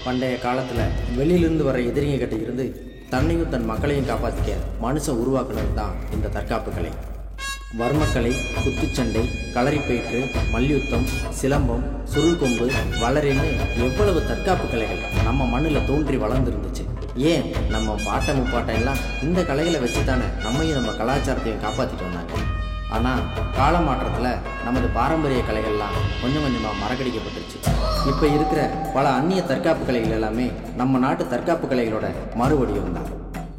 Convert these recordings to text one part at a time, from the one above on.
பண்டைய காலத்தில் வெளியிலிருந்து வர எதிரிங்க கிட்ட இருந்து தன்னையும் தன் மக்களையும் காப்பாற்றிக்க மனுஷன் உருவாக்குனது தான் இந்த தற்காப்பு கலை. வர்மக்கலை, குத்துச்சண்டை, களரிப்பயிற்று, மல்யுத்தம், சிலம்பம், சுருள்கொம்பு, வளரின்னு எவ்வளவு தற்காப்பு கலைகள் நம்ம மண்ணில் தோன்றி வளர்ந்துருந்துச்சு. ஏன் நம்ம பாட்டை முப்பாட்டை எல்லாம் இந்த கலைகளை வச்சு தானே நம்மையும் நம்ம கலாச்சாரத்தையும் காப்பாற்றிட்டு வந்தாங்க. ஆனால் கால மாற்றத்தில் நமது பாரம்பரிய கலைகள்லாம் கொஞ்சம் கொஞ்சமாக மறக்கடிக்கப்பட்டுருச்சு. இப்போ இருக்கிற பல அந்நிய தற்காப்பு கலைகள் எல்லாமே நம்ம நாட்டு தற்காப்பு கலைகளோட மறுவடிவம் தான்.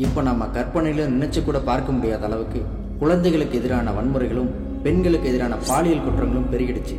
இப்போ நம்ம கற்பனையில் நினைச்சு கூட பார்க்க முடியாத அளவுக்கு குழந்தைகளுக்கு எதிரான வன்முறைகளும் பெண்களுக்கு எதிரான பாலியல் குற்றங்களும் பெருகிடுச்சு.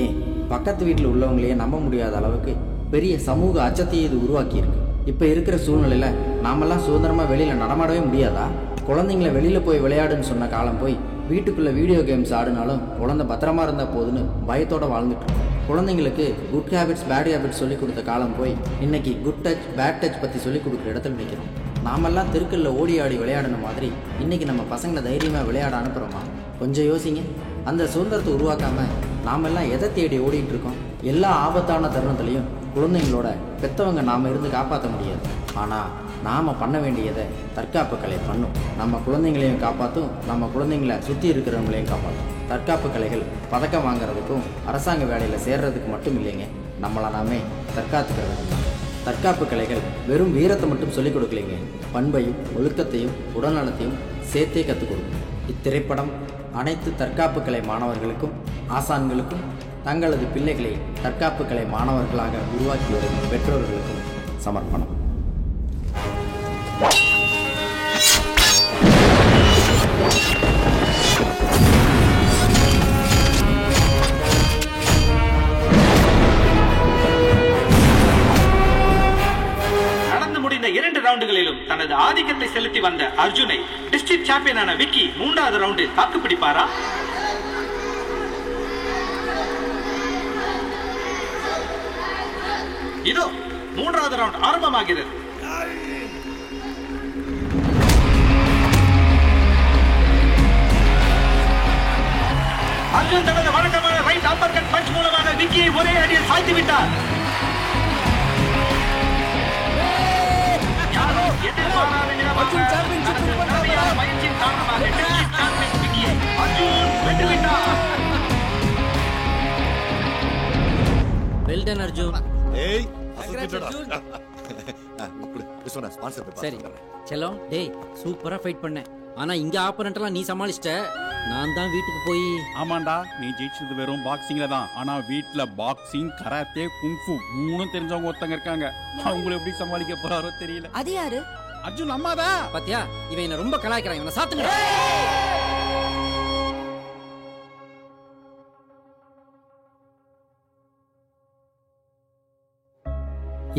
ஏன் பக்கத்து வீட்டில் உள்ளவங்களையே நம்ப முடியாத அளவுக்கு பெரிய சமூக அச்சத்தையே இது உருவாக்கியிருக்கு. இப்போ இருக்கிற சூழ்நிலையில் நாமெல்லாம் சுதந்திரமாக வெளியில் நடமாடவே முடியாதா? குழந்தைங்கள வெளியில் போய் விளையாடுன்னு சொன்ன காலம் போய் வீட்டுக்குள்ளே வீடியோ கேம்ஸ் ஆடினாலும் குழந்தை பத்திரமா இருந்தால் போதுன்னு பயத்தோடு வாழ்ந்துட்டு இருக்கோம். குழந்தைங்களுக்கு குட் ஹேபிட்ஸ் பேட் ஹேபிட்ஸ் சொல்லிக் கொடுத்த காலம் போய் இன்னைக்கு குட் டச் பேட் டச் பற்றி சொல்லிக் கொடுக்குற இடத்துல நிற்கிறோம். நாமெல்லாம் தெருக்களில் ஓடி ஆடி விளையாடின மாதிரி இன்னைக்கு நம்ம பசங்களை தைரியமாக விளையாட அனுப்புகிறோமா? கொஞ்சம் யோசிங்க. அந்த சுதந்திரத்தை உருவாக்காமல் நாமெல்லாம் எதை தேடி ஓடிட்டு இருக்கோம்? எல்லா ஆபத்தான தருணத்துலையும் குழந்தைங்களோட பெற்றவங்க நாம் இருந்து காப்பாற்ற முடியாது. ஆனால் நாம் பண்ண வேண்டியதை தற்காப்பு கலை பண்ணும். நம்ம குழந்தைங்களையும் காப்பாற்றும், நம்ம குழந்தைங்களை சுற்றி இருக்கிறவங்களையும் காப்பாற்றும். தற்காப்பு கலைகள் பதக்கம் வாங்கிறதுக்கும் அரசாங்க வேலையில் சேர்றதுக்கு மட்டும் இல்லைங்க, நம்மளை நாமே தற்காத்துக்கிறது தான். தற்காப்பு கலைகள் வெறும் வீரத்தை மட்டும் சொல்லிக் கொடுக்கலைங்க, பண்பையும் ஒழுக்கத்தையும் உடல்நலத்தையும் சேர்த்தே கற்றுக் கொடுக்கும். இத்திரைப்படம் அனைத்து தற்காப்பு கலை மாணவர்களுக்கும் ஆசான்களுக்கும் தங்களது பிள்ளைகளை தற்காப்பு கலை மாணவர்களாக உருவாக்கி வரும் பெற்றோர்களுக்கும் சமர்ப்பணம். நடந்து முடிந்த 2 ரவுண்டுகளிலும் தனது ஆதிக்கத்தை செலுத்தி வந்த அர்ஜுனை டிஸ்ட்ரிக்ட் சாம்பியனான விக்கி 3வது ரவுண்டில் தாக்கு பிடிப்பாரா? இதோ 3வது ரவுண்ட் ஆரம்பமாகிறது. அர்ஜுன் தனது வழக்கமான ரைட் அப்பர்கட் பஞ்ச் மூலமாக விக்கியை ஒரே அடியில் சாய்த்து விட்டார். பயிற்சியின் காரணமாக அர்ஜுன் வென்று விட்டார். Well done Arjun. ஏய் சரி செல்லம், டேய் சூப்பரா ஃபைட் பண்ண. ஆனா இங்க ஆப்போனன்ட் எல்லாம் நீ சமாளிச்சிட்ட. நான் தான் வீட்டுக்கு போய். ஆமாண்டா, நீ ஜெயிச்சது வெறும் பாக்ஸிங்ல தான். ஆனா வீட்ல பாக்ஸிங், கராத்தே, குங்ஃபு 3 தெரிஞ்சவங்க ஒருத்தங்க இருக்காங்க. அவங்கள எப்படி சமாளிக்க போறாரோ தெரியல. அது யாரு? அர்ஜுன் அம்மாதா. பாத்தியா, இவன் என்ன ரொம்ப கலாய்க்கிறான். இவனை சாத்துங்க.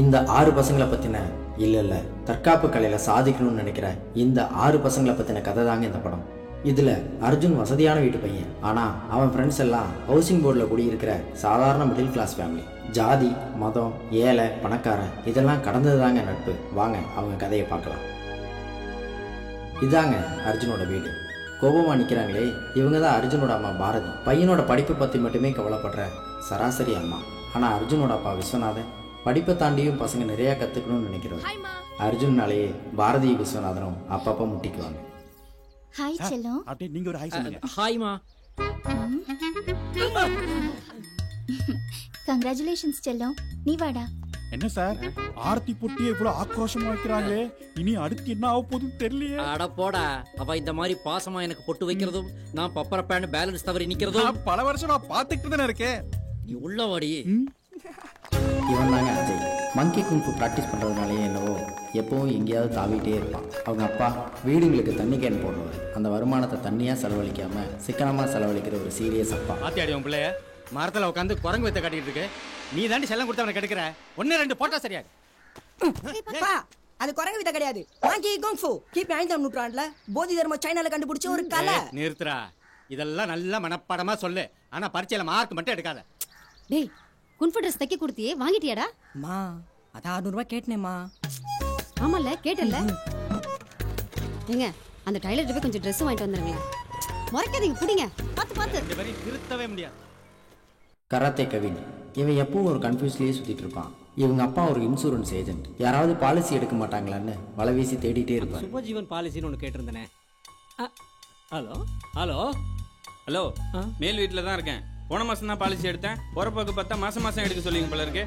இந்த 6 பசங்களை பற்றின இல்லை தற்காப்பு கலையில் சாதிக்கணும்னு நினைக்கிற இந்த 6 பசங்களை பற்றின கதை தாங்க இந்த படம். இதில் அர்ஜுன் வசதியான வீட்டு பையன். ஆனால் அவன் ஃப்ரெண்ட்ஸ் எல்லாம் ஹவுசிங் போர்டில் குடியிருக்கிற சாதாரண மிடில் கிளாஸ் ஃபேமிலி. ஜாதி, மதம், ஏழை, பணக்காரன் இதெல்லாம் கடந்தது தாங்க நட்பு. வாங்க அவங்க கதையை பார்க்கலாம். இதாங்க அர்ஜுனோட வீடு. கோபமாக நிற்கிறாங்களே, இவங்க தான் அர்ஜுனோட அம்மா பாரதி. பையனோட படிப்பை பற்றி மட்டுமே கவலைப்படுற சராசரி அம்மா. ஆனால் அர்ஜுனோட அப்பா விஸ்வநாதன் படிப்பை தாண்டியும் பசங்க நிறையா கற்றுக்கணும்னு நினைக்கிறோம். அர்ஜுன்னாலேயே பாரதி விஸ்வநாதனும் அப்பப்போ முட்டிக்குவாங்க. ஹாய் செல்லம். அப்படியே நீங்க ஒரு ஹாய் சொல்லுங்க. ஹாய்மா. கங்க்ராச்சுலேஷன்ஸ் செல்லம். நீ வாடா. என்ன சார் ஆர்த்தி பொட்டியை இவ்வளவு ஆக்ரோஷமா வைக்கிறாங்களே, இனி அடுத்து என்ன ஆக போகுதுன்னு தெரியலையே. அட போடா, அவ இந்த மாதிரி பாசமா எனக்கு பொட்டு வைக்கிறதும் நான் பப்பர பேண்ட் பேலன்ஸ் தவறி நிக்கிறதும் பல வருஷம் நான் பார்த்துக்கிட்டு தானே இருக்கேன். நீ உள்ளவாடி. இவன் தாங்க அஜய். மங்கி குங்ஃபு ப்ராக்டிஸ் பண்ணுறதுனாலேயே என்னவோ எப்போவும் எங்கேயாவது தாவிட்டே இருப்பான். அவங்க அப்பா வீடுங்களுக்கு தண்ணி கேன் போடுறவர். அந்த வருமானத்தை தண்ணியாக செலவழிக்காமல் சிக்கனமாக செலவழிக்கிற ஒரு சீரியஸ் அப்பா. ஆத்தியாடி உன் பிள்ளைய மரத்தில் உட்காந்து குரங்கு வைத்த கட்டிட்டு இருக்கு. நீ தாண்டி செல்லம் கொடுத்து அவனை கெடுக்கிற. 1-2 போட்டா சரியாது. அது குரங்கு வித்த கிடையாது. மங்கி குங்ஃபு கிபி 5ஆம் நூற்றாண்டுல போதி தர்ம சைனால கண்டுபிடிச்ச ஒரு கலை. நிறுத்துறா. இதெல்லாம் நல்ல மனப்பாடமா சொல்லு. ஆனா பரீட்சையில மார்க் மட்டும் எடுக்காத. டேய், குன்ஃபு ட்ரெஸ் தைக்க கொடுத்தியே வாங்கிட்டியாடா? மா அதான் 600 ரூபாய் கேட்டேம்மா. ஆமால கேட்டல. ஏங்க அந்த டைலர் போய் கொஞ்சம் ட்ரெஸ் வாங்கிட்டு வந்துருங்களேன். முறைக்காதீங்க, புடிங்க. பாத்து இந்த வரி திருத்தவே முடியாது. கராத்தே கவின். இவன் எப்பவும் ஒரு கன்ஃபியூஸ்லேயே சுற்றிட்டு இருப்பான். இவங்க அப்பா ஒரு இன்சூரன்ஸ் ஏஜென்ட். யாராவது பாலிசி எடுக்க மாட்டாங்களான்னு வலை வீசி தேடிட்டே இருப்பார். சுபஜீவன் பாலிசின்னு ஒன்று கேட்டிருந்தேனே. ஹலோ ஹலோ ஹலோ, மேல் வீட்டில் தான் இருக்கேன். போன மாசம் தான் பாலிசி எடுத்தேன். போறப்போக்கு பார்த்தா மாசம் எடுக்க சொல்லிங்க போல இருக்கு.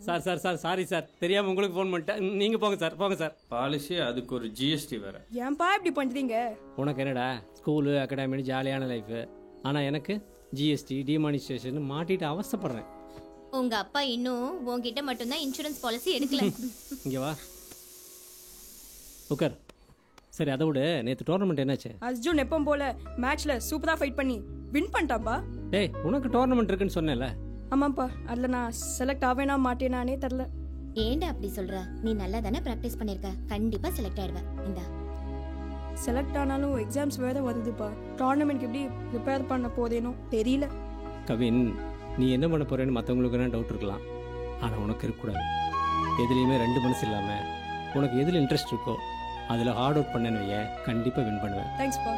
சார் சாரி சார், தெரியாம உங்களுக்கு ஃபோன் பண்ணிட்டேன். நீங்க போங்க சார். பாலிசி, அதுக்கு ஒரு ஜிஎஸ்டி வேற. ஏன்பா இப்படி பண்றீங்க? உனக்கு என்னடா ஸ்கூலு அகாடமி ஜாலியான லைஃப், ஆனா எனக்கு ஜிஎஸ்டி டிமானிஸ்ட்ரேஷன் மாட்டிட்டு அவசப்படுறேன். உங்க அப்பா இன்னும் உன்கிட்ட மட்டும்தான் இன்சூரன்ஸ் பாலிசி எடுக்கல. இங்க வா உட்கார். சரி அதை விட நேற்று டோர்னமெண்ட் என்னாச்சு? அர்ஜுன் எப்பவும் போல மேட்ச்ல சூப்பரா ஃபைட் பண்ணி வின் பண்ணிட்டாப்பா. டேய், உனக்கு டோர்னமெண்ட் இருக்குன்னு சொன்னேன்ல. ஆமாப்பா, அதுல நான் செலக்ட் ஆவேனா மாட்டேனானே தெரியல. ஏன்டா அப்படி சொல்ற? நீ நல்லா தானே பிராக்டிஸ் பண்ணிருக்க, கண்டிப்பா செலக்ட் ஆயிடுவ. இந்தா. செலக்ட் ஆனாலும் எக்ஸாம்ஸ் வேற வருதுப்பா. டோர்னமெண்ட்க்கு எப்படி ப்ரிப்பேர் பண்ண போதேனோ தெரியல. கவின், நீ என்ன பண்ண போறேன்னு மற்றவங்களுக்கு டவுட் இருக்கலாம், ஆனா உனக்கு இருக்கக்கூடாது. எதுலேயுமே ரெண்டு மனசு இல்லாம உனக்கு எதில் இன்ட்ரெஸ்ட் இருக்கோ அதில் ஹார்ட் ஒர்க் பண்ணேன்னு வைய, கண்டிப்பாக வின் பண்ணுவேன். தேங்க்ஸ்ப்பா.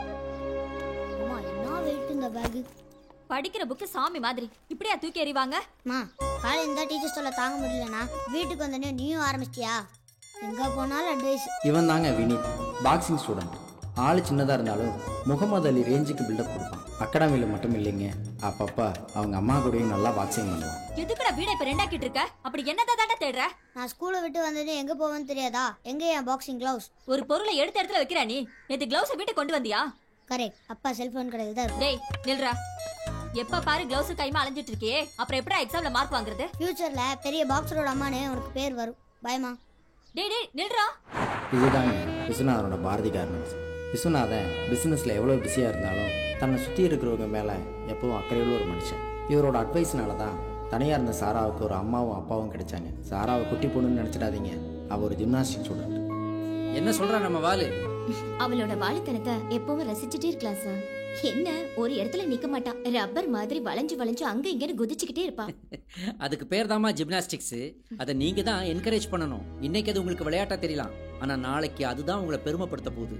அம்மா என்ன வெயிட் இந்த பேக்? படிக்கிற புக்கு சாமி மாதிரி இப்படியா தூக்கி எறிவாங்க? மா, காலையில் இந்த டீச்சர் சொல்ல தாங்க முடியலனா வீட்டுக்கு வந்தோடனே நீயும் ஆரம்பிச்சிட்டியா? எங்கே போனாலும் அட்வைஸ். இவன் தாங்க வினித், பாக்ஸிங் ஸ்டூடெண்ட். ஆள் சின்னதாக இருந்தாலும் முகமது அலி ரேஞ்சுக்கு பில்டப் கொடுப்பான். அகாடமியில் மட்டும் இல்லைங்க, அப்பப்பா அவங்க அம்மா கூடயும் நல்லா பாக்ஸிங் பண்ணுவான். எதுக்குடா வீடை இப்ப ரெண்டாக்கிட்டு இருக்க? அப்படி என்னதான் தாண்டா தேடுற? நான் ஸ்கூலை விட்டு வந்தது எங்கே போவேன்னு தெரியாதா? எங்கே என் பாக்ஸிங் கிளவுஸ்? ஒரு பொருளை எடுத்த இடத்துல வைக்கிறா நீ. நேத்து கிளவுஸை வீட்டை கொண்டு வந்தியா? கரெக்ட், அப்பா செல்போன் கடையில் தான் இருக்கு. டேய் நில்றா. எப்ப பாரு கிளவுஸ் கைமா அலைஞ்சிட்டு இருக்கியே, அப்புறம் எப்படா எக்ஸாம்ல மார்க் வாங்குறது? ஃபியூச்சர்ல பெரிய பாக்ஸரோட அம்மானே உனக்கு பேர் வரும். பயமா? டேய் நில்றா. இதுதாங்க விஸ்வநாதனோட பாரதி கார்மெண்ட்ஸ். விஸ்வநாதன் பிஸ்னஸில் எவ்வளோ பிஸியாக இருந்தாலும் தன்னை சுற்றி இருக்கிறவங்க மேலே எப்பவும் அக்கறையுள்ள ஒரு மனுஷன். இவரோட அட்வைஸ்னால தான் தனியாக இருந்த சாராவுக்கு ஒரு அம்மாவும் அப்பாவும் கிடைச்சாங்க. சாராவை குட்டி பொண்ணுன்னு நினச்சிடாதீங்க, அவள் ஒரு ஜிம்னாஸ்டிக் ஸ்டூடெண்ட். என்ன சொல்றா நம்ம வாலு? அவளோட வாலித்தனத்தை எப்பவும் ரசிச்சுட்டே இருக்கலாம் சார். என்ன ஒரு இடத்துல நிக்க மாட்டான், ரப்பர் மாதிரி வளைஞ்சு வளைஞ்சு அங்க இங்கன்னு குதிச்சுக்கிட்டே இருப்பான். அதுக்கு பேர் தாமா ஜிம்னாஸ்டிக்ஸ். அதை நீங்க தான் என்கரேஜ் பண்ணணும். இன்னைக்கு அது உங்களுக்கு விளையாட்டா தெரியலாம், ஆனா நாளைக்கு அதுதான் உங்களை பெருமைப்படுத்த போகுது.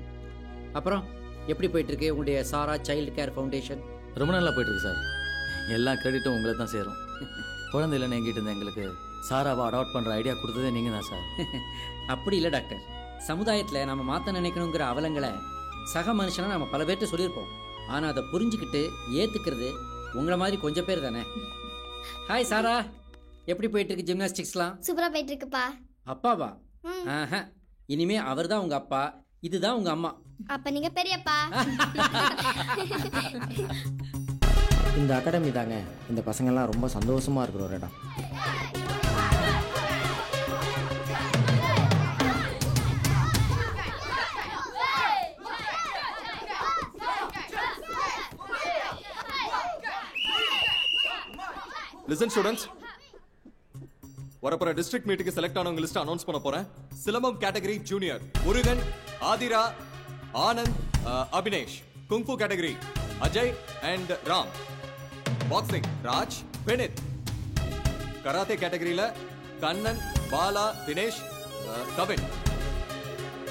அப்புறம் எப்படி போயிட்டு இருக்கு உங்களுடைய சாரா சைல்டு கேர் ஃபவுண்டேஷன்? ரொம்ப நல்லா போயிட்டு இருக்கு சார். எல்லா கிரெடிட்டும் உங்களை தான் சேரும். குழந்தை இல்லைன்னு எங்கிட்ட இருந்த எங்களுக்கு சாராவை அடாப்ட் பண்ணுற ஐடியா கொடுத்ததே நீங்கள் தான் சார். அப்படி இல்லை டாக்டர், சமுதாயத்தில் நம்ம மாற்ற நினைக்கணுங்கிற அவலங்களை சக மனுஷனா நம்ம பல பேர்கிட்ட சொல்லியிருப்போம். ஆனால் அதை புரிஞ்சுக்கிட்டு ஏற்றுக்கிறது உங்களை மாதிரி கொஞ்சம் பேர் தானே. ஹாய் சாரா, எப்படி போயிட்டு இருக்கு ஜிம்னாஸ்டிக்ஸ்லாம்? சூப்பராக போயிட்டு இருக்குப்பா. அப்பாவா? ஆஹா, இனிமே அவர் தான் உங்க அப்பா, இதுதான் உங்க அம்மா. அப்ப நீங்க பெரியப்பா. இந்த அகாடமி தாங்க இந்த பசங்கள்லாம் ரொம்ப சந்தோஷமாக இருக்கிற ஒரு இடம். லிசன் ஸ்டூடெண்ட்ஸ், வரப்போற டிஸ்ட்ரிக்ட் மீட்டுக்கு செலக்ட் ஆனவங்க லிஸ்ட் அனௌன்ஸ் பண்ண போறேன். Silambam category junior Murugan, Aadhira, Anand, Abinesh. Kung fu category Ajay and Ram. Boxing Raj, Vinith. Karate கேட்டகரியில Kannan, Bala, Dinesh, Kavin.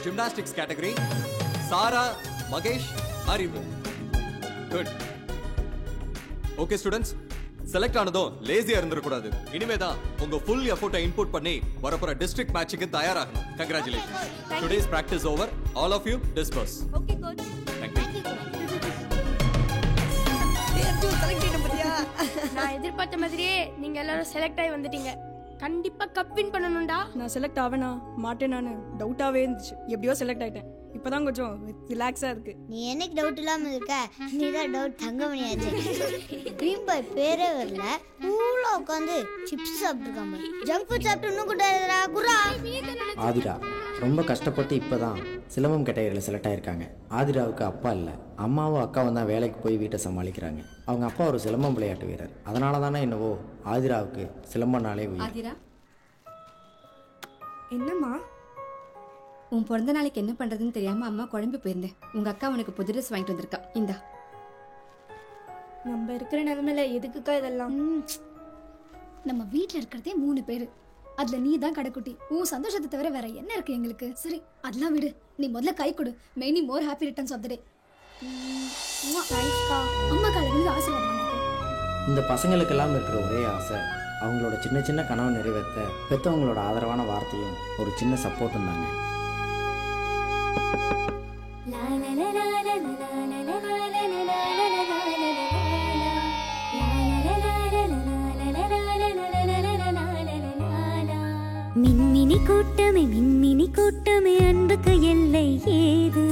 Gymnastics category Sara, Mahesh, Arivu. Good. Okay students, select ஆனதும் லேசியா இருந்துடக்கூடாது. இனிமேதான் உங்க ஃபுல் எஃபோர்ட்டை இன்புட் பண்ணி வரப்போற டிஸ்ட்ரிக்ட் மேட்சுக்கு தயாராகணும். Congratulations. Today's practice over. All of you disperse. Okay coach. Thank you. நான் எதிர்பார்த்த மாதிரியே நீங்க எல்லாரும் செலக்ட் ஆகி வந்துட்டீங்க. கண்டிப்பா கப் வின் பண்ணணும்டா. நான் செலக்ட் ஆவேனா மாட்டேனான்னு டவுட்டாவே இருந்துச்சு. எப்படியோ செலக்ட் ஆயிட்டேன். இப்பதான் கொஞ்சம் ரிலாக்ஸா இருக்கு. நீ என்னைக்கு டவுட் இல்லாம இருக்க? நீ தான் டவுட் தங்கமணியாச்சு. ட்ரீம் பாய் பேரே வரல, கூலா உட்காந்து சிப்ஸ் சாப்பிட்டுருக்காம. ஜங்க் ஃபுட் சாப்பிட்டு இன்னும் கூட்டாதுடா குரா. ஆதிரா ரொம்ப கஷ்டப்பட்டு இப்போதான் சிலம்பம் கேட்டகரியில் செலக்ட் ஆயிருக்காங்க. ஆதிராவுக்கு அப்பா இல்லை, அம்மாவும் அக்காவும் தான் வேலைக்கு போய் வீட்டை சமாளிக்கிறாங்க. அவங்க அப்பா ஒரு சிலம்பம் விளையாட்டு வீரர். அதனால தானே என்னவோ ஆதிராவுக்கு சிலம்பனாலே உயிர். ஆதிரா, என்னம்மா? உன் பிறந்த நாளைக்கு என்ன பண்றதுன்னு தெரியாம அம்மா குழம்பு போயிருந்தேன். உங்க அக்கா உனக்கு புது ட்ரெஸ் வாங்கிட்டு வந்திருக்கா. இந்தா. நம்ம இருக்கிற நிலைமையில எதுக்குக்கா இதெல்லாம்? நம்ம வீட்ல இருக்கிறதே 3 பேரு, அதுல நீ தான் கடைக்குட்டி. உன் சந்தோஷத்தை தவிர வேற என்ன இருக்கு எங்களுக்கு? சரி அதெல்லாம் விடு, நீ முதல்ல கை கொடு. Many more happy returns of the day. அம்மா காலையில இருந்து ஆசீர்வாதம் பண்ணிக்கோ. இந்த பசங்களுக்கெல்லாம் இருக்கிற ஒரே ஆசை அவங்களோட சின்ன சின்ன கனவை நிறைவேற்ற பெற்றவங்களோட ஆதரவான வார்த்தையும் ஒரு சின்ன சப்போர்ட்டும் தாங்க. மின்மினி கூட்டமே அன்புக்கு எல்லை ஏது?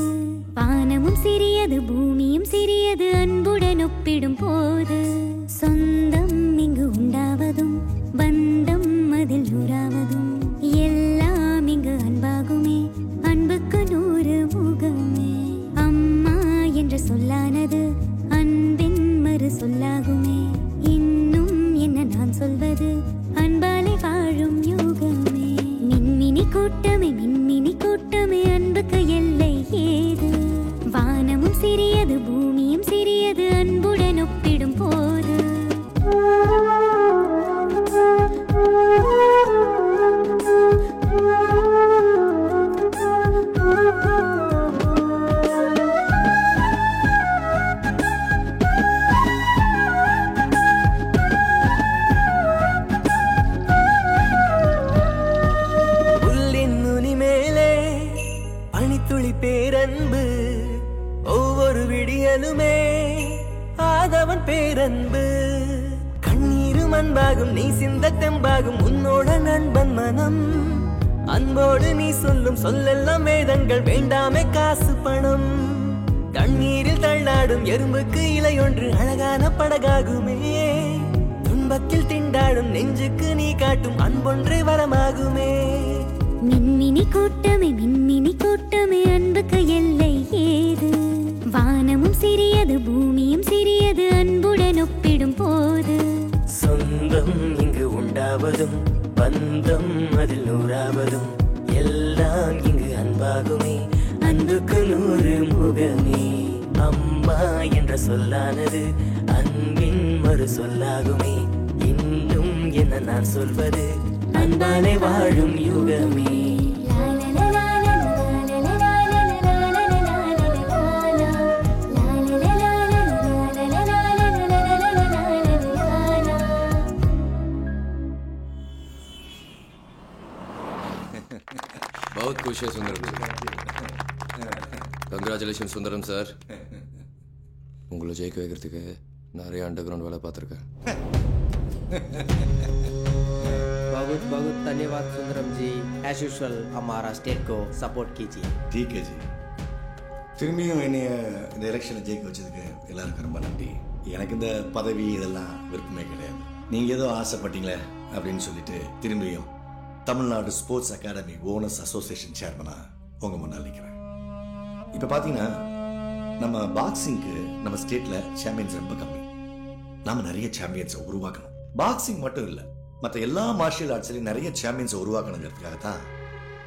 வானமும் சிறியது பூமியும் சிறியது அன்புடன் ஒப்பிடும் போது. சொந்தம் இங்கு உண்டாவதும் பந்தம் அதில் உறாவதும் எல்லாம் இங்கு அன்பாகுமே. அன்புக்கு 100 முகமே. அம்மா என்ற சொல்லானது அன்பின் மறு சொல்லாகுமே. இன்னும் என்ன நான் சொல்வது, அன்பாலே வாழும் யோகமே. மின்மினி கூட்டமே அன்புக்கு எல்லை ஏது? வானமும் சிறியது பூமியும் சிறியது அன்புடன் ஒப்பிடும் போது. பேரன்பு ஒவ்வொரு விடியலுமே ஆதவன் பேரன்பு. கண்ணீரும் அன்பாகும் நீ சிந்த தெம்பாகும் உன்னோட நண்பன் மனம். அன்போடு நீ சொல்லும் சொல்லெல்லாம் வேதங்கள் வேண்டாமே காசு பணம். தண்ணீரில் தள்ளாடும் எறும்புக்கு இலையொன்று அழகான படகாகுமே. துன்பத்தில் திண்டாடும் நெஞ்சுக்கு நீ காட்டும் அன்பொன்றே வரமாகுமே. மின்மினி கூட்டமே அன்புக்கு எல்லை ஏது? வானமும் சிறியது பூமியும் சிறியது அன்புடன் ஒப்பிடும் போது. சொந்தம் இங்கு உண்டாவதும் பந்தம் அதில் உறாவதும் எல்லாம் இங்கு அன்பாகுமே. அன்புக்கு 100 முகமே. அம்மா என்ற சொல்லானது அன்பின் மறு சொல்லாகுமே. இன்னும் என்ன நான் சொல்வது, அன்பாலே வாழும் யுகமே. बहुत खुश है सुंदरम जी. Congratulation Sundaram sir. உங்களை ஜெயிக்க வைக்கிறதுக்கு நிறைய அண்டர் கிரவுண்ட் வேலை பார்த்துருக்கேன். बहुत बहुत धन्यवाद सुंदरम जी. एज यूजुअल हमारा स्टेट को सपोर्ट कीजिए. ठीक है जी. திரும்பியும் என்னைய இந்த எலெக்ஷனை ஜெயிக்க வச்சதுக்கு எல்லாருக்கும் ரொம்ப நன்றி. எனக்கு இந்த பதவி இதெல்லாம் விருப்பமே கிடையாது. நீங்கள் ஏதோ ஆசைப்பட்டீங்களே அப்படின்னு சொல்லிட்டு திரும்பியும் Tamil Nadu sports academy owners association சேர்மனாக உங்கள் முன்னால் நிற்கிறேன். இப்போ பார்த்தீங்கன்னா நம்ம பாக்ஸிங்க்கு நம்ம ஸ்டேட்டில் சாம்பியன்ஸ் ரொம்ப கம்மி. நாம் நிறைய சாம்பியன்ஸை உருவாக்கணும். பாக்ஸிங் மட்டும் இல்லை, மற்ற எல்லா மார்ஷியல் ஆர்ட்ஸ்லையும் நிறைய சாம்பியன்ஸை உருவாக்கணுங்கிறதுக்காக தான்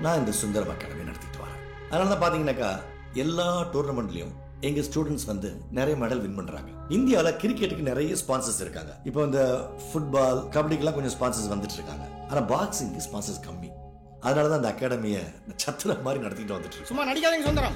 நான் இந்த சுந்தரம் அகாடமி நடத்திட்டு வரேன். அதனால தான் பார்த்தீங்கன்னாக்கா எல்லா டோர்னமெண்ட்லையும் எங்கள் ஸ்டூடெண்ட்ஸ் வந்து நிறைய மெடல் வின் பண்ணுறாங்க. இந்தியாவில் கிரிக்கெட்டுக்கு நிறைய ஸ்பான்சர்ஸ் இருக்காங்க. இப்போ இந்த ஃபுட்பால் கபடிக்கெல்லாம் கொஞ்சம் ஸ்பான்சர்ஸ் வந்துட்டு இருக்காங்க. ஆனால் பாக்ஸிங்க்கு ஸ்பான்சர்ஸ் கம்மி. அதனால தான் அந்த அகாடமியை சத்திர மாதிரி நடத்திட்டு வந்துட்டு இருக்கு. சும்மா நடிக்காதீங்க சுந்தரம்.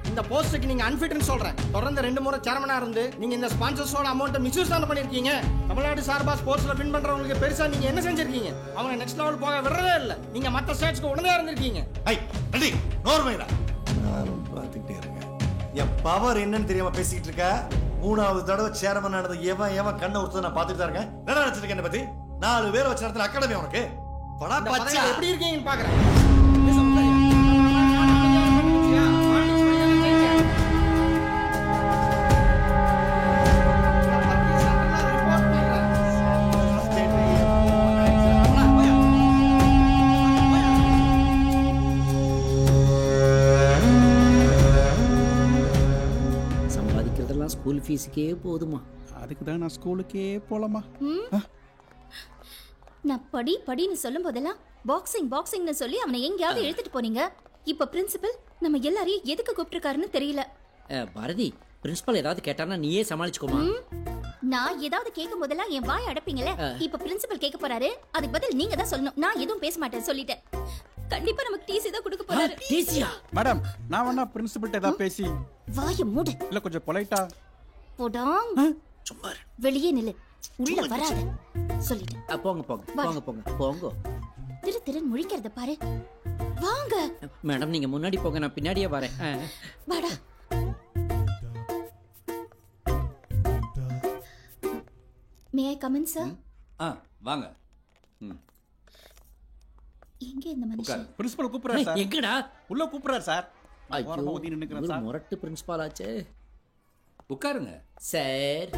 இந்த போஸ்ட்டுக்கு நீங்க அன்ஃபிட்னு சொல்றேன். தொடர்ந்து 2 முறை சேர்மனா இருந்து நீங்க இந்த ஸ்பான்சர்ஸோட அமௌண்ட்டை மிஸ்யூஸ் தான் பண்ணிருக்கீங்க. தமிழ்நாடு சார்பா ஸ்போர்ட்ஸ்ல வின் பண்றவங்களுக்கு பெருசா நீங்க என்ன செஞ்சிருக்கீங்க? அவங்க நெக்ஸ்ட் லெவல் போக விடுறதே இல்ல. நீங்க மத்த ஸ்டேட்ஸ்க்கு உடனே இருந்திருக்கீங்க. ஐ ரெடி நோர்மைடா. நானும் பார்த்துக்கிட்டே இருக்கேன். என் பவர் என்னன்னு தெரியாம பேசிக்கிட்டு இருக்க. 3வது தடவை சேர்மன் ஆனது எவன் கண்ணை ஊத்துறத நான் பார்த்துட்டு தான் இருக்கேன். என்ன நினைச்சிருக்கேன் என்ன பத்தி? 4 பேரை வச்சு நடத்துற அகாடமி உனக்கு படா பச்சை. எப்படி இருக்கீங்கன்னு பாக்குறேன். சம்பாதிக்கிறதெல்லாம் ஸ்கூல் ஃபீஸுக்கே போதுமா? அதுக்கு தான் நான் ஸ்கூலுக்கே போலாமா? நான் படின்னு சொல்லும் போதெல்லாம் பாக்ஸிங்னு சொல்லி அவனை எங்கேயாவது இழுத்துட்டு போனீங்க. இப்ப பிரின்சிபல் நம்ம எல்லாரையும் எதுக்கு கூப்பிட்டுருக்காருன்னு தெரியல. பாரதி, பிரின்சிபல் ஏதாவது கேட்டானா நீயே சமாளிச்சுக்கோமா. நான் ஏதாவது கேட்கும் போதெல்லாம் என் வாய் அடப்பீங்களே. இப்ப பிரின்சிபல் கேட்க போறாரு, அதுக்கு பதில் நீங்க தான் சொல்லணும். நான் எதுவும் பேச மாட்டேன் சொல்லிட்டேன். கண்டிப்பா நமக்கு டிசி தான் கொடுக்க போறாரு. டிசியா? மேடம், நான் வேணா பிரின்சிபல்ட்ட ஏதாவது பேசி. வாயை மூடு. இல்ல கொஞ்சம் பொலைட்டா போடாங். சும்மா வெளியே நில்லு. உள்ள வராத சொல்லிட்டேன். போங்க போங்க போங்க போங்க போங்க. திரு முழிக்கிறத பாரு. வாங்க மேடம், நீங்க முன்னாடி போங்க, நான் பின்னாடியே வரேன். வாடா. மே ஐ கம் இன் சார்? வாங்க. எங்க இந்த மனுஷன்? பிரின்சிபல் கூப்பிடுறாரு சார். எங்கடா? உள்ள கூப்பிடுறாரு சார். ஐயோ, நின்னுக்கிறேன் சார். முரட்டு பிரின்சிபால் ஆச்சே. உட்காருங்க சார்.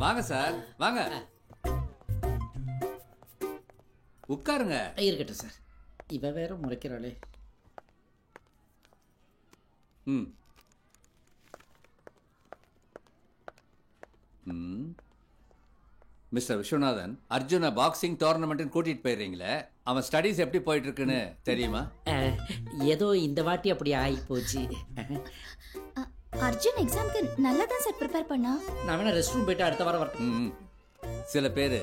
வாங்க சார், வாங்க உட்காருங்க. இருக்கட்டும் சார். இவ வேற முறைக்கிறாளே. மிஸ்டர் விஸ்வநாதன், அர்ஜுன பாக்ஸிங் டோர்னமெண்ட் கூட்டிட்டு போயிடுறீங்களே, அவன் ஸ்டடீஸ் எப்படி போயிட்டு இருக்குன்னு தெரியுமா? ஏதோ இந்த வாட்டி அப்படி ஆகி போச்சு. அர்ஜுன் எக்ஸாம்க்கு நல்லா தான் சார் ப்ரிப்பேர் பண்ணா. நான் வேணா ரெஸ்ட் ரூம் போயிட்டு அடுத்த வாரம் வரட்டும். சில பேர்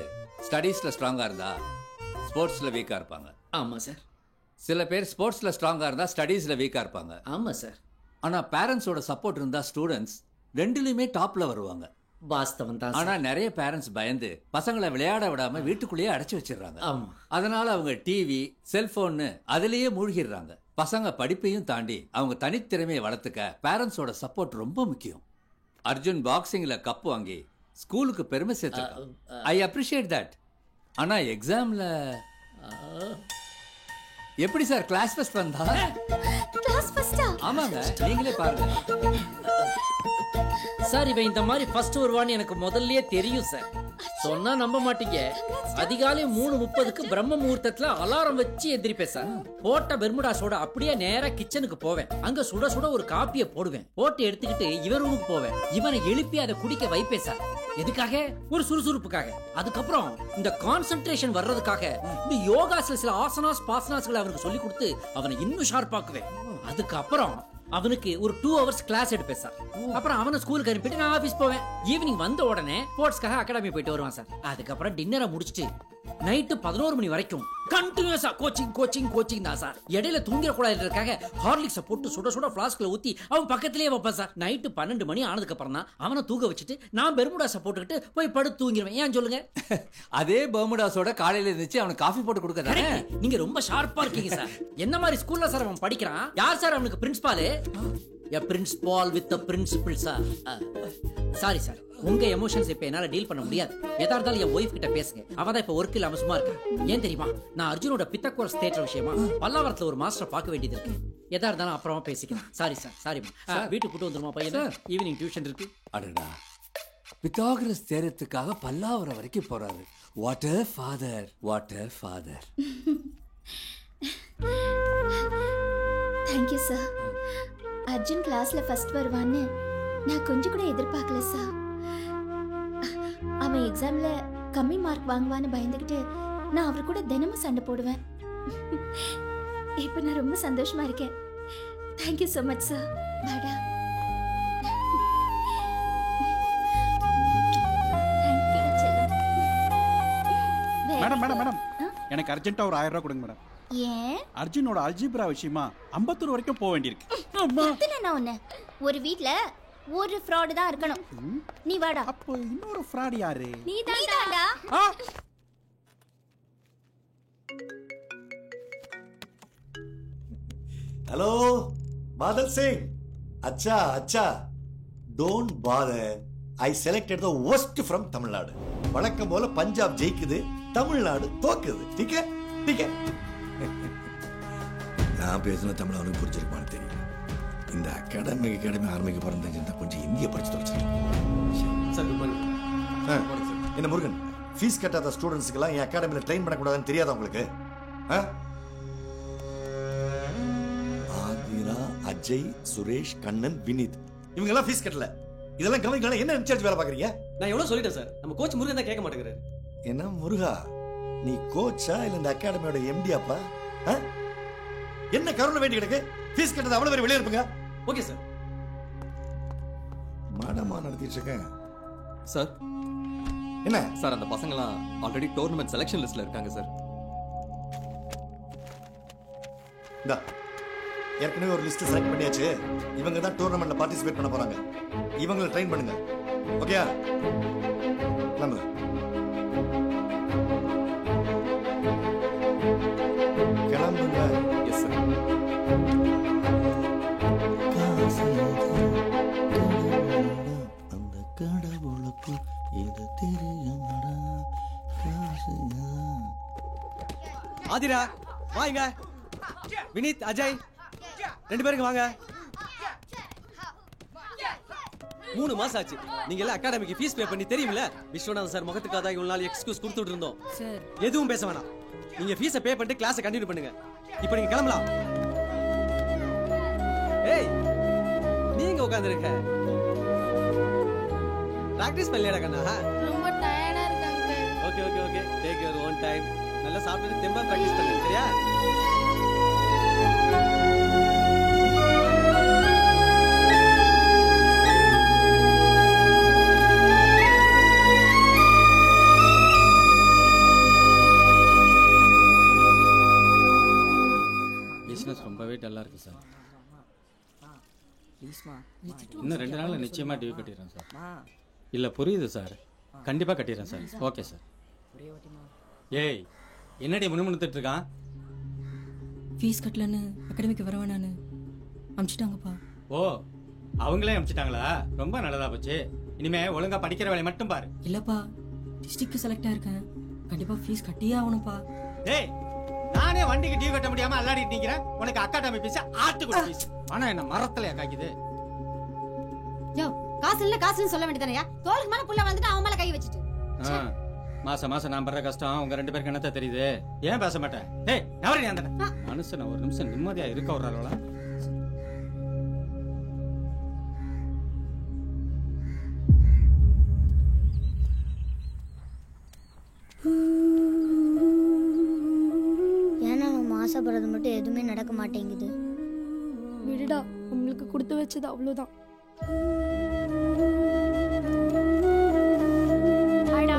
ஸ்டடீஸ்ல ஸ்ட்ராங்கா இருந்தா ஸ்போர்ட்ஸ்ல வீக்கா இருப்பாங்க. ஆமா சார். சில பேர் ஸ்போர்ட்ஸ்ல ஸ்ட்ராங்கா இருந்தா ஸ்டடீஸ்ல வீக்கா இருப்பாங்க. ஆமா சார். ஆனா பேரண்ட்ஸோட சப்போர்ட் இருந்தா ஸ்டூடெண்ட்ஸ் ரெண்டுலயுமே டாப்ல வருவாங்க. வாஸ்தவம் தான். ஆனா நிறைய பேரண்ட்ஸ் பயந்து பசங்களை விளையாட விடாம வீட்டுக்குள்ளேயே அடைச்சு வச்சிடறாங்க. அதனால அவங்க டிவி, செல்போன்னு அதுலயே மூழ்கிடுறாங்க. பசங்க படிப்பையும் தாண்டி அவங்க தனித்திறமையை வளர்த்துக்க பேரண்ட்ஸோட சப்போர்ட் ரொம்ப முக்கியம். அர்ஜுன் பாக்ஸிங்ல கப் வாங்கி ஸ்கூலுக்கு பெருமை சேர்த்துருக்கான். I appreciate that. ஆனா எக்ஸாம்ல எப்படி சார் கிளாஸ் ஃபர்ஸ்ட் வந்தா? கிளாஸ் ஃபர்ஸ்டா? ஆமாங்க, நீங்களே பாருங்க சார். இவன் இந்த மாதிரி ஃபர்ஸ்ட் வருவான்னு எனக்கு முதல்லயே தெரியும் சார். சொன்னா நம்ப மாட்டீங்க. அதிகாலை 3:30க்கு பிரம்ம முகூர்த்தத்துல அலாரம் வச்சு எந்திரிப்பேன் சார். போட்ட பெர்முடாஸோட அப்படியே நேரா கிச்சனுக்கு போவேன். அங்க சுட சுட ஒரு காப்பியை போடுவேன். போட்டு எடுத்துக்கிட்டு இவன் ரூமுக்கு போவேன். இவனை எழுப்பி அதை குடிக்க வைப்பேன் சார். எதுக்காக? ஒரு சுறுசுறுப்புக்காக. அதுக்கப்புறம் இந்த கான்சென்ட்ரேஷன் வர்றதுக்காக இந்த யோகாஸ்ல சில ஆசனாஸ் பாசனாஸ்களை அவனுக்கு சொல்லி கொடுத்து அவனை இன்னும் ஷார்ப்பாக்குவேன். அதுக்கப்புறம் அவனுக்கு ஒரு 2 hours கிளாஸ் எடுப்பேன் சார். அப்புறம் அவனை ஸ்கூலுக்கு அனுப்பிட்டு நான் ஆபீஸ் போவேன். ஈவினிங் வந்த உடனே ஸ்போர்ட்ஸ்க்காக அகாடமி போயிட்டு வருவான் சார். அதுக்கப்புறம் டின்னரை முடிச்சுட்டு நைட்டு 11 மணி வரைக்கும் கண்டினியூஸா கோச்சிங் தான் சார். இடையில தூங்கிடக்கூடாதுக்காக ஹார்லிக்ஸை போட்டு சுட சுட ஃபிளாஸ்க்ல ஊத்தி அவன் பக்கத்திலேயே வைப்பேன் சார். நைட்டு 12 மணி ஆனதுக்கு அப்புறம் தான் அவனை தூங்க வச்சுட்டு நான் பெர்முடாஸை போட்டுக்கிட்டு போய் படுத்து தூங்கிடுவேன். ஏன் சொல்லுங்க? அதே பெர்முடாஸோட காலையில இருந்துச்சு அவனுக்கு காஃபி போட்டு கொடுக்கறானே. நீங்க ரொம்ப ஷார்ப்பா இருக்கீங்க சார். என்ன மாதிரி ஸ்கூல்ல சார் அவன் படிக்கிறான்? யார் சார் அவனுக்கு principal? A principal with a principal sir. Sorry sir, உங்க எமோஷன்ஸ் இப்ப என்னால டீல் பண்ண முடியாது. எதா இருந்தாலும் என் ஒய்ஃப் கிட்ட பேசுங்க. அவதான் இப்ப ஒர்க் இல்லாம சும்மா இருக்கா. ஏன் தெரியுமா? நான் அர்ஜுனோட பித்தக்கோரஸ் தேட்டர் விஷயமா பல்லாவரத்துல ஒரு மாஸ்டர் பார்க்க வேண்டியது இருக்கு. எதா இருந்தாலும் அப்புறமா பேசிக்கலாம். Sorry sir, sorry. வீட்டுக்கு கூட்டு வந்துருமா பையன்? ஈவினிங் டியூஷன் இருக்கு. அடடா, பித்தாகரஸ் தேரத்துக்காக பல்லாவரம் வரைக்கும் போறாரு. What a father, what a father. Thank you sir. Arjun கிளாஸ்ல ஃபர்ஸ்ட் வருவான்னு நான் கொஞ்சம் கூட எதிர்பார்க்கல சார். அவன் எக்ஸாம்ல கம்மி மார்க் வாங்குவான்னு பயந்துக்கிட்டு நான் அவர் கூட தினமும் சண்டை போடுவேன். இப்போ நான் ரொம்ப சந்தோஷமா இருக்கேன். Thank you so much sir. வாடா. மேடம் எனக்கு அர்ஜென்ட்டா ஒரு 1000 ரூபாய் கொடுங்க மேடம். ஏன்? அர்ஜுனோட அல்ஜிப்ரா விஷயமா அம்பத்தூர் வரைக்கும் போக வேண்டியிருக்கு. ஒரு வீட்ல ஒரு ஃப்ராட் தான் இருக்கணும். நீ வாடா. அப்போ இன்னொரு ஃப்ராட் யாரு? நீதான்டா. ஹலோ பாதல் சிங். அச்சா don't father. I selected the worst from Tamil Nadu. வழக்கம் போல பஞ்சாப் ஜெயிக்குது, தமிழ்நாடு தோக்குது. டீக்கே. நான் பேசின தமிழ் அவனுக்கு புரிஞ்சிருப்பான்னு தெரியல. இந்த அகாடமி ஆரம்பிக்க போறேன் கொஞ்சம் இந்திய படிச்சு தொலைச்சிருக்கேன். என்ன முருகன், ஃபீஸ் கட்டாத ஸ்டூடெண்ட்ஸ்க்கெல்லாம் என் அகாடமியில் ட்ரெயின் பண்ணக்கூடாதுன்னு தெரியாதா உங்களுக்கு? ஆதிரா, அஜய், சுரேஷ், கண்ணன், வினித் இவங்க எல்லாம் ஃபீஸ் கட்டல. இதெல்லாம் கவனிக்கலாம். என்ன இன்சார்ஜ் வேலை பாக்குறீங்க? நான் எவ்வளவு சொல்லிட்டேன் சார். நம்ம கோச் முருகன் தான் கேட்க மாட்டேங்கிறாரு. என்ன முருகா, நீ கோச்சா இல்ல இந்த அகாடமியோட எம்டியாப்பா? என்ன கருணை வேண்டி கிடக்கு? ஃபீஸ் கட்டது அவ்வளவு பேர் வெளியே இருப்பீங்க. Okay sir. மாடமா நடத்திட்டு இருக்கேன் சார். என்ன சார், அந்த பசங்கலாம் ஆல்ரெடி டோர்னமெண்ட் செலக்ஷன் லிஸ்ட்ல இருக்காங்க சார். இந்தா ஏற்கனவே ஒரு லிஸ்ட் செலக்ட் பண்ணியாச்சு. இவங்க தான் டோர்னமெண்ட்ல பார்ட்டிசிபேட் பண்ண போறாங்க. இவங்களை ட்ரெயின் பண்ணுங்க. ஓகேயா? நம்ம அந்த கடவுளுக்கு இது தெரியுமாடா ஆதிரா வாங்க. வினீத், அஜய் 2 பேருக்கு வாங்க. 3 மாசம் ஆச்சு. நீங்க எல்லாம் அகாடமிக்கு ஃபீஸ் பே பண்ணி தெரியுமில்ல? விஸ்வநாதன் சார் முகத்துக்காக தான் இவ்வளவு நாள் எக்ஸ்கியூஸ் கொடுத்துட்டு இருந்தோம். சார் எதுவும் பேச வேணாம். நீங்க ஃபீஸை பே பண்ணிட்டு கிளாஸை கண்டினியூ பண்ணுங்க. இப்போ நீங்க கிளம்பலாம். ஏய் நீங்க உட்கார்ந்திருக்க. பிராக்டீஸ் பண்ணலையா கண்ணா? ரொம்ப டயர்டா இருக்காங்க. Okay okay okay. Take your own time. நல்லா சாப்பிட்டு தெம்பா பிராக்டீஸ் பண்ணுங்க. சரியா? பிஸ்னஸ் ரொம்பவே டல்லாக இருக்குது சார். இன்னும் 2 நாளில் நிச்சயமாக டியூ கட்டிடுறேன் சார். இல்லை புரியுது சார், கண்டிப்பாக கட்டிடுறேன் சார். Okay sir. ஏய் என்னடி முணுமுணுத்துட்டு இருக்கான்? ஃபீஸ் கட்டலன்னு அகாடமிக்கு வர வேணான்னு அனுப்பிச்சிட்டாங்கப்பா. ஓ அவங்களே அனுப்பிச்சிட்டாங்களா? ரொம்ப நல்லதா போச்சு. இனிமே ஒழுங்கா படிக்கிற வேலையை மட்டும் பாரு. இல்லப்பா, டிஸ்ட்ரிக்ட் செலக்ட் ஆயிருக்கேன். கண்டிப்பா ஃபீஸ் கட்டியே ஆகணும்ப்பா. டேய் நானே வண்டிக்கு டியூ கட்ட முடியாம அல்லாடிட்டு நிக்கிறேன். உனக்கு அகாடமி ஃபீஸ் ஆட்டுக்குடி ஃபீஸ். ஆனா என்ன மரத்துல காய்க்குது. யோ காசு இல்ல காசுன்னு சொல்ல வேண்டியதானயா? தோளுக்கு மேல புள்ள வந்துட்டு அவன் மேல கை வச்சிட்டு. மாசம் மாசம் நான் பண்ற கஷ்டம் உங்க 2 பேருக்கு என்னத்த தெரியுது? ஏன் பேச மாட்டேன்? டேய் நவரி நீ அந்த மனுஷன் ஒரு நிமிஷம் நிம்மதியா இருக்க விடுறாங்களா? ஏன்னா நம்ம ஆசைப்படுறது மட்டும் எதுவுமே நடக்க மாட்டேங்குது. விடுடா, உங்களுக்கு கொடுத்து வச்சது அவ்வளோதான். ஹாய்டா.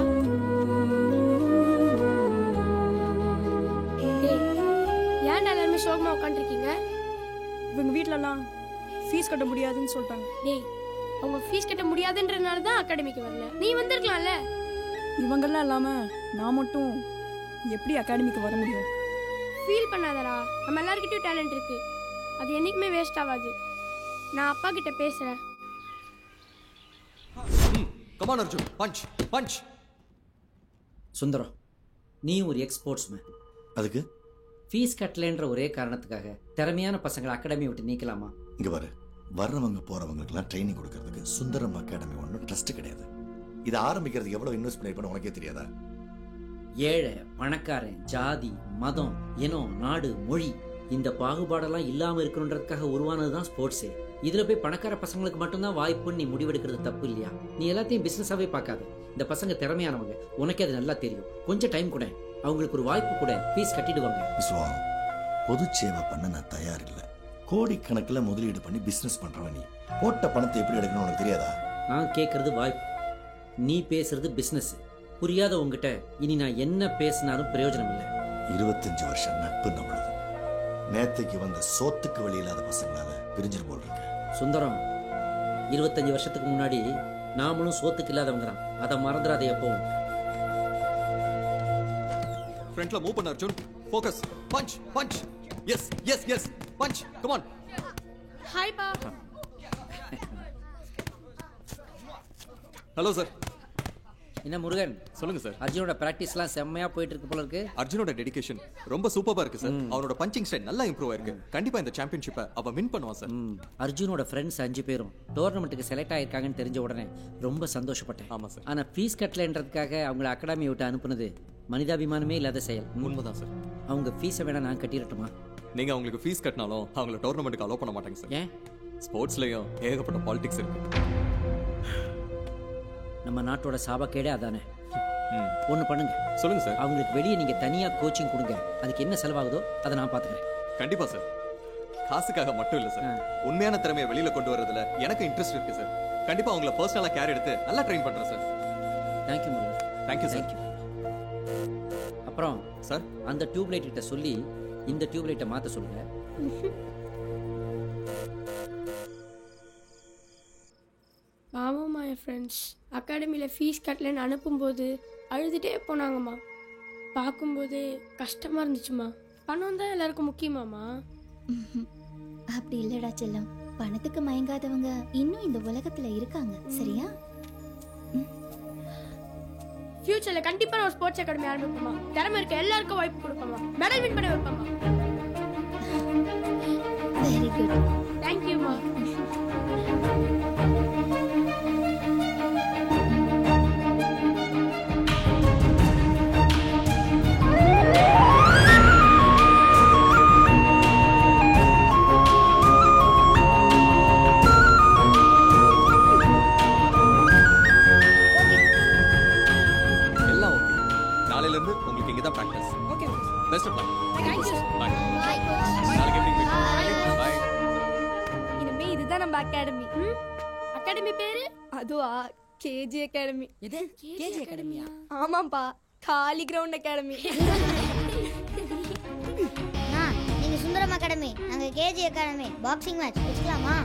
ஏன்டா எல்லாருமே சோகமா உட்காந்துருக்கீங்க? இவங்க வீட்டிலலாம் ஃபீஸ் கட்ட முடியாதுன்னு சொல்லிட்டாங்க. டேய் அவங்க ஃபீஸ் கட்ட முடியாதுன்றனால தான் அகாடமிக்கு வரல. நீ வந்திருக்கலாம்ல. இவங்கெல்லாம் இல்லாம நான் மட்டும் எப்படி அகாடமிக்கு வர முடியும்? ஃபீல் பண்ணாதடா, நம்ம எல்லார்கிட்டயும் டேலண்ட் இருக்கு. அது என்னைக்குமே வேஸ்ட் ஆகாது. நான் அப்பா கிட்ட பேசுறேன். Come on Arjun, punch punch. Sundaram, நீ ஒரு எக்ஸ்போர்ட்ஸ்மேன். அதுக்கு ஃபீஸ் கட்டலைன்ற ஒரே காரணத்துக்காக திறமையான பசங்களை அகாடமி விட்டு நீக்கலாமா? இங்க பாரு, வர்றவங்க போறவங்களுக்குலாம் ட்ரைனிங் கொடுக்கறதுக்கு சுந்தரம் அகாடமி ஒன்றும் ட்ரஸ்ட் கிடையாது. இதை ஆரம்பிக்கிறதுக்கு எவ்வளவு இன்வெஸ்ட் பண்ணிருப்பேன்னு உனக்கே தெரியாதா? ஏழை பணக்காரன், ஜாதி, மதம், இனம், நாடு, மொழி, இந்த பாகுபாடெல்லாம் இல்லாம இருக்கணுன்றதுக்காக உருவானதுதான் ஸ்போர்ட்ஸே. இதுல போய் பணக்கார பசங்களுக்கு மட்டும்தான் வாய்ப்புன்னு நீ முடிவெடுக்கிறது தப்பு இல்லையா? நீ எல்லாத்தையும் பிசினஸாவே பார்க்காத. இந்த பசங்க திறமையானவங்க, உனக்கே அது நல்லா தெரியும். கொஞ்சம் டைம் கூட, அவங்களுக்கு ஒரு வாய்ப்பு கூட, ஃபீஸ் கட்டிடுவாங்க. விஸ்வம், பொது சேவை பண்ண நான் தயார் இல்லை. கோடிக்கணக்கில் முதலீடு பண்ணி பிசினஸ் பண்றவன் நீ. போட்ட பணத்தை எப்படி எடுக்கணும் உனக்கு தெரியாதா? நான் கேட்கறது வாய்ப்பு, நீ பேசுறது பிசினஸ். புரியாத உங்ககிட்ட இனி நான் என்ன பேசினாலும் பிரயோஜனம் இல்லை. 25 வருஷம் நட்பு நம்மளது. நேத்தைக்கு வந்த சோத்துக்கு வழி இல்லாத பசங்களால பிரிஞ்சிரு போல் இருக்கு. சுந்தரம், 25 வருஷத்துக்கு முன்னாடி நாமளும் சோத்துக்கு இல்லாதவங்க தான். அதை மறந்துடாத எப்பவும். ஃப்ரண்ட்ல மூவ் பண்ண Arjun. Focus. Punch punch. Yes yes yes punch. Come on. Hi பா. Hello sir. என்ன முருகன், சொல்லுங்க சார். அர்ஜுனோட பிராக்டிஸ்லாம் செம்மையா போயிட்டு இருக்கு போல இருக்கு. அர்ஜுனோட டெடிகேஷன் ரொம்ப சூப்பரா இருக்கு சார். அவனோட பஞ்சிங் ஸ்டைல் நல்லா இம்ப்ரூவ் ஆயிருக்கு. கண்டிப்பா இந்த சாம்பியன்ஷிப்பை அவன் வின் பண்ணுவான் சார். அர்ஜுனோட ஃப்ரெண்ட்ஸ் 5 பேரும் டோர்னமெண்ட்டுக்கு செலக்ட் ஆயிருக்காங்கன்னு தெரிஞ்ச உடனே ரொம்ப சந்தோஷப்பட்டேன். ஆமா சார். ஆனா ஃபீஸ் கட்டலன்றதுக்காக அவங்கள அகாடமி விட்டு அனுப்புனது மனிதாபிமானமே இல்லாத செயல். உண்மைதான் சார். அவங்க ஃபீஸை வேணா நான் கட்டிடட்டுமா? நீங்க அவங்களுக்கு ஃபீஸ் கட்டினாலும் அவங்கள டோர்னமெண்ட்டுக்கு அலோவ் பண்ண மாட்டாங்க சார். ஏன்? ஸ்போர்ட்ஸ்லயும் ஏகப்பட்ட பாலிடிக்ஸ் இருக்கு. நம்ம நாட்டோட சாபக்கேடே அதானே. ஒன்று பண்ணுங்க. சொல்லுங்க சார். அவங்களுக்கு வெளியே நீங்க தனியா கோச்சிங் கொடுங்க. அதுக்கு என்ன செலவாகுதோ அதை நான் பாத்துக்கிறேன். கண்டிப்பா சார். காசுக்காக மட்டும் இல்ல சார், உண்மையான திறமையை வெளியில கொண்டு வரதுல எனக்கு இன்ட்ரெஸ்ட் இருக்கு சார். கண்டிப்பா அவங்கள பர்சனலா கேர் எடுத்து நல்லா ட்ரெயின் பண்றேன் sir. Thank you Murugan. Thank you sir. அப்புறம் சார், அந்த டியூப் லைட் கிட்ட சொல்லி இந்த டியூப் லைட்டை மாத்த சொல்லுங்க. ஆமாம்மா, என் ஃப்ரெண்ட்ஸ் அகாடமியில் ஃபீஸ் கட்டலன்னு அனுப்பும்போது அழுதுகிட்டே போனாங்கம்மா. பார்க்கும்போதே கஷ்டமாக இருந்துச்சுமா. பணம் தான் எல்லாருக்கும் முக்கியமாம்மா. அப்படி இல்லடா செல்லம், பணத்துக்கு மயங்காதவங்க இன்னும் இந்த உலகத்துல இருக்காங்க. சரியா? ஃபியூச்சர்ல கண்டிப்பா நான் ஸ்போர்ட்ஸ் அகாடமி ஆரம்பிப்போமா. திறமை இருக்க எல்லாருக்கும் வாய்ப்பு கொடுப்போமா. மெடல் வின் பண்ண வைப்போமா. Very good. Thank you மா. எல்லாம் ஓகே. நாளையில இருந்து உங்களுக்கு இங்க தான் practice. Okay. Best of luck. Thank you. Bye. Bye coach. நாளைக்கு மீட்டிங். பை. இனிமே இதுதான் நம்ம அகாடமி. அகாடமி பேரு? அதுவா கேஜி அகாடமி. எது? கேஜி அகாடமியா? ஆமாப்பா, காலி கிரவுண்ட் அகாடமி. நீங்க சுந்தரம் அகாடமி, நாங்க கேஜி அகாடமி. பாக்ஸிங் மேட்ச் வச்சுக்கலாமா?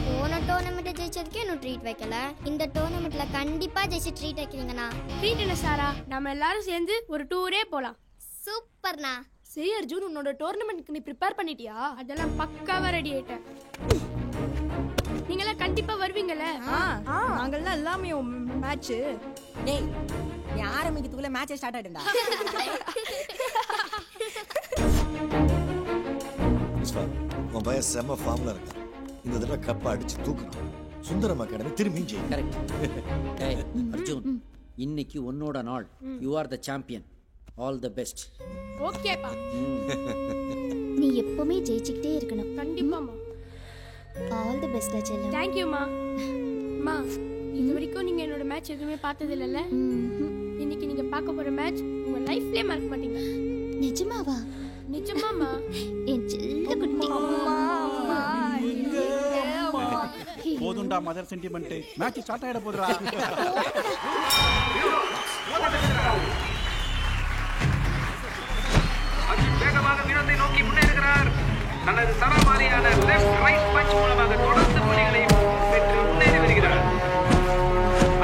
போன டோர்னமெண்ட் ஜெயிச்சதுக்கே இன்னும் ட்ரீட் வைக்கல. இந்த டோர்னமெண்ட்ல கண்டிப்பா ஜெயிச்சு ட்ரீட் வைக்கிறீங்கண்ணா. ட்ரீட் என்ன சாரா? நம்ம எல்லாரும் சேர்ந்து ஒரு டூரே போலாம். சூப்பர்ண்ணா. சரி அர்ஜுன், உன்னோட டோர்னமெண்ட்க்கு நீ ப்ரிப்பேர் பண்ணிட்டியா? அதெல்லாம் பக்காவா ரெடி ஆயிட்டேன். நீங்களாம் கண்டிப்பா வருவீங்கல்ல? நாங்கெல்லாம் எல்லாமே மேட்ச். டேய், நீ ஆரம்பிக்கிறதுக்குள்ள மேட்சே ஸ்டார்ட் ஆயிடும்டா. புஷ்பா, உன் பையன் செம்ம ஃபார்ம்ல இருக்கான். இந்த தடவை கப்பை அடிச்சு தூக்கணும். சுந்தரம் அகாடமி திரும்பி ஜெயி. கரெக்ட். ஏய் அர்ஜுன், இன்னைக்கு உன்னோட நாள். You are the champion. All the best. ஓகேப்பா. நீ எப்பவுமே ஜெயிச்சுக்கிட்டே இருக்கணும். கண்டிப்பாமா. ஆல் தி பெஸ்ட் செல்லம். Thank you மா. மா, இது வரைக்கும் நீங்க என்னோட மேட்ச் எதுவுமே பார்த்தது இல்லைல்ல? இன்னைக்கு நீங்க பார்க்க போற மேட்ச் உங்க லைஃப்லயே மறக்க மாட்டீங்க. நிஜமாவா? நிஜமாமா? என் செல்ல குட்டி. போதுண்டா மதர் சென்டிமெண்ட். மேட்ச் ஸ்டார்ட் ஆயிட போதுடா. வேகமாக வினோத்தை நோக்கி முன்னேறுகிறார். தனது சரமாரியான லெஃப்ட் ரைட் பஞ்ச் மூலமாக தொடர்ந்து புள்ளிகளை பெற்று முன்னேறி வருகிறார்.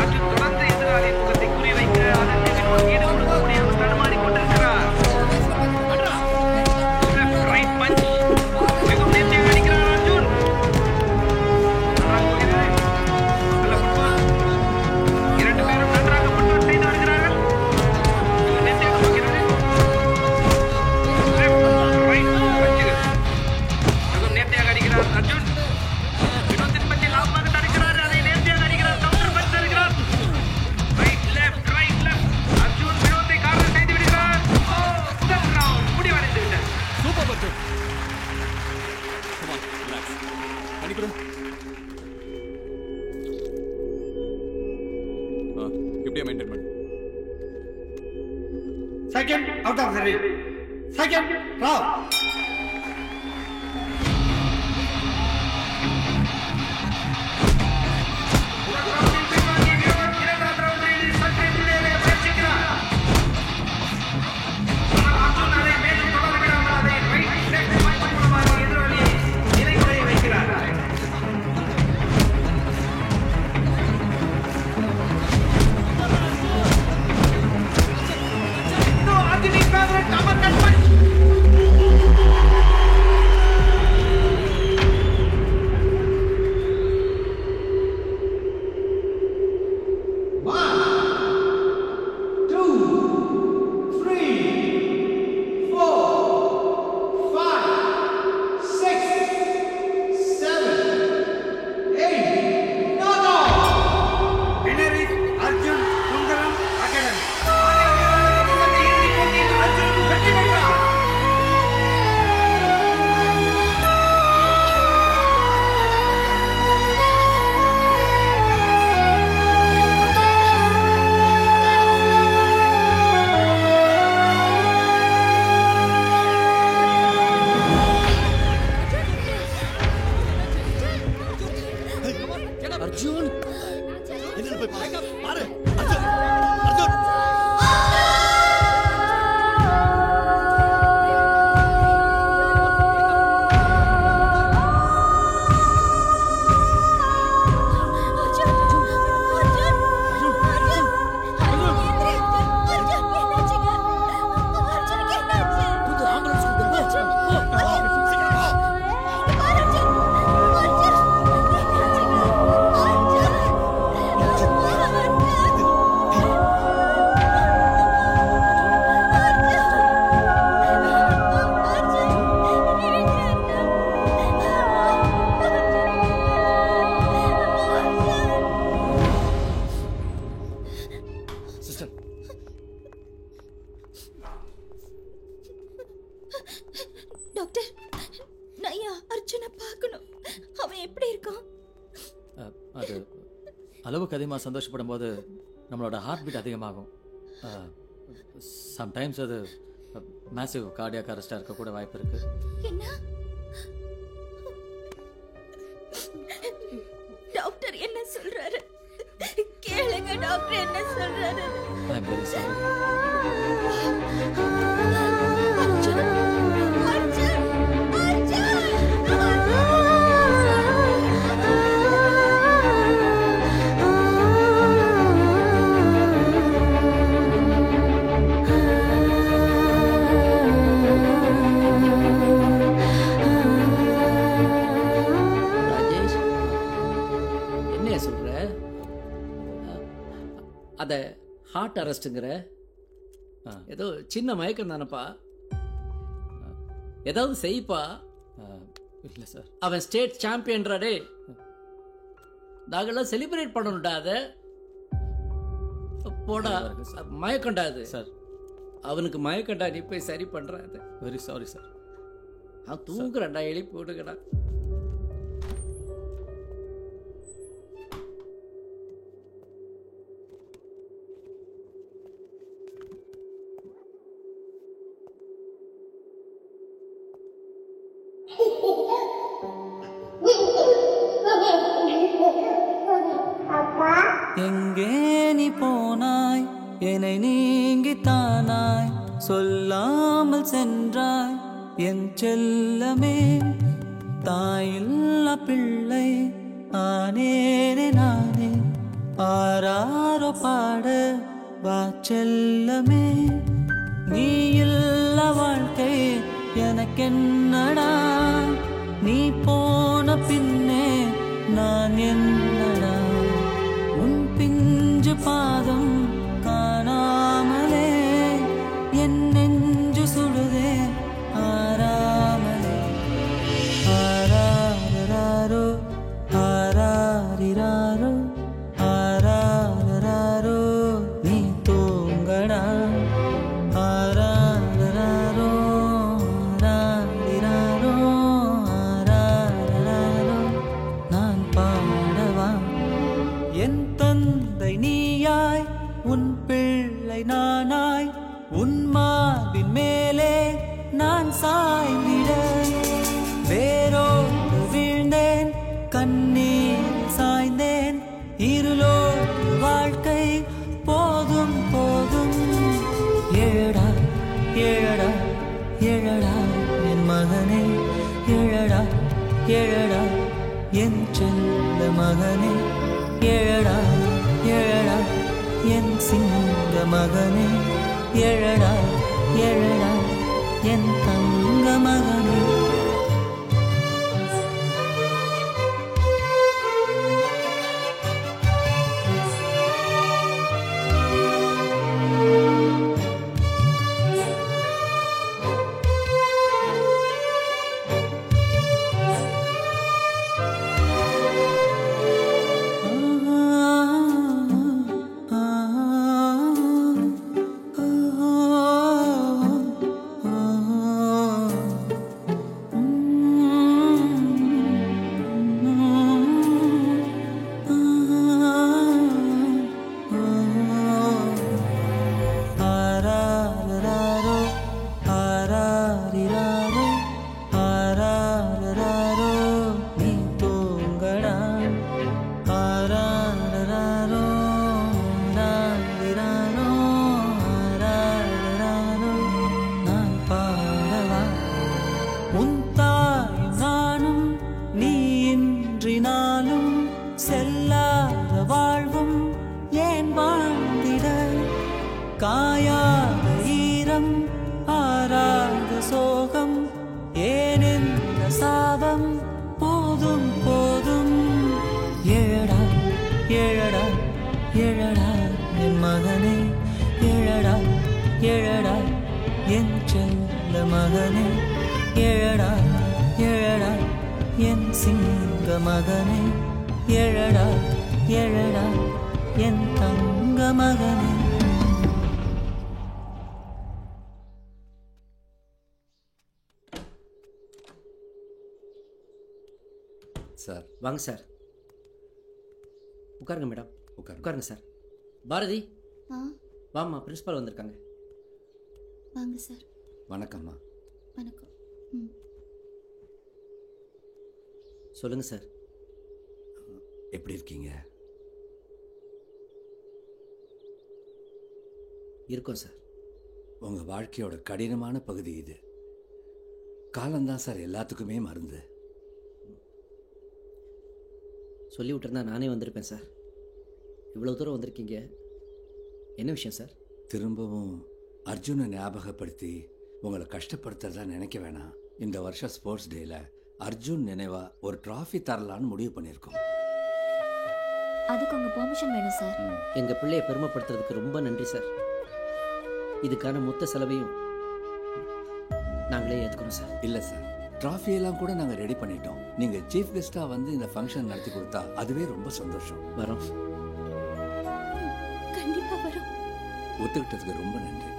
அர்ஜுன் தொடர்ந்து எதிராளியின் முகத்தை குறிவைக்க அதற்கு வினோத் ஈடு கொடுக்க முடியாமல் தடுமாறிக் கொண்டிருக்கிறார். லெஃப்ட் ரைட் பஞ்ச் மிகவும் நேர்த்தியாக அடிக்கிறார் அர்ஜுன். நல்ல ஃபுட்பால். இரண்டு பேரும் நன்றாக ஃபுட்பால் செய்து வருகிறார்கள். நேர்த்தியாக போகிறது. நேர்த்தியாக அடிக்கிறார் அர்ஜுன். வினோத்தின் பற்றி லாபமாக தடுக்கிறார். அதை நேர்த்தியாக அடிக்கிறார். கவுண்டர் பஞ்ச் தருகிறார். ரைட் லெஃப்ட் அர்ஜுன் வினோத்தை கார்னர் செய்து விடுகிறார். முதல் ரவுண்ட் முடிவடைந்து விட்டது. Super Arjun. Come on, relax. அடிக்குடு. இப்படியே மெயின்டைன் பண்ணு. Second out of the ring. Second round. Doctor, நான் என் அர்ஜுனை பார்க்கணும். அவன் எப்படி இருக்கான்? அது அளவுக்கு அதிகமாக சந்தோஷப்படும் போது நம்மளோட ஹார்ட் பீட் அதிகமாகும். சம்டைம்ஸ் அது மேசிவ் கார்டியாக் அரெஸ்டாக இருக்க கூட வாய்ப்பு இருக்கு. என்ன டாக்டர் என்ன சொல்றாரு? கேளுங்க டாக்டர் என்ன சொல்றாரு. ஐ அம் வெரி சாரி. அத ஹார்ட் அரெஸ்ட்டுங்கிற ஏதோ சின்ன மயக்கம் தானப்பா. ஏதாவது செய்ப்பா. இல்லை சார். அவன் ஸ்டேட் சாம்பியன்றாடே. நாங்கெல்லாம் செலிப்ரேட் பண்ணணும்டா. அத போடா. மயக்கண்டா அது சார். அவனுக்கு மயக்கண்டா. நீ போய் சரி பண்ற. அது வெரி சாரி சார். அவன் தூங்குறண்டா. எழுப்பி விடுங்கடா. எங்கே நீ போனாய், என்னை நீங்கித்தானாய், சொல்லாமல் சென்றாய் என் செல்லமே. தாயில்லா பிள்ளை ஆனேனே நானே, ஆராரோ பாட வா செல்லமே. நீ இல்ல வாழ்க்கை எனக்கென்னடா, நீ போன பின்னே நான் என்னடா. உன் பிஞ்சு பாதம் காணாமலே என் நெஞ்சு சுடுதே ஆராமலே. ஆராரோ ஆராரிராரோ ஆராரோ நீ தூங்கடா. ஆராரோ ஆராரிராரோ ஆராரோ நான் பாடவா. என் தந்தை நீயாய், உன் பிள்ளை நானாய், உன் மார்பின் மேலே நான் சாய்ந்திட. வேரோடு வீழ்ந்தேன், கண்ணீர் சாய்ந்தேன், இருளோடு வாழ்க்கை போதும் போதும். ஏழடா ஏழடா ஏழடா என் மகனே, ஏழடா ஏழடா என் செல்ல மகனே. ஏழடா ஏழடா என் சிங்க மகனே, ஏழடா ஏழடா என் தங்க மகனே. காயாத ஈரம் ஆராத சோகம் ஏனென்ற சாபம் போதும் போதும். ஏழடா ஏழடா ஏழடா என் மகனே, ஏழடா ஏழடா என் செல்ல மகனே, ஏழடா ஏழடா என் சிங்க மகனே, ஏழடா ஏழடா என் தங்க மகனே. சார். வாங்க சார். உட்காருங்க மேடம். உட்காருங்க சார். பாரதி வாம்மா, பிரின்சிபால் வந்திருக்காங்க. வாங்க சார். வணக்கம்மா. வணக்கம். சொல்லுங்க சார். எப்படி இருக்கீங்க? இருக்கோம் சார். உங்க வாழ்க்கையோட கடினமான பகுதி இது. காலம்தான் சார் எல்லாத்துக்குமே மருந்து. சொல்லி விட்டுருந்தா நானே வந்திருப்பேன் சார். இவ்வளோ தூரம் வந்திருக்கீங்க, என்ன விஷயம் சார்? திரும்பவும் அர்ஜுனை ஞாபகப்படுத்தி உங்களை கஷ்டப்படுத்துறதா நினைக்க வேணாம். இந்த வருஷம் ஸ்போர்ட்ஸ் டேல அர்ஜுன் நினைவா ஒரு டிராஃபி தரலான்னு முடிவு பண்ணியிருக்கோம். அதுக்கு உங்க பெர்மிஷன் வேணும் சார். எங்கள் பிள்ளையை பெருமைப்படுத்துறதுக்கு ரொம்ப நன்றி சார். இதுக்கான மொத்த செலவையும் நாங்களே ஏற்றுக்கிறோம் சார். இல்லை சார், டிராஃபியெல்லாம் கூட நாங்கள் ரெடி பண்ணிட்டோம். நீங்கள் சீஃப் கெஸ்ட்டாக வந்து இந்த ஃபங்க்ஷன் நடத்தி கொடுத்தா அதுவே ரொம்ப சந்தோஷம். வரோம். கண்டிப்பா வரோம். ஒத்துக்கிட்டதுக்கு ரொம்ப நன்றி.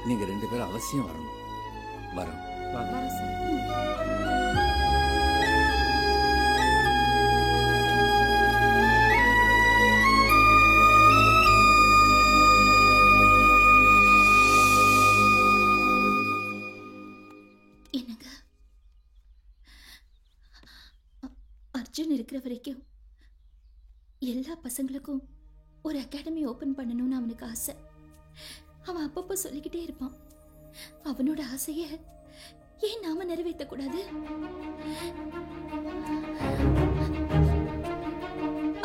நீங்கள் 2 பேரும் அவசியம் வரணும். வரோம். வரோம் சார். அர்ஜுன் இருக்கிற வரைக்கும் எல்லா பசங்களுக்கும் ஒரு அகாடமி ஓபன் பண்ணணும்னு அவனுக்கு ஆசை. அவன் அப்பப்போ சொல்லிக்கிட்டே இருப்பான். அவனோட ஆசைய ஏன் நாம நிறைவேற்ற கூடாது?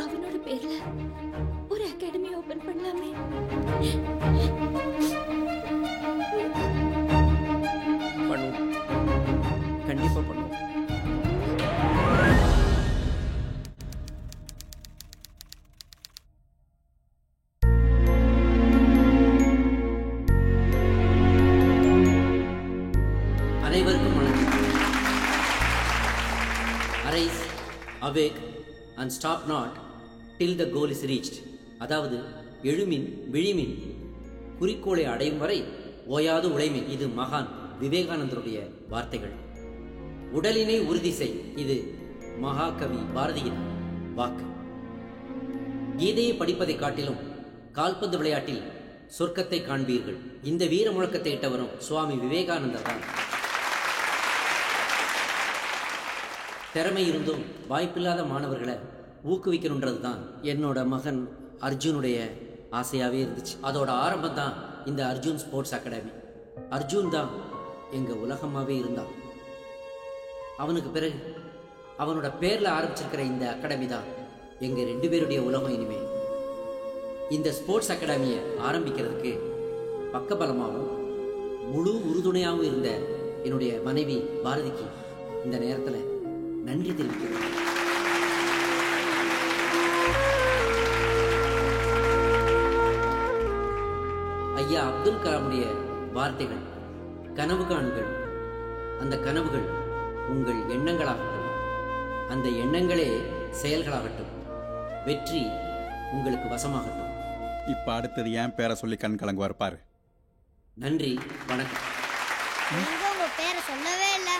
அவனோட பேர்ல ஒரு அகாடமி ஓபன் பண்ணலாமே. பண்ணுவோம், கண்டிப்பா பண்ணுவோம். அனைவருக்கும் வணக்கம். Arise, awake and stop not till the goal is reached. அதாவது எழுமின் விழிமின், குறிக்கோளை அடையும் வரை ஓயாது உழைமின். இது மகான் விவேகானந்தருடைய வார்த்தைகள். உடலினை உறுதி செய், இது மகாகவி பாரதியின் வாக்கு. கீதையை படிப்பதை காட்டிலும் கால்பந்து விளையாட்டில் சொர்க்கத்தை காண்பீர்கள். இந்த வீர முழக்கத்தை இட்டவரும் சுவாமி விவேகானந்தர் தான். திறமை இருந்தும் வாய்ப்பில்லாத மாணவர்களை ஊக்குவிக்கணுன்றது தான் என்னோட மகன் அர்ஜுனுடைய ஆசையாகவே இருந்துச்சு. அதோட ஆரம்பம் தான் இந்த அர்ஜுன் ஸ்போர்ட்ஸ் அகாடமி. அர்ஜுன் தான் எங்கள் உலகமாகவே இருந்தான். அவனுக்கு பிறகு அவனோட பேரில் ஆரம்பிச்சிருக்கிற இந்த அகாடமி தான் எங்கள் 2 பேருடைய உலகம். இனிமே இந்த ஸ்போர்ட்ஸ் அகாடமியை ஆரம்பிக்கிறதுக்கு பக்கபலமாகவும் முழு உறுதுணையாகவும் இருந்த என்னுடைய மனைவி பாரதிக்கு இந்த நேரத்தில் நன்றி தெரிவிக்கிறேன். ஐயா அப்துல் கலாமுடைய வார்த்தைகள், கனவு காணுங்கள், அந்த கனவுகள் உங்கள் எண்ணங்களாகட்டும், அந்த எண்ணங்களே செயல்களாகட்டும், வெற்றி உங்களுக்கு வசமாகட்டும். இப்ப அடுத்தது என் பேரை சொல்லி கண் கலங்குவார் பாரு. நன்றி, வணக்கம். நீங்க உங்க பேரை சொல்லவே இல்லை.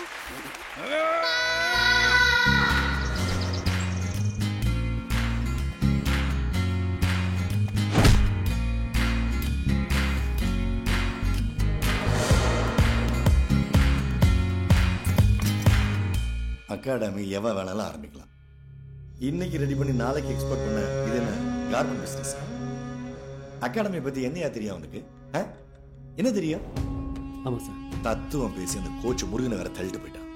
அகாடமி எவன் வேணாலும் ஆரம்பிக்கலாம். இன்னைக்கு ரெடி பண்ணி நாளைக்கு எக்ஸ்போர்ட் பண்ண இது என்ன கார்மெண்ட் பிசினஸ்? அகாடமி பத்தி என்னையா தெரியும் அவனுக்கு? என்ன தெரியும்? ஆமா சார். தத்துவம் பேசி அந்த கோச் முருகனை வேற தள்ளிட்டு போயிட்டான்.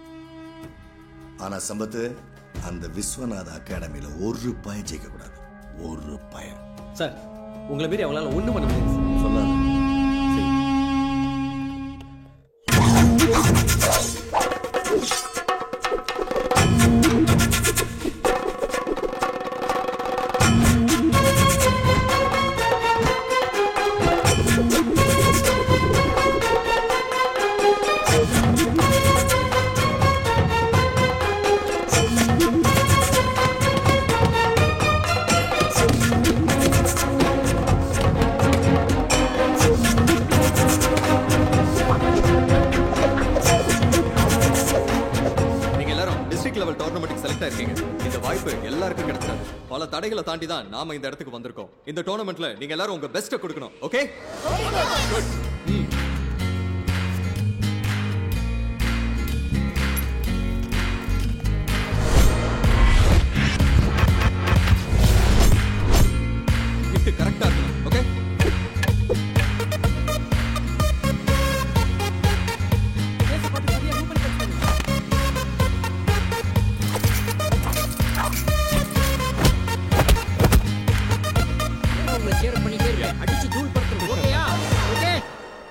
ஆனா சம்பத்து, அந்த விஸ்வநாத அகாடமியில ஒரு பய ஜெயிக்க கூடாது. ஒரு பய. சார், உங்களை மீறி அவங்களால ஒண்ணும் பண்ண முடியாது. சொல்லாத. வாய்ப்பு எல்லாருக்கும் கிடைச்சிடாது. பல தடைகளை தாண்டி தான் நாம இந்த இடத்துக்கு வந்திருக்கோம். இந்த டோர்னமெண்ட்ல நீங்க எல்லாரும் உங்க பெஸ்ட்டை கொடுக்கணும். ஓகே? குட். கரெக்டா இருக்கணும். Okay?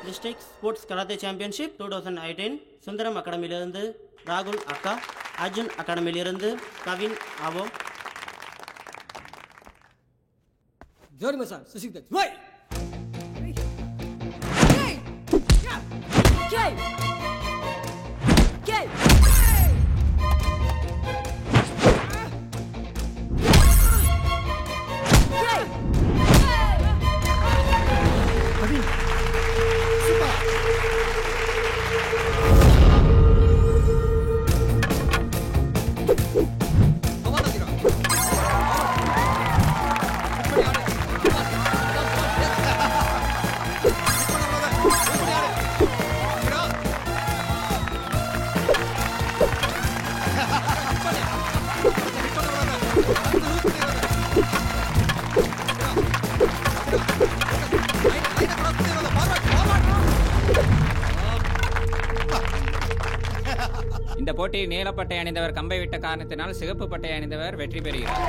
District sports karate championship 2018 Sundaram அகாடமியிலிருந்து ராகுல் அக்கா, அர்ஜுன் அகாடமியிலிருந்து கவின் ஆவோ. ஜோரி மசான் சுசிக் வை இந்த போட்டியில் நீலப்பட்டை அணிந்தவர் கம்பை விட்ட காரணத்தினால் சிகப்பு பட்டை அணிந்தவர் வெற்றி பெறுகிறார்.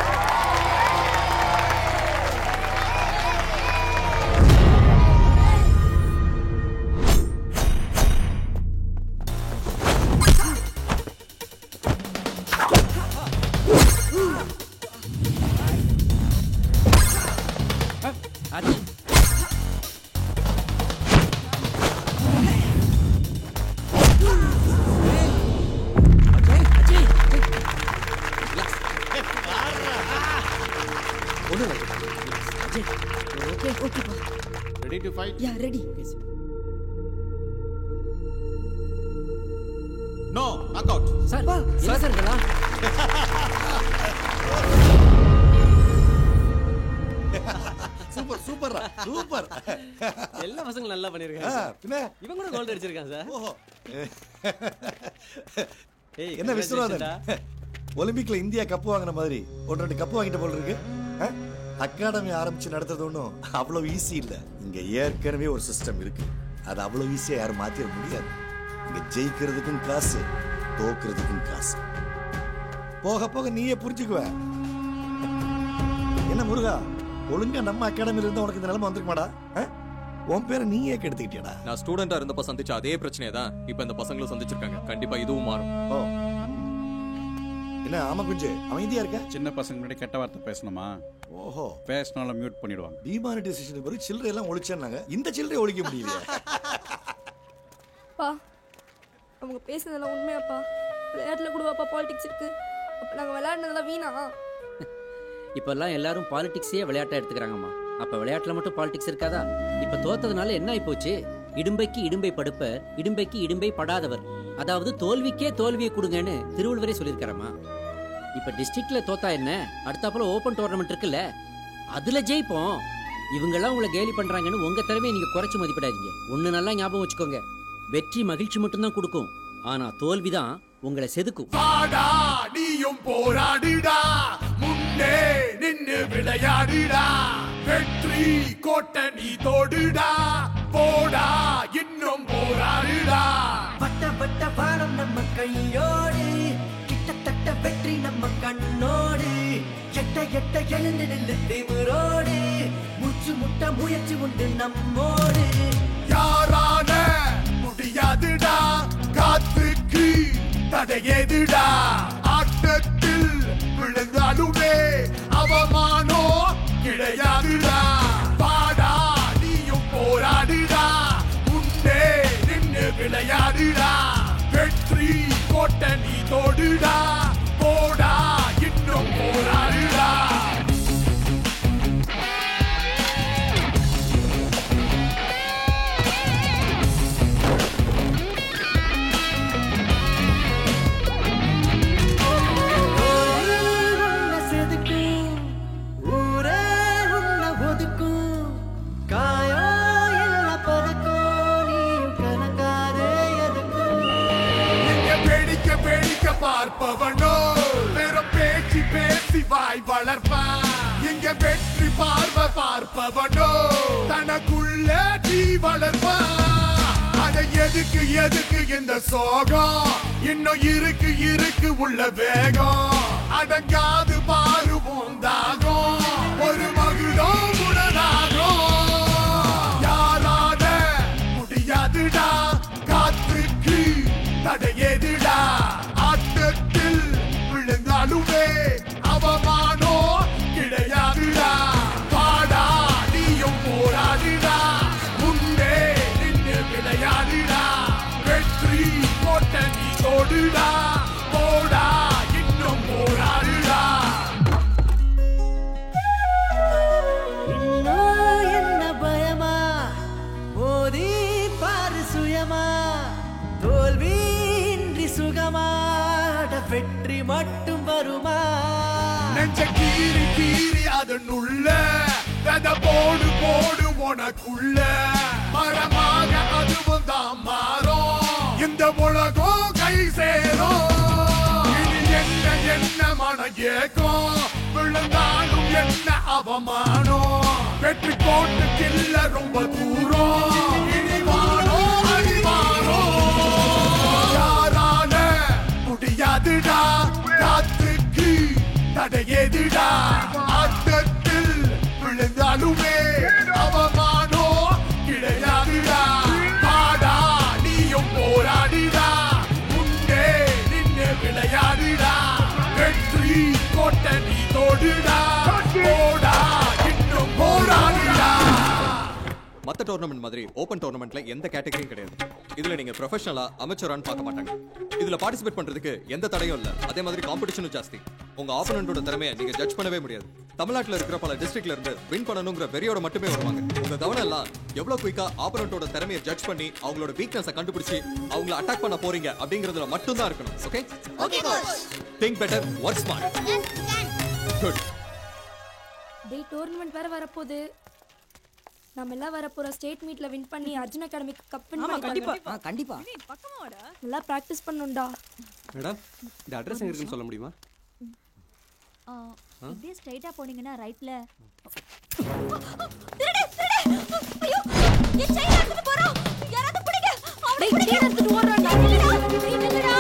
Ready to fight? Yeah, ready. No, knockout. Sir, என்ன சார் இதெல்லாம்? Super super super. எல்லா பசங்களும் நல்லா பண்ணிருக்காங்க. பின்ன இவன் கூட கோல்ட் அடிச்சிருக்கான் சார். ஓஹோ. ஏய் என்ன விஸ்வநாதன், ஒலிம்பிக்ல இந்தியா கப்பு வாங்கின மாதிரி ஒரு 2 கப்பு வாங்கிட்ட போல இருக்கு. அகாடமி ஆரம்பிச்சு நடத்துறது ஒன்றும் அவ்வளவு ஈஸி இல்லை. இங்க ஏற்கனவே ஒரு சிஸ்டம் இருக்கு. அது அவ்வளவு ஈஸியா யாரும் மாத்திர முடியாது. இங்க ஜெயிக்கிறதுக்கும் காசு, தோக்குறதுக்கும் காசு. போக போக நீயே புரிஞ்சுக்குவ. என்ன முருகா, ஒழுங்கா நம்ம அகாடமில இருந்தா உனக்கு இந்த நிலைமை வந்திருக்குமாடா? உன் பேரை நீயே கெடுத்துக்கிட்டியடா. நான் ஸ்டூடெண்டா இருந்தப்ப சந்திச்ச அதே பிரச்சனையை தான் இப்ப இந்த பசங்களும் சந்திச்சிருக்காங்க. கண்டிப்பா இதுவும் மாறும். ஓ, என்ன ஆமா குஞ்சு அமைதியா இருக்க? சின்ன பசங்க முன்னாடி கெட்ட வார்த்தை பேசணுமா? ஓஹோ, பேசினாலும் மியூட் பண்ணிடுவாங்க. டிமானிட்டைசேஷனுக்கு பிறகு சில்லறை எல்லாம் ஒழிச்சாங்க. இந்த சில்லறை ஒழிக்க முடியலையா? பா, அவங்க பேசுனதெல்லாம் உண்மையாப்பா? விளையாட்டுல கூடவாப்பா பாலிடிக்ஸ் இருக்கு? அப்ப நாங்க விளையாடுனதெல்லாம் வீணா? இப்பெல்லாம் எல்லாரும் பாலிடிக்ஸே விளையாட்டா எடுத்துக்கிறாங்கம்மா. அப்ப விளையாட்டுல மட்டும் பாலிடிக்ஸ் இருக்காதா? இப்ப தோத்ததுனால என்ன ஆயி போச்சு? இடும்பைக்கு இடும்பை படுப்பர், இடும்பைக்கு இடும்பை படாதவர். அதாவது தோல்விக்கே தோல்வியை கொடுங்கன்னு திருவள்ளுவரே சொல்லியிருக்காரம்மா. இப்ப டிஸ்ட்ரிக்ட்ல தோத்தா என்ன, அடுத்தாப்புல ஓபன் டோர்னமெண்ட் இருக்குல்ல, அதுல ஜெயிப்போம். இவங்கெல்லாம் உங்களை கேலி பண்றாங்கன்னு உங்க திறமையை நீங்க குறைச்சு மதிப்பிடாதீங்க. ஒண்ணு நல்லா ஞாபகம் வச்சுக்கோங்க, வெற்றி மகிழ்ச்சி மட்டும்தான் கொடுக்கும், ஆனா தோல்விதான் உங்களை செதுக்கும். நீயும் போராடுடா, முன்னே நின்னு விளையாடுடா, வெற்றி கோட்டை நீ தோடுடா, போடா இன்னும் போராடுடா. வட்ட வட்ட வானம் நம்ம கையோடு, கிட்டத்தட்ட வெற்றி நம்ம கண்ணோடு, எட்ட எட்ட எழுந்து நில்லு திமிரோடு, மூச்சு முட்ட முயற்சி உண்டு நம்மோடு. யாரால முடியாதுடா, காத்துக்கு தடையேதுடா, ஆட்டத்தில் விழுந்தாலுமே அவமானோ கிடையாதுடா. பாடா நீயும் போராடுடா, முன்னே நின்னு விளையாடுடா, வெற்றி கோட்டை நீ தோடுடா, போடா இன்னும் போராடுடா. பார்ப்பவனோ வெறும் பேச்சு பேசி வாய் வளர்ப்பான். இங்க வெற்றி பார்வை பார்ப்பவனோ தனக்குள்ள தீ வளர்ப்பான். அத எதுக்கு எதுக்கு இந்த சோகம், இன்னும் இருக்கு உள்ள வேகம். அடங்காது பாருவோம் தாகம், ஒரு மகுடம் உடனாகும். யாரால முடியாதுடா, காத்துக்கு தடையேதுடா. ஆட்டத்தில் விழுந்தாலுமே அவமானோ கிடையாதுடா. பாடா நீயும் போராடுடா, முன்னே நின்று விளையாடுடா. வெற்றி போட்ட நீ தோடுடா, போடா இன்னும் போராடுடா. இன்னும் என்ன பயமா, மோதி பாரு சுயமா. தோல்வியின்றி சுகமாட வெற்றி மட்டும் வருமா. நெஞ்ச கீறி கீறி அதனுள்ள கதை போடு போடு உனக்குள்ள. மரமாக அதுவும் தான் மாறும், இந்த உலகம் கை சேரும். இனி என்ன என்ன மன ஏக்கம், விழுந்தாலும் என்ன அவமானம். வெற்றி போட்டு கில்ல ரொம்ப தூரம், இனி வானோ அடிவாரோ. யாரால முடியாதுடா, காத்துக்கு தடையேதுடா. ஆட்டத்தில் விழுந்தாலுமே அவமானோ கிடையாதுடா. பாடா நீயும் போராடிடா, முன்னே நின்று விளையாடுடா. வெற்றி கோட்டை நீ தோடுடா, போடா இன்னும் போராடுடா. மத்த டோர்னமெண்ட் மாதிரி ஓபன் டோர்னமெண்ட்ல எந்த கேட்டகரியும் கிடையாது. இதுல நீங்க ப்ரொஃபஷனலா அமெச்சூரான்னு பார்க்க மாட்டாங்க. இதுல பார்ட்டிசிபேட் பண்றதுக்கு எந்த தடையும் இல்ல. அதே மாதிரி காம்படிஷனும் ஜாஸ்தி. உங்க ஆப்போனன்ட்டோட திறமையை நீங்க ஜட்ஜ் பண்ணவே முடியாது. தமிழ்நாட்டுல இருக்கிற பல டிஸ்ட்ரிக்ட்ல இருந்து வின் பண்ணணுங்கிற வெறியோட மட்டுமே வருவாங்க. உங்க கவனம் எல்லாம் எவ்வளவு குயிக்கா ஆப்போனன்ட்டோட திறமையை ஜட்ஜ் பண்ணி அவங்களோட வீக்னஸை கண்டுபிடிச்சு அவங்கள அட்டாக் பண்ண போறீங்க அப்படிங்கறதுல மட்டும் தான் இருக்கணும். Okay? Okay coach. Think better, work smart. Good. டேய் டோர்னமெண்ட் வேற வரப்போகுது. நம்ம எல்லாம் வரப்போற ஸ்டேட் மீட்ல வின் பண்ணி அர்ஜுன் அகாடமிக்கு கப் வின் பண்ணி கண்டிப்பா நல்லா பிராக்டிஸ் பண்ணனும்டா. மேடம் இந்த அட்ரஸ் எங்க இருக்குன்னு சொல்ல முடியுமா? இப்படியே ஸ்ட்ரைட்டா போனீங்கன்னா ரைட்ல. ஐயோ என் செயின் எடுத்துட்டு போறோம். யாராவது பிடிங்க. டேய் செயின் எடுத்துட்டு ஓடுறான்டா. டேய் நில்லுடா.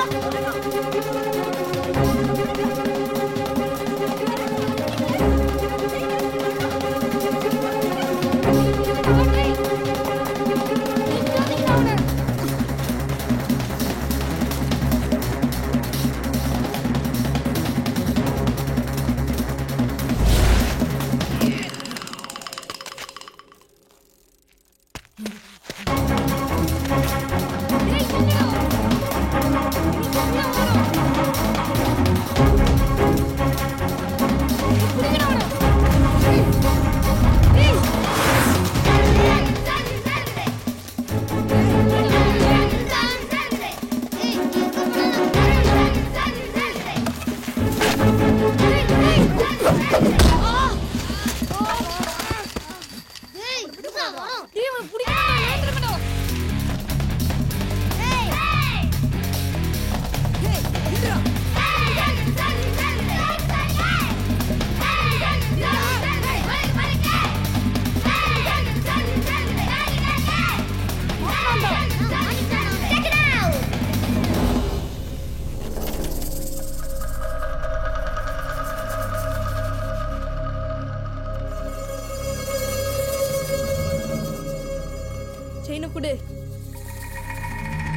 செயினை கொடு.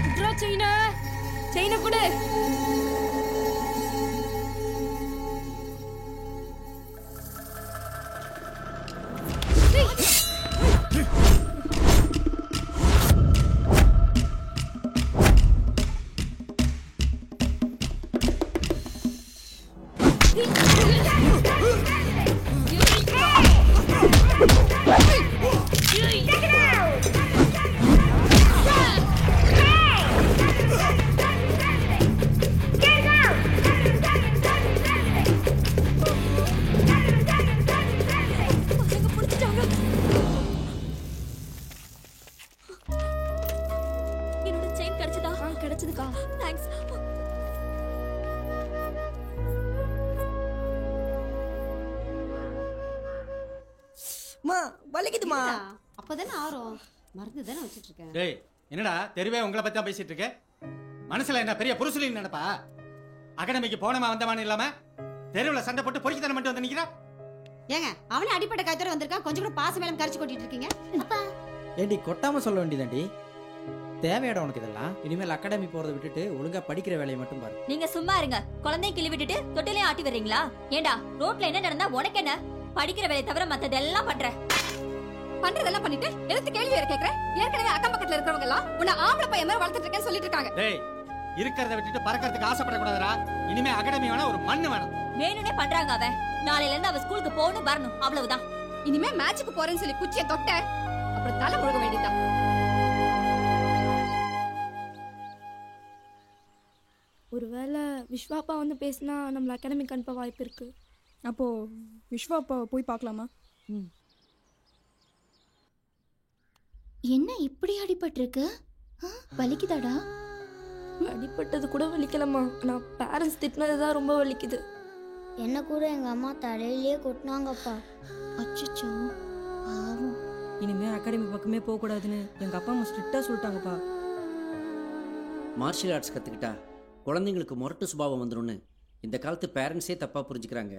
குட்ரா செயினை கொடு. வலிக்குதுமா. அப்பதானே ஆறும். மருந்து தானே வச்சிட்டு இருக்கேன். டேய் என்னடா தெருவே உங்களை பத்தி தான் பேசிட்டு இருக்க? மனசுல என்ன பெரிய புருஷலின்னு நினைப்பா? அகாடமிக்கு போனமா வந்தமான்னு இல்லாம தெருவில் சண்டை போட்டு பொறுக்கித்தனம் மட்டும் வந்து நிக்கிறா. ஏங்க அவனே அடிப்பட்ட காய்ச்சோட வந்திருக்கான். கொஞ்சம் கூட பாச மேலம் கரிச்சு கொட்டிட்டு இருக்கீங்க. ஏண்டி கொட்டாம சொல்ல வேண்டியதாண்டி. தேவையாடா உனக்கு இதெல்லாம்? இனிமேல் அகாடமி போறதை விட்டுட்டு ஒழுங்கா படிக்கிற வேலையை மட்டும் பாரு. நீங்க சும்மா இருங்க. குழந்தைய கிளி விட்டுட்டு தொட்டிலையும் ஆட்டி வர்றீங்களா? ஏண்டா ரோட்ல என்ன நடந்தா உனக்கு என்ன? படிக்கிற வேலையை தவிர மத்ததெல்லாம் பண்ற. பண்றதெல்லாம் பண்ணிட்டு எடுத்து கேள்வி வேற கேக்குற. ஏற்கனவே அக்கம் பக்கத்துல இருக்கிறவங்க எல்லாம் உன்னை ஆம்பளை பையன் மாதிரி வளர்த்துட்டு இருக்கேன்னு சொல்லிட்டு இருக்காங்க. டேய் இருக்கிறத விட்டுட்டு பறக்கிறதுக்கு ஆசைப்படக்கூடாதுடா. இனிமே அகாடமி வேணா ஒரு மண்ணு வேணும். வேணும்னே பண்றாங்க. அவன் நாளையில இருந்து அவ ஸ்கூலுக்கு போகணும் வரணும் அவ்வளவுதான். இனிமே மேட்சுக்கு போறேன்னு சொல்லி குச்சியை தொட்ட அப்புறம் தலை முழுக வேண்டியதான். ஒருவேளை விஸ்வாப்பா வந்து பேசினா நம்மள அகாடமிக்கு அனுப்ப வாய்ப்பு இருக்கு. அப்போ விஸ்வாப்பா போய் பார்க்கலாமா? என்ன இப்படி அடிபட்டிருக்கு? வலிக்குதாடா? அடிப்பட்டது கூட வலிக்கலம்மா. நான் பேரண்ட்ஸ் திட்டினதுதான் ரொம்ப வலிக்குது. என்ன கூட எங்க அம்மா தலையிலேயே கொட்டினாங்கப்பா. அச்சச்சோ பாவம். இனிமே அகாடமி பக்கமே போக கூடாதுன்னு எங்க அப்பா அம்மா ஸ்ட்ரிக்ட்டா சொல்லிட்டாங்கப்பா. மார்ஷியல் ஆர்ட்ஸ் கற்றுக்கிட்டா குழந்தைங்களுக்கு முரட்டு சுபாவம் வந்துடும்னு இந்த காலத்து பேரண்ட்ஸே தப்பாக புரிஞ்சுக்கிறாங்க.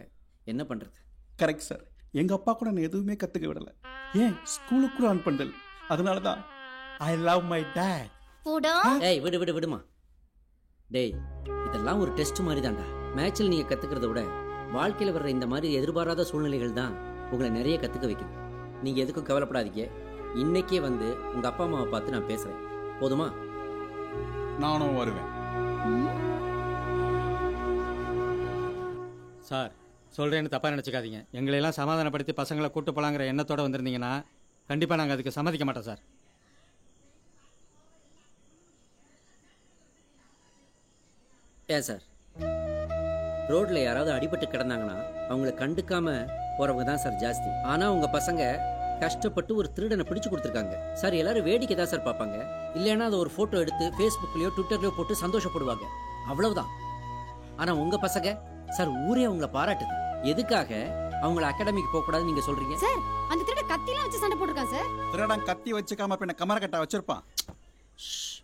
என்ன பண்ணுறது? Correct sir. எங்கள் அப்பா கூட நான் எதுவுமே கற்றுக்க விடலை. ஏன் ஸ்கூலுக்கு கூட ஆன் பண்ணல. அதனால தான் ஐ லவ் மை டேட். ஏய் விடுமா. டேய் இதெல்லாம் ஒரு டெஸ்ட் மாதிரி தான்டா. மேட்சில் நீங்கள் கற்றுக்கிறத விட வாழ்க்கையில் வர்ற இந்த மாதிரி எதிர்பாராத சூழ்நிலைகள் தான் உங்களை நிறைய கற்றுக்க வைக்குது. நீங்கள் எதுக்கும் கவலைப்படாதீங்க. இன்னைக்கே வந்து உங்கள் அப்பா அம்மாவை பார்த்து நான் பேசுகிறேன். போதுமா? நானும் வருவேன். சார் சொல்கிறேன்னு தப்பாக நினச்சிக்காதீங்க. எங்களையெல்லாம் சமாதானப்படுத்தி பசங்களை கூட்டு போலாங்கிற எண்ணத்தோடு வந்திருந்தீங்கன்னா கண்டிப்பாக நாங்கள் அதுக்கு சம்மதிக்க மாட்டோம் சார். ஏன் சார், ரோட்டில் யாராவது அடிபட்டு கிடந்தாங்கன்னா அவங்கள கண்டுக்காம போகிறவங்க தான் சார் ஜாஸ்தி. ஆனால் உங்கள் பசங்க கஷ்டப்பட்டு ஒரு திருடனை பிடிச்சு கொடுத்துருக்காங்க சார். எல்லாரும் வேடிக்கை தான் சார் பார்ப்பாங்க. இல்லைன்னா அதை ஒரு ஃபோட்டோ எடுத்து ஃபேஸ்புக்லேயோ ட்விட்டர்லையோ போட்டு சந்தோஷப்படுவாங்க. அவ்வளவுதான். ஆனால் உங்கள் பசங்க சார் ஊரே அவங்கள பாராட்டுது. எதுக்காக அவங்கள அகாடமிக்கு போக கூடாதுன்னு நீங்க சொல்றீங்க? சார் அந்த திருட கத்திலாம் வச்சு சண்டை போட்டுருக்கான் சார். திருடன் கத்தி வச்சுக்காம பின்ன கமரக்கட்டா வச்சிருப்பான்.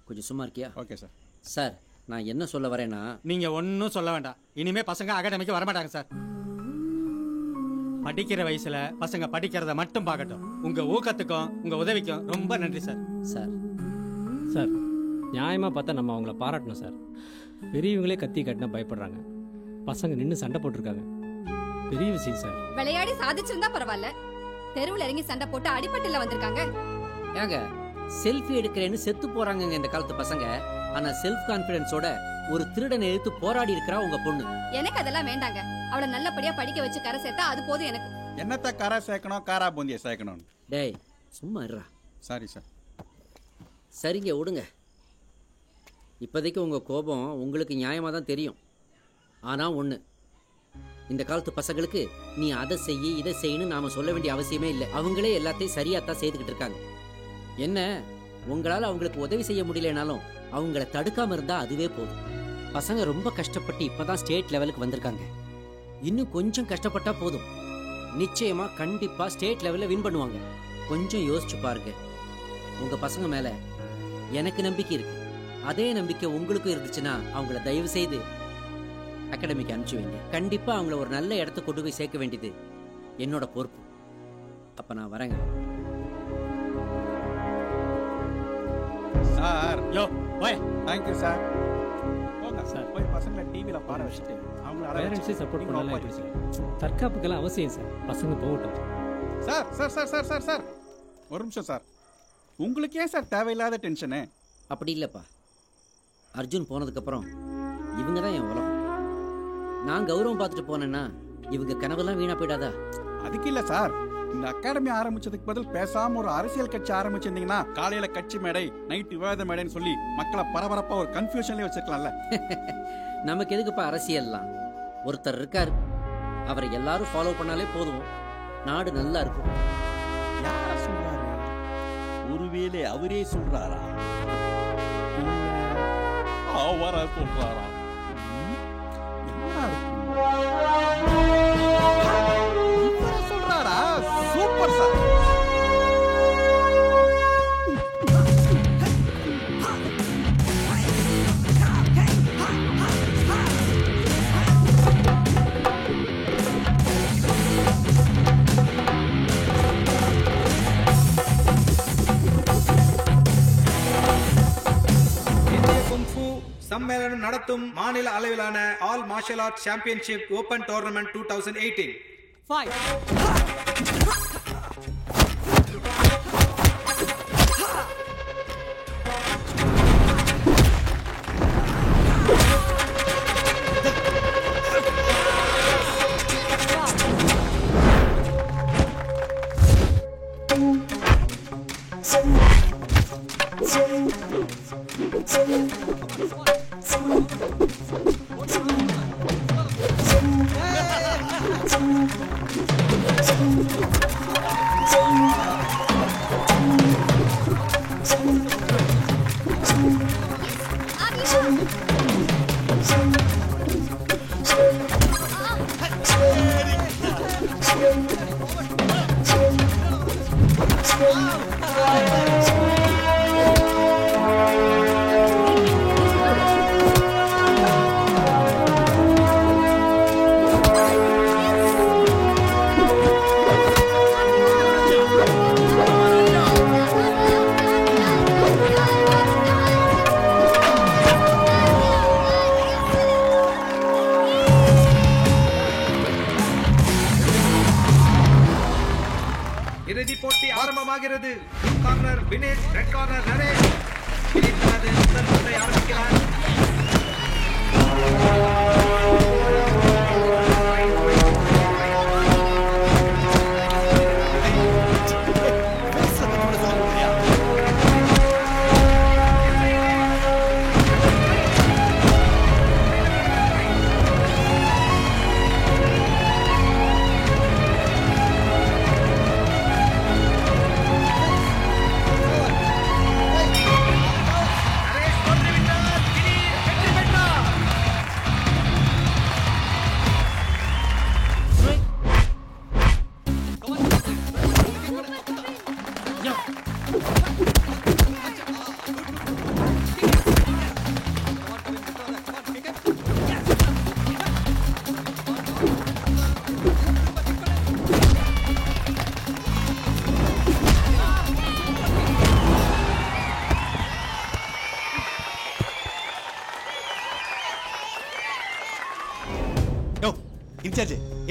கொஞ்சம் சும்மா இருக்கியா? Okay sir. சார் நான் என்ன சொல்ல வரேன்னா, நீங்க ஒன்றும் சொல்ல வேண்டாம். இனிமே பசங்க அகாடமிக்கு வரமாட்டாங்க சார். படிக்கிற வயசுல பசங்க படிக்கிறத மட்டும் பார்க்கட்டும். உங்க ஊக்கத்துக்கும் உங்க உதவிக்கும் ரொம்ப நன்றி சார். சார் நியாயமாக பார்த்தா நம்ம அவங்கள பாராட்டணும் சார். பெரியவங்களே கத்தி கட்டினா பயப்படுறாங்க. பசங்க நின்று சண்டை போட்டிருக்காங்க. பெரிய விஷயம் சார். விளையாடி சாதிச்சிருந்தா பரவாயில்ல, தெருவில் இறங்கி சண்டை போட்டு அடிபட்டுல வந்திருக்காங்க. ஏங்க செல்ஃபி எடுக்கிறேன்னு செத்து போறாங்க இந்த காலத்து பசங்க. ஆனா செல்ஃப் கான்பிடன்ஸோட ஒரு திருடனை எதிர்த்து போராடி இருக்கிறா உங்க பொண்ணு. எனக்கு அதெல்லாம் வேண்டாங்க. அவளை நல்லபடியா படிக்க வச்சு கரை சேர்த்தா அது போதும் எனக்கு. என்னத்த கரை சேர்க்கணும், காரா பூந்தியை சேர்க்கணும். டேய் சும்மா இருடா. Sorry sir. சரிங்க விடுங்க. இப்போதைக்கு உங்க கோபம் உங்களுக்கு நியாயமா தான் தெரியும். ஆனா ஒண்ணு, இந்த காலத்து பசங்களுக்கு நீ அதை செய்ய இதை செய்யணும் நாம சொல்ல வேண்டிய அவசியமே இல்லை. அவங்களே எல்லாத்தையும் சரியாத்தான் செய்துக்கிட்டு இருக்காங்க. என்ன உங்களால் அவங்களுக்கு உதவி செய்ய முடியலனாலும் அவங்கள தடுக்காம இருந்தா அதுவே போதும். பசங்க ரொம்ப கஷ்டப்பட்டு இப்பதான் ஸ்டேட் லெவலுக்கு வந்திருக்காங்க. இன்னும் கொஞ்சம் கஷ்டப்பட்டா போதும், நிச்சயமா கண்டிப்பா ஸ்டேட் லெவல்ல வின் பண்ணுவாங்க. கொஞ்சம் யோசிச்சு பாருங்க. உங்க பசங்க மேல எனக்கு நம்பிக்கை இருக்கு. அதே நம்பிக்கை உங்களுக்கும் இருந்துச்சுன்னா அவங்கள தயவு செய்து அகாடமிக்கு அனுப்பிச்சு வைங்க. கண்டிப்பா அவங்கள ஒரு நல்ல இடத்த கொண்டு போய் சேர்க்க வேண்டியது என்னோட பொறுப்பு. அப்ப நான் வரேங்க. சார் யோ போய். Thank you sir. போங்க சார், போய் பசங்களை டிவியில் பாட வச்சுட்டு அவங்கள பேரண்ட்ஸே சப்போர்ட் பண்ணலாம் எப்படி சார்? தற்காப்புக்கெல்லாம் அவசியம் சார். பசங்க போகட்டும். Sir sir sir sir sir sir ஒரு நிமிஷம் சார். உங்களுக்கு ஏன் சார் தேவையில்லாத டென்ஷனு? அப்படி இல்லைப்பா, அர்ஜுன் போனதுக்கப்புறம் இவங்க தான் என் உலகம். நான் கௌரவம் பார்த்துட்டு போனேன்னா இவங்க கனவெல்லாம் வீணா போயிடாதா? அதுக்கு இல்லை சார். இந்த அகாடமி ஆரம்பிச்சதுக்கு பதில் பேசாம ஒரு அரசியல் கட்சி ஆரம்பிச்சிருந்தீங்கன்னா காலையில கட்சி மேடை, நைட்டு விவாத மேடைன்னு சொல்லி மக்களை பரபரப்பா ஒரு கன்ஃபியூஷன்லேயே வச்சிருக்கலாம்ல. நமக்கு எதுக்குப்பா அரசியல்லாம்? ஒருத்தர் இருக்காரு, அவரை எல்லாரும் ஃபாலோ பண்ணாலே போதும், நாடு நல்லா இருக்கும். யார சொல்றாரு? ஒருவேளை அவரே சொல்றாரா? அவரா சொல்றாரா? சொல்றாரா? Super sir. மேனன் நடத்தும் மாநில அளவிலான all martial arts championship open tournament 2018. இறுதிப் போட்டி ஆரம்பமாகிறது. Corner Vinesh, red corner Naresh. முதல் பந்தை ஆரம்பிக்கிறார்.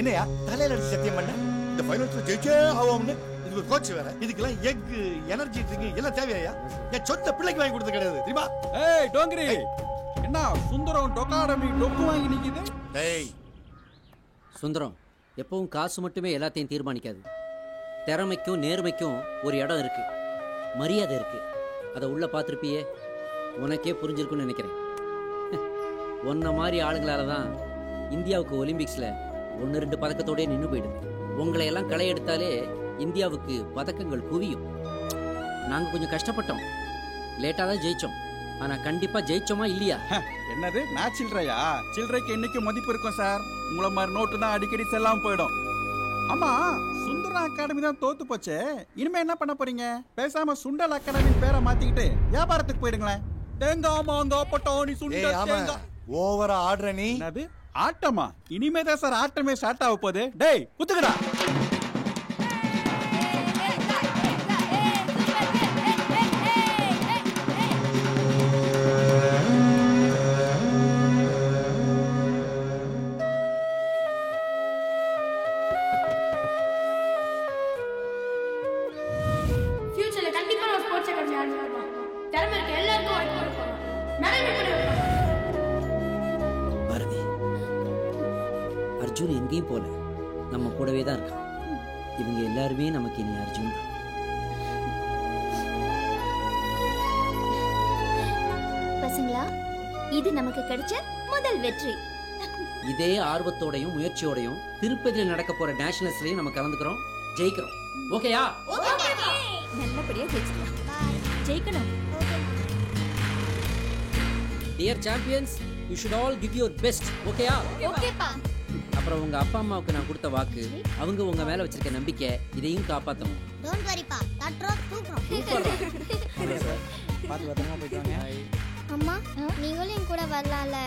என்னையா தலையில அடிச்சு சத்தியம் பண்ண இந்த ஃபைனல்ஸ்ல ஜெயிச்சே ஆவோம்னு இது ஒரு கோச் வேற இதுக்கெல்லாம் எக் எனர்ஜி ட்ரிங்க் எல்லாம் தேவையா என் சொந்த பிள்ளைக்கு வாங்கி கொடுத்து கிடையாது தெரியுமா? ஏய் டோங்கரி என்ன சுந்தரம் டொக்காடமி டொக்கு வாங்கி நிக்குது? டேய் சுந்தரம் எப்பவும் காசு மட்டுமே எல்லாத்தையும் தீர்மானிக்காது. திறமைக்கும் நேர்மைக்கும் ஒரு இடம் இருக்கு, மரியாதை இருக்கு. அதை உள்ள பார்த்துருப்பியே, உனக்கே புரிஞ்சிருக்குன்னு நினைக்கிறேன். உன்ன மாதிரி ஆளுங்களால தான் இந்தியாவுக்கு ஒலிம்பிக்ஸில் 1-2 பதக்கத்தோடய நின்று போயிடுது. உங்களை எல்லாம் களை எடுத்தாலே இந்தியாவுக்கு பதக்கங்கள் குவியும். நாங்கள் கொஞ்சம் கஷ்டப்பட்டோம், லேட்டாக தான் ஜெயிச்சோம். ஆனால் கண்டிப்பாக ஜெயிச்சோமா இல்லையா? என்னது நான் சில்லறையா? சில்லறைக்கு என்னைக்கு மதிப்பு இருக்கும் சார். உங்களை மாதிரி நோட்டு தான் அடிக்கடி செல்லாம போயிடும். ஆமா, சுந்தரா அகாடமி தான் தோத்து போச்சே, இனிமே என்ன பண்ண போறீங்க? பேசாம சுண்டல் அகாடமி பேரை மாத்திக்கிட்டு வியாபாரத்துக்கு போயிடுங்களேன். தேங்காய் மாங்காய் பட்டாணி சுண்டல் தேங்காய். ஓவரா ஆடுற நீ. அது ஆட்டமா? இனிமேதான் சார் ஆட்டமே ஸ்டார்ட் ஆக போகுது. டேய் குத்துக்கடா. ஃபியூச்சர்ல கண்டிப்பா ஒரு ஸ்போர்ட்ஸ் அகாடமி ஆரம்பிக்கலாம். திறமை இருக்க எல்லாருக்கும் வாய்ப்பு கொடுப்போம். மேனேஜ்மெண்ட் பண்ணி வைப்போம். பாரதி, அர்ஜுன் எங்கேயும் போல, நம்ம கூடவே தான் இருக்கான். இவங்க எல்லாருமே நமக்கு இனி அர்ஜுன் தான். பசங்களா, இது நமக்கு கிடைச்ச முதல் வெற்றி. இதே ஆர்வத்தோடையும் முயற்சியோடையும் திருப்பதியில் நடக்க போற நேஷனல்ஸ்லயும் நம்ம கலந்துக்கிறோம், ஜெயிக்கிறோம். ஓகேயா? நல்லபடியா ஜெயிக்கணும். Dear champions, you should all give your best. ஓகேயா? ஓகேப்பா. அப்புறம் உங்க அப்பா அம்மாவுக்கு நான் கொடுத்த வாக்கு, அவங்க உங்க மேல வச்சிருக்க நம்பிக்கை, இதையும் காப்பாத்தணும். டோன்ட் வரிப்பா, தட்றோம் தூக்குறோம். பாத்து பத்திரமா போயிட்டு வாங்க. அம்மா, நீங்களும் என் கூட வரலாம்ல?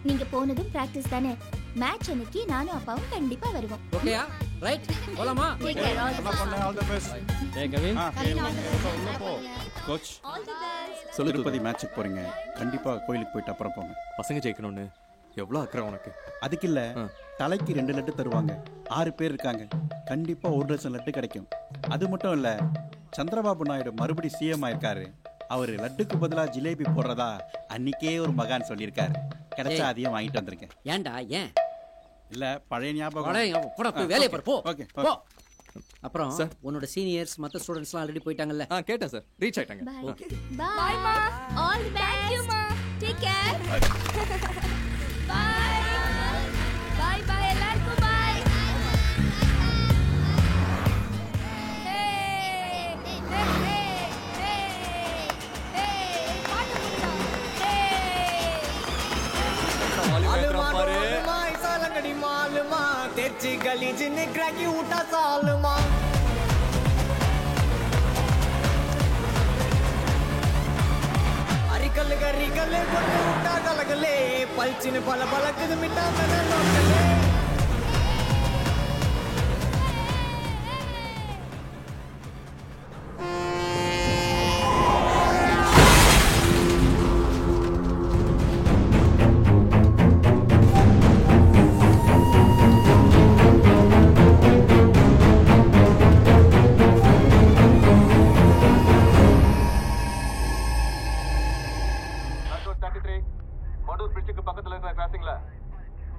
நீங்க போனதும் பிராக்டிஸ் தானே. மேட்ச் அன்னைக்கு நானும் அப்பாவும் கண்டிப்பா வருவோம். ஓகேயா? ரைட், போலாமா? Take care, all the best. All the best. ஏ கவின், உள்ள போ கோச். All the best. சொல்லு திருப்பதி மேட்சுக்கு போறீங்க, கண்டிப்பா கோயிலுக்கு போயிட்டு அப்புறம் போங்க. பசங்க ஜெயிக்கணும்னு எவ்வளோ அக்கறை உனக்கு? அதுக்கு இல்ல, தலைக்கு 2 லட்டு தருவாங்க. 6 பேர் இருக்காங்க, கண்டிப்பா 1 டசன் லட்டு கிடைக்கும். அது மட்டும் இல்ல, சந்திரபாபு நாயுடு மறுபடி சிஎம் ஆயிருக்காரு. அவர் லட்டுக்கு பதிலா ஜிலேபி போடுறதா அன்னைக்கே ஒரு மகான் சொல்லியிருக்காரு. கிடைச்சா அதையும் வாங்கிட்டு வந்திருக்கேன். ஏன்டா ஏன்? இல்ல பழைய ஞாபகம். போடா போய் வேலையை பாரு போ. ஓகே போ. அப்புறம் உன்னோட சீனியர்ஸ் மத்த ஸ்டூடண்ட்ஸ்லாம் ஆல்ரெடி போயிட்டாங்கல்ல? கேட்டேன் சார், ரீச் ஆயிட்டாங்க. Okay Bye ma. All the best. Thank you ma. Take care. Bye. Bye bye எல்லாருக்கும் bye. Hey. Hey hey hey. Hey. பாட்டு போடுடா. Hey. मालूमा मालूमा ऐसा लंगड़ी मालूमा तेरी गली जिन्ने क्रैकी उठा सालमा अरिकल गरिकल बोले उठा गलगले पलचिन पल पलक मिटा तने लोकले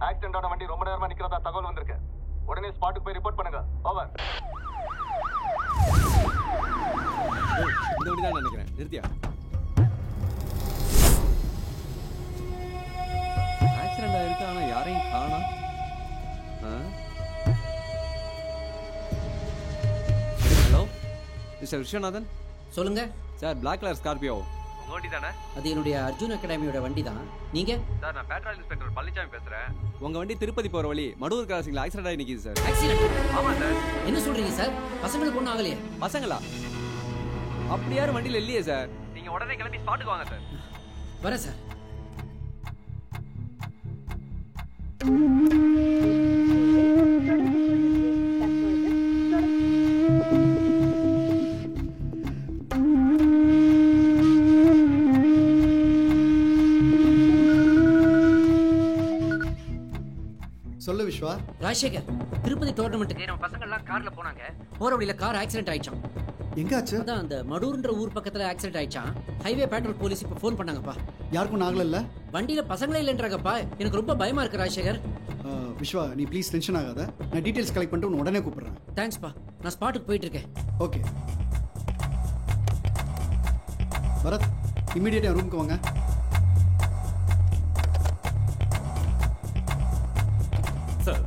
ஆக்சிடென்ட் வண்டி ரொம்ப நேரமா நிக்கிறதா தகவல் வந்திருக்கு. உடனே ஸ்பாட்டுக்கு போய் ரிப்போர்ட் பண்ணுங்க. ஓவர். இந்த வண்டி தான் நினைக்கிறேன். நிறுத்தியா? ஆக்சிடென்ட் ஆயிருக்கு, ஆனா யாரையும் காணோம். Hello mister Viswanathan. சொல்லுங்க சார், பிளாக் கலர் ஸ்கார்பியோ உங்க வண்டி தானே? அது என்னுடைய அர்ஜுன் அகாடமியோட வண்டி தான். நீங்க? சார், நான் பேட்ரோல் இன்ஸ்பெக்டர் பழனிசாமி பேசுறேன். உங்க வண்டி திருப்பதி போற வழி மடூர் கிராசிங்ல ஆக்சிடென்ட் ஆகி நிக்குது சார். ஆக்சிடென்ட்? ஆமா சார். என்ன சொல்றீங்க சார்? பசங்களுக்கு ஒண்ணும் ஆகலையே? பசங்களா? அப்படி யாரும் வண்டியில இல்லையே சார். நீங்க உடனே கிளம்பி ஸ்பாட்டுக்கு வாங்க சார். வரேன் சார். சொல்லு விஸ்வா. ராஜசேகர், திருப்பதி டோர்னமெண்ட்டுக்கு நம்ம பசங்க எல்லாம் கார்ல போனாங்க. போற வழியில கார் ஆக்சிடென்ட் ஆயிடுச்சாம். எங்க ஆச்சு? அதான் அந்த மடூர்ன்ற ஊர் பக்கத்துல ஆக்சிடென்ட் ஆயிடுச்சாம். ஹைவே பேட்ரோல் போலீஸ் இப்ப ஃபோன் பண்ணாங்கப்பா. யாருக்கும் ஆகல? வண்டியில பசங்களே இல்லைன்றாங்கப்பா. எனக்கு ரொம்ப பயமா இருக்கு ராஜசேகர். விஸ்வா, நீ ப்ளீஸ் டென்ஷன் ஆகாத. நான் டீடைல்ஸ் கலெக்ட் பண்ணிட்டு உன்னை உடனே கூப்பிடுறேன். தேங்க்ஸ்ப்பா. நான் ஸ்பாட்டுக்கு போயிட்டு இருக்கேன். ஓகே பரத், இமிடியேட்டா ரூமுக்கு வாங்க. சார்.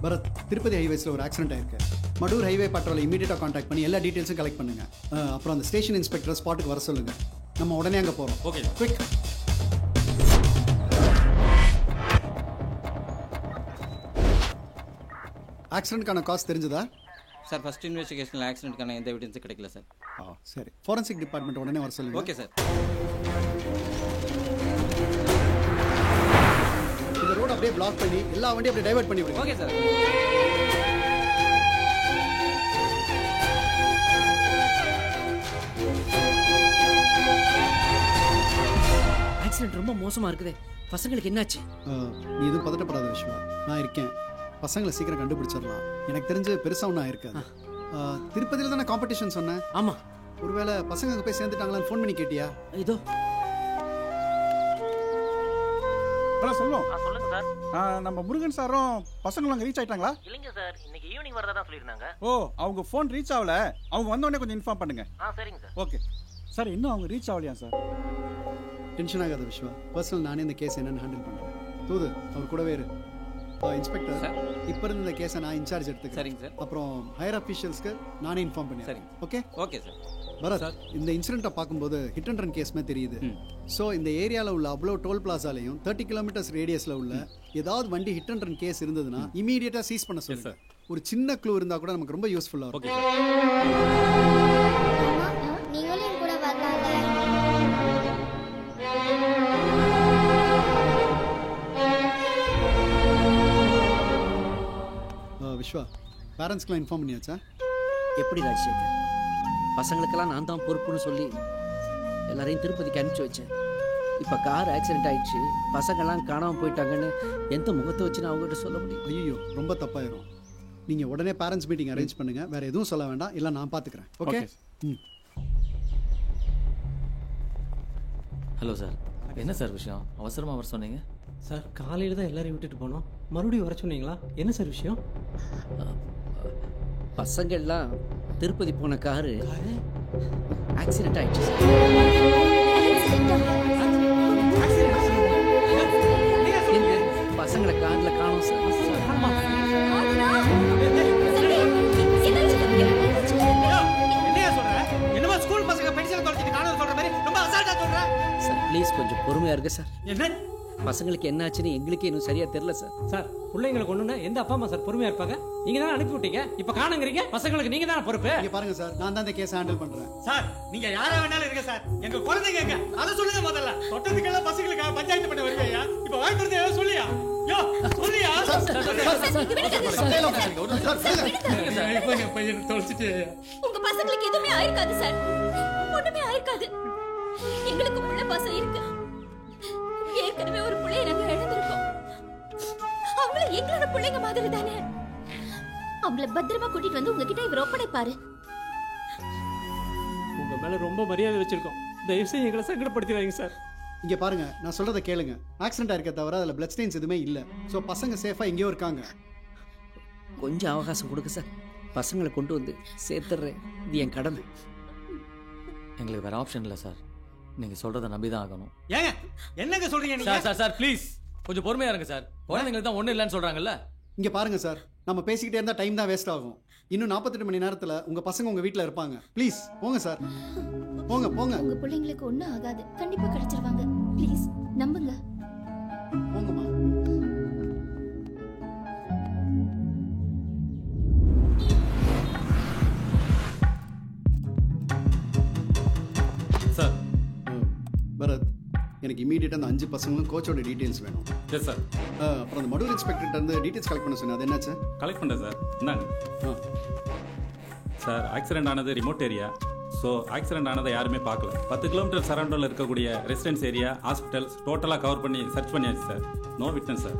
பரத், திருப்பதி ஹைவேஸ்ல ஒரு ஆக்சிடென்ட் ஆயிருக்கு. மடூர் ஹைவே பட்ரோலை இமீடியட்டா கான்டாக்ட் பண்ணி எல்லா டீடைல்ஸும் கலெக்ட் பண்ணுங்க. அப்புறம் அந்த ஸ்டேஷன் இன்ஸ்பெக்டர் ஸ்பாட்டுக்கு வர சொல்லுங்க. நம்ம உடனே அங்க போறோம். Okay quick. ஆக்சிடென்ட்கான காஸ் தெரிஞ்சதா? சார், ஃபர்ஸ்ட் இன்வெஸ்டிகேஷனில் ஆக்சிடென்ட்கான எந்த எவிடன்ஸும் கிடைக்கல சார். சரி, ஃபாரன்சிக் டிபார்ட்மெண்ட் உடனே வர சொல்லுங்க. Okay sir. இந்த ரோட் அப்படியே பிளாக் பண்ணி எல்லா வண்டியும் அப்படியே டைவர்ட் பண்ணி விடுங்க. Okay sir. ஆக்சிடென்ட் ரொம்ப மோசமா இருக்குதே. பசங்களுக்கு என்னாச்சு? நீ எதுவும் பதட்டப்படாத விஸ்வா, நான் இருக்கேன். பசங்களை சீக்கிரம் கண்டுபிடிச்சிடலாம். எனக்கு தெரிஞ்சு பெருசா ஒன்றும் ஆயிருக்காது. திருப்பதியில தானே காம்படிஷன் சொன்னேன். ஆமா. ஒருவேளை பசங்க அங்கே போய் சேர்ந்துட்டாங்களான்னு ஃபோன் பண்ணி கேட்டியா? இதோ சொல்லுவோம். சொல்லுங்க சார். நம்ம முருகன் சாரும் பசங்களும் அங்கே ரீச் ஆயிட்டாங்களா? இல்லைங்க சார், இன்னைக்கு ஈவினிங் வரதா தான் சொல்லியிருந்தாங்க. ஓ, அவங்க ஃபோன் ரீச் ஆகல. அவங்க வந்த உடனே கொஞ்சம் இன்ஃபார்ம் பண்ணுங்க. சரிங்க சார். Okay sir. இன்னும் அவங்க ரீச் ஆகலையா சார்? டென்ஷன் ஆகாத விஸ்வா, பர்சனல் நானே இந்த கேஸ் என்னன்னு ஹேண்டில் பண்ணுறேன். தூது அவர் கூடவே இரு. இன்ஸ்பெக்டர், இப்போ இருந்து இந்த கேஸை நான் இன்சார்ஜ் எடுத்துக்கிறேன். சரிங்க சார். அப்புறம் ஹையர் அஃபீஷியல்ஸ்க்கு நானே இன்ஃபார்ம் பண்ணி. சரிங்க. Okay okay sir. பரத், இந்த இன்சிடென்ட்டை பார்க்கும்போது ஹிட் அண்ட் ரன் கேஸ்மே தெரியுது. ஸோ இந்த ஏரியாவில் உள்ள அவ்வளோ டோல் பிளாசாலையும் 30 கிலோமீட்டர்ஸ் ரேடியஸில் உள்ள ஏதாவது வண்டி ஹிட் அண்ட் ரன் கேஸ் இருந்ததுன்னா இமீடியட்டாக சீஸ் பண்ண சொல்லுங்க. ஒரு சின்ன க்ளூ இருந்தால் கூட நமக்கு ரொம்ப யூஸ்ஃபுல்லாக இருக்கும். நீங்களும் கூட வரலாம்ல. விஸ்வா, பேரண்ட்ஸ்க்குலாம் இன்ஃபார்ம் பண்ணியாச்சா? எப்படி ராஜசேகர்? பசங்களுக்கெல்லாம் நான் தான் பொறுப்புன்னு சொல்லி எல்லாரையும் திருப்பதிக்கு அனுப்பிச்சு வச்சேன். இப்போ கார் ஆக்சிடென்ட் ஆயிடுச்சு, பசங்கள்லாம் காணாமல் போயிட்டாங்கன்னு எந்த முகத்தை வச்சு நான் அவங்ககிட்ட சொல்ல முடியும்? ஐயோ ரொம்ப தப்பாயிரும். நீங்கள் உடனே பேரண்ட்ஸ் மீட்டிங் அரேஞ்ச் பண்ணுங்க. வேற எதுவும் சொல்ல வேண்டாம், இல்லை நான் பார்த்துக்கிறேன். ஓகே. ஹலோ சார், என்ன சார் விஷயம்? அவசரமாக வர சொன்னீங்க சார். காலையில் தான் எல்லாரையும் விட்டுட்டு போனோம், மறுபடியும் வர சொன்னீங்களா? என்ன சார் விஷயம்? பசங்க எல்லாம் திருப்பதி போன காரு ஆக்சிடென்ட் ஆயிடுச்சு. பசங்களை கார்ல காணோம் சார். என்னமா ஸ்கூல் பசங்க பென்சில் தொலைச்சிட்டு காணோம் சொல்ற மாதிரி ரொம்ப அசால்ட்டா சொல்ற சார். ப்ளீஸ் கொஞ்சம் பொறுமையா இருங்க சார். என்ன பசங்களுக்கு என்ன ஆச்சுன்னு எங்களுக்கே இன்னும் சரியா தெரியல சார். சார், பிள்ளைங்களை கொண்டுனா எந்த அப்பா அம்மா சார் பொறுமையா இருப்பாங்க? நீங்க தானே அனுப்பி விட்டீங்க, இப்ப காணுங்கிறீங்க. பசங்களுக்கு நீங்க தானே பொறுப்பு. இங்க பாருங்க சார், நான் தான் இந்த கேஸ் ஹேண்டில் பண்றேன். சார், நீங்க யாரா வேணாலும் இருங்க சார், எங்க குழந்தைங்க எங்க அத சொல்லுங்க. முதல்ல தொட்டதுக்கெல்லாம் பசங்களுக்கு பஞ்சாயத்து பண்ண வருவீங்க, இப்ப வாய்க்கிறது ஏதோ சொல்லியா? யோ சொல்லியா? பையன் தொலைச்சிட்டு உங்க பசங்களுக்கு எதுவுமே ஆயிருக்காது சார், ஒண்ணுமே ஆயிருக்காது. எங்களுக்கு புள்ள பாசம் இருக்கு. ஏற்கனவே ஒரு பிள்ளையை நாங்க இழந்திருக்கோம். அவங்கள எங்களோட பிள்ளைங்க மாதிரி தானே. அவங்கள பத்திரமா கூட்டிட்டு வந்து உங்ககிட்ட இவர் ஒப்படைப்பாரு. உங்க மேல ரொம்ப மரியாதை வச்சிருக்கோம், தயவு செய்து எங்களை சங்கடப்படுத்திடாதீங்க சார். இங்க பாருங்க, நான் சொல்றத கேளுங்க. ஆக்சிடென்ட் ஆயிருக்க தவிர அதுல பிளட் ஸ்டெயின்ஸ் எதுவுமே இல்ல. சோ பசங்க சேஃபா எங்கேயோ இருக்காங்க. கொஞ்சம் அவகாசம் கொடுங்க சார், பசங்களை கொண்டு வந்து சேர்த்துறேன். இது என் கடமை. எங்களுக்கு வேற ஆப்ஷன் இல்லை சார், நீங்க சொல்றதை நம்பி தான் ஆகணும். ஏங்க என்னங்க சொல்றீங்க நீங்க? சார் சார் சார் ப்ளீஸ் கொஞ்சம் பொறுமையா இருங்க சார். குழந்தைங்களுக்கு தான் ஒன்றும் இல்லைன்னு சொல்றாங்கல்ல. இங்க பாருங்க சார், நம்ம பேசிக்கிட்டே இருந்தா டைம் தான் வேஸ்ட் ஆகும். இன்னும் 48 மணி நேரத்துல உங்க பசங்க உங்க வீட்ல இருப்பாங்க. ப்ளீஸ் போங்க சார், போங்க போங்க. உங்க பிள்ளைங்களுக்கு ஒண்ணும் ஆகாது, கண்டிப்பா கிடைச்சிருவாங்க. ப்ளீஸ் நம்புங்க. போங்கம்மா. சார். பரத், எனக்கு இமீடியட்டாக அந்த 5 பசங்களும் கோச்சோட டீட்டெயில்ஸ் வேணும். Yes sir. அப்புறம் அந்த மடூர் இன்ஸ்பெக்டர்கிட்ட இருந்து டீட்டெயில்ஸ் கலெக்ட் பண்ண சொன்னேன், அது என்னாச்சு? கலெக்ட் பண்ணுறேன் சார். இந்தாங்க சார். ஆக்சிடென்ட் ஆனது ரிமோட் ஏரியா. ஸோ ஆக்சிடென்ட் ஆனதை யாருமே பார்க்கல. 10 கிலோமீட்டர் சரௌண்டில் இருக்கக்கூடிய ரெசிடென்ஸ் ஏரியா, ஹாஸ்பிட்டல்ஸ் டோட்டலாக கவர் பண்ணி சர்ச் பண்ணியாச்சு sir. No witness sir.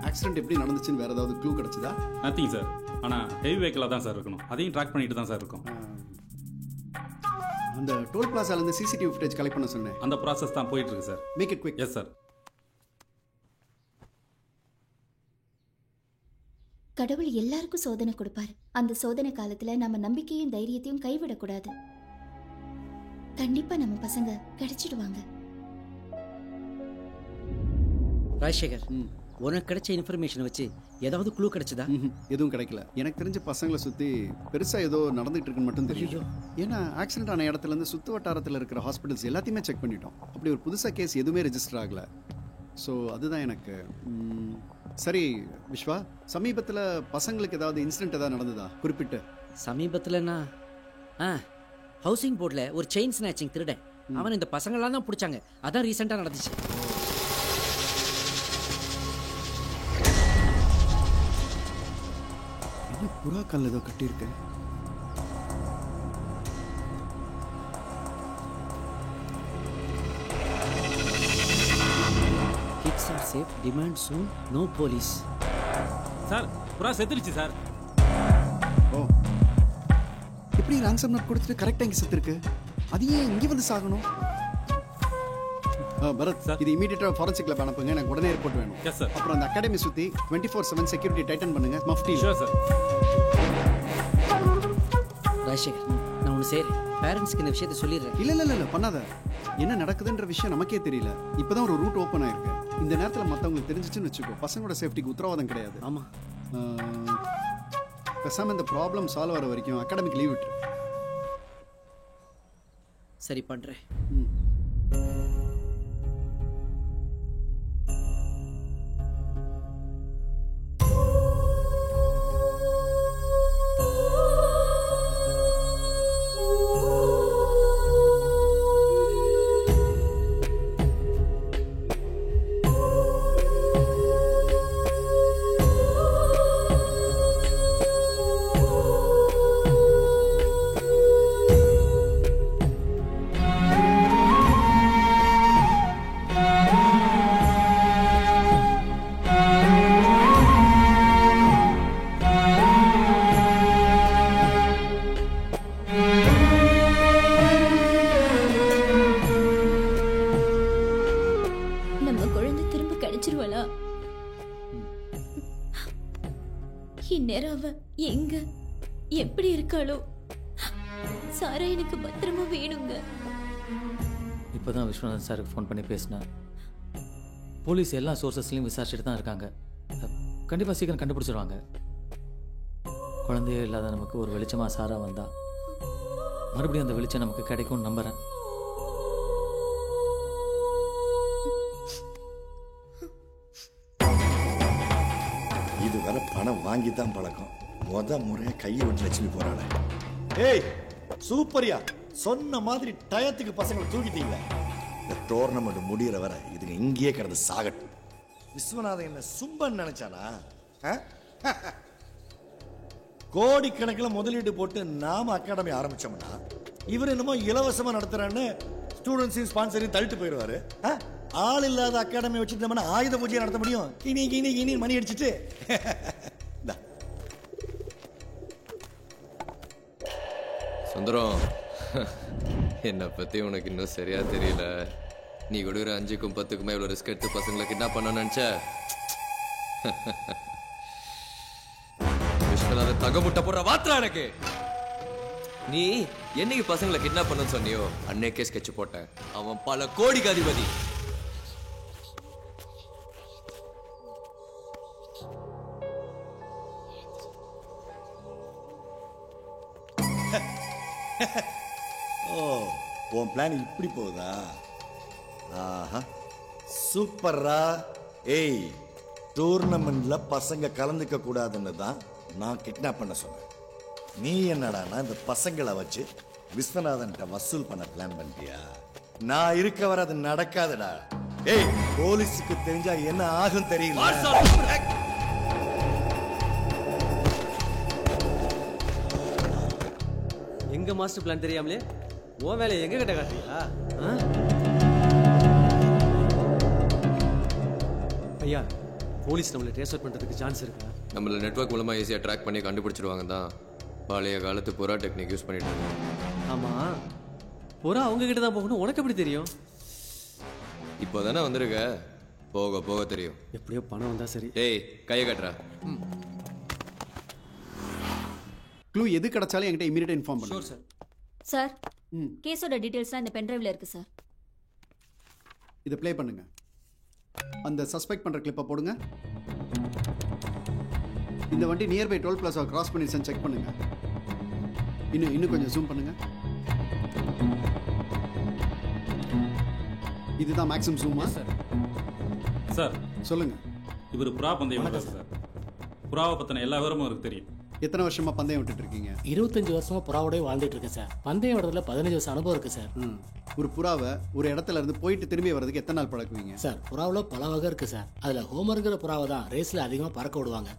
Accident எப்படி நடந்துச்சுன்னு வேறு ஏதாவது க்ளூ கிடச்சிதா? Nothing sir. ஆனால் ஹெவி வெஹிக்கிளாக தான் சார் இருக்கணும், அதையும் ட்ராக் பண்ணிட்டு தான் சார் இருக்கும். அந்த டோல் பிளாசாலேருந்து சிசிடிவி ஃபுட்டேஜ் கலெக்ட் பண்ண சொன்னேன், அந்த ப்ராசஸ் தான் போயிட்டு இருக்கு sir. Make it quick. Yes sir. கடவுள் எல்லாருக்கும் சோதனை கொடுப்பாரு. அந்த சோதனை காலத்துல நம்ம நம்பிக்கையும் தைரியத்தையும் கைவிடக்கூடாது. கண்டிப்பா நம்ம பசங்க கிடைச்சிடுவாங்க. ராஜசேகர், உனக்கு கிடைச்ச இன்ஃபர்மேஷன் வச்சு ஏதாவது க்ளூ கிடைச்சதா? எதுவும் கிடைக்கல. எனக்கு தெரிஞ்ச பசங்களை சுற்றி பெருசாக ஏதோ நடந்துகிட்டு இருக்குன்னு மட்டும் தெரியும். ஏன்னா ஆக்சிடென்ட் ஆன இடத்துலேருந்து சுற்று வட்டாரத்தில் இருக்கிற ஹாஸ்பிட்டல்ஸ் எல்லாத்தையுமே செக் பண்ணிட்டோம். அப்படி ஒரு புதுசாக கேஸ் எதுவுமே ரெஜிஸ்டர் ஆகலை. ஸோ அதுதான் எனக்கு. சரி விஸ்வா, சமீபத்தில் பசங்களுக்கு ஏதாவது இன்சிடென்ட் ஏதாவது நடந்ததா குறிப்பிட்டு? சமீபத்தில்னா ஹவுசிங் போர்டில் ஒரு செயின் ஸ்நாச்சிங் திருடன், அவன் இந்த பசங்களாம் தான் பிடிச்சாங்க. அதான் ரீசெண்டாக நடந்துச்சு. புறா கல் ஏதோ கட்டியிருக்கு. Kids are safe, demand soon, no police. Sir, புறா செத்துருச்சு சார். ஓ, எப்படி ரான்சம் நோட் கொடுத்துட்டு கரெக்டாக இங்கே செத்துருக்கு? அது ஏன் இங்கே வந்து சாகணும்? பரத் சார், இது இமீடியட்டாக ஃபாரன்சிக் லேப் அனுப்புங்க, எனக்கு உடனே ரிப்போர்ட் வேணும். Yes sir. அப்புறம் அந்த அகாடமி சுற்றி 24/7 செக்யூரிட்டி டைட்டன் பண்ணுங்க. மஃப்டி. Sure sir. ராஜசேகர், நான் ஒன்று செய்கிறேன், பேரண்ட்ஸ்க்கு இந்த விஷயத்தை சொல்லிடுறேன். இல்லை பண்ணாத. என்ன நடக்குதுன்ற விஷயம் நமக்கே தெரியல. இப்போதான் ஒரு ரூட் ஓப்பன் ஆயிருக்கு. இந்த நேரத்தில் மற்றவங்களுக்கு தெரிஞ்சிச்சுன்னு வச்சுக்கோ, பசங்களோட சேஃப்டிக்கு உத்தரவாதம் கிடையாது. ஆமாம். பேசாமல் இந்த ப்ராப்ளம் சால்வ் ஆகிற வரைக்கும் அகாடமிக் லீவ் விட்டுரு. சரி பண்ணுறேன். இந்நேரம் அவ எங்க எப்படி இருக்காளோ? சாரா எனக்கு பத்திரமா வேணுங்க. இப்போதான் விஸ்வநாதன் சாருக்கு ஃபோன் பண்ணி பேசினேன். போலீஸ் எல்லா சோர்சஸ்லையும் விசாரிச்சுட்டு தான் இருக்காங்க. கண்டிப்பாக சீக்கிரம் கண்டுபிடிச்சிருவாங்க. குழந்தையே இல்லாத நமக்கு ஒரு வெளிச்சமாக சாரா வந்தா மறுபடியும் அந்த வெளிச்சம் நமக்கு கிடைக்கும்னு நம்புறேன். இதுவரை பணம் வாங்கி தான் பழக்கம். முறையா கையை விட்டு லட்சுமி போறாள. ஏய் சூப்பரியா, சொன்ன மாதிரி டயத்துக்கு பசங்களை தூக்கிட்டீங்களே. இந்த டோர்னமெண்ட் முடிகிற வரை இதுங்க இங்கேயே கிடந்து சாகட்டும். விஸ்வநாதன் என்ன சும்பன் நினைச்சானா? கோடிக்கணக்கில் முதலீடு போட்டு நாம அகாடமி ஆரம்பிச்சோம்னா இவர் என்னமோ இலவசமா நடத்துறான்னு ஸ்டூடெண்ட்ஸையும் ஸ்பான்சரையும் தள்ளிட்டு போயிடுவாரு. ஆள் இல்லாத அகாடமி வச்சுட்டோம்னா ஆயுத பூஜையை நடத்த முடியும். கிணி கிணி கிணி மணி அடிச்சுட்டு. சுந்தரம், என்னை பத்தி உனக்கு இன்னும் சரியா தெரியல. நீ கொடுக்குற 5க்கும் 10க்குமே இவ்வளவு ரிஸ்க் எடுத்து பசங்களை கிட்னாப் பண்ண நினைச்ச? விஸ்வநாதன் தகமுட்ட போற வார்த்தை எனக்கு. நீ என்னைக்கு பசங்களை கிட்னாப் பண்ணு சொன்னியோ அன்னைக்கே ஸ்கெட்ச் போட்டேன். அவன் பல கோடிக்கு அதிபதி. ஓ, உன் பிளான் இப்படி போகுதா? ஆஹா, சூப்பர்ரா. ஏய், டூர்னமெண்ட்ல பசங்க கலந்துக்க கூடாதுன்னு தான் நான் கிட்னாப் பண்ண சொன்னேன். நீ என்னடானா இந்த பசங்களை வச்சு விஸ்வநாதன்கிட்ட வசூல் பண்ண பிளான் பண்ணிட்டியா? நான் இருக்க வர அது நடக்காதுடா. ஏய், போலீஸுக்கு தெரிஞ்சா என்ன ஆகும் தெரியல. எங்க மாஸ்டர் பிளான் தெரியாமலே உன் வேலையை எங்க கிட்ட காட்டுறியா? ஐயா, போலீஸ் நம்மளை ட்ரேஸ் அவுட் பண்றதுக்கு சான்ஸ் இருக்கா? நம்மள நெட்வொர்க் மூலமா ஈஸியா ட்ராக் பண்ணி கண்டுபிடிச்சிடுவாங்க தான். பழைய காலத்து புறா டெக்னிக் யூஸ் பண்ணிட்டு இருக்கோம். ஆமா, புறா அவங்க கிட்ட தான் போகணும். உனக்கு எப்படி தெரியும்? இப்போதானே வந்திருக்க, போக போக தெரியும். எப்படியோ பணம் வந்தா சரி. ஏய், கையை கட்டுறா. க்ளூ எது கிடைச்சாலும் என்கிட்ட இமீடியட்டா இன்ஃபார்ம் பண்ணுங்க. சார். சார், கேஸோட டீடைல்ஸ்லாம் இந்த பென்ட்ரைவ்ல இருக்கு சார். இதை ப்ளே பண்ணுங்க. அந்த சஸ்பெக்ட் பண்ற கிளிப்பை போடுங்க. இந்த வண்டி நியர்பை டோல் பிளாஸா கிராஸ் பண்ணிருச்சான்னு செக் பண்ணுங்க. இன்னும் கொஞ்சம் ஜூம் பண்ணுங்க. இதுதான் மேக்ஸிமம் ஜூமா? சார் சொல்லுங்க. இவர் புறா பந்தயம் சார். புறாவை பத்தின எல்லா விவரமும் அவருக்கு தெரியும். எத்தனை வருஷமா பந்தயம் விட்டுட்டு இருக்கீங்க? 25 வருஷமா புறாவோடய வாழ்ந்துட்டு இருக்கேன் சார். பந்தயம் விடுறதுல 15 வருஷம் அனுபவம் இருக்கு சார். ஒரு புறாவை ஒரு இடத்துல இருந்து போயிட்டு திரும்பி வர்றதுக்கு எத்தனை நாள் பழக்குவீங்க? சார், புறாவில் பல வகை இருக்கு சார். அதுல ஹோமருங்கிற புறாவை தான் ரேஸ்ல அதிகமாக பறக்க விடுவாங்க.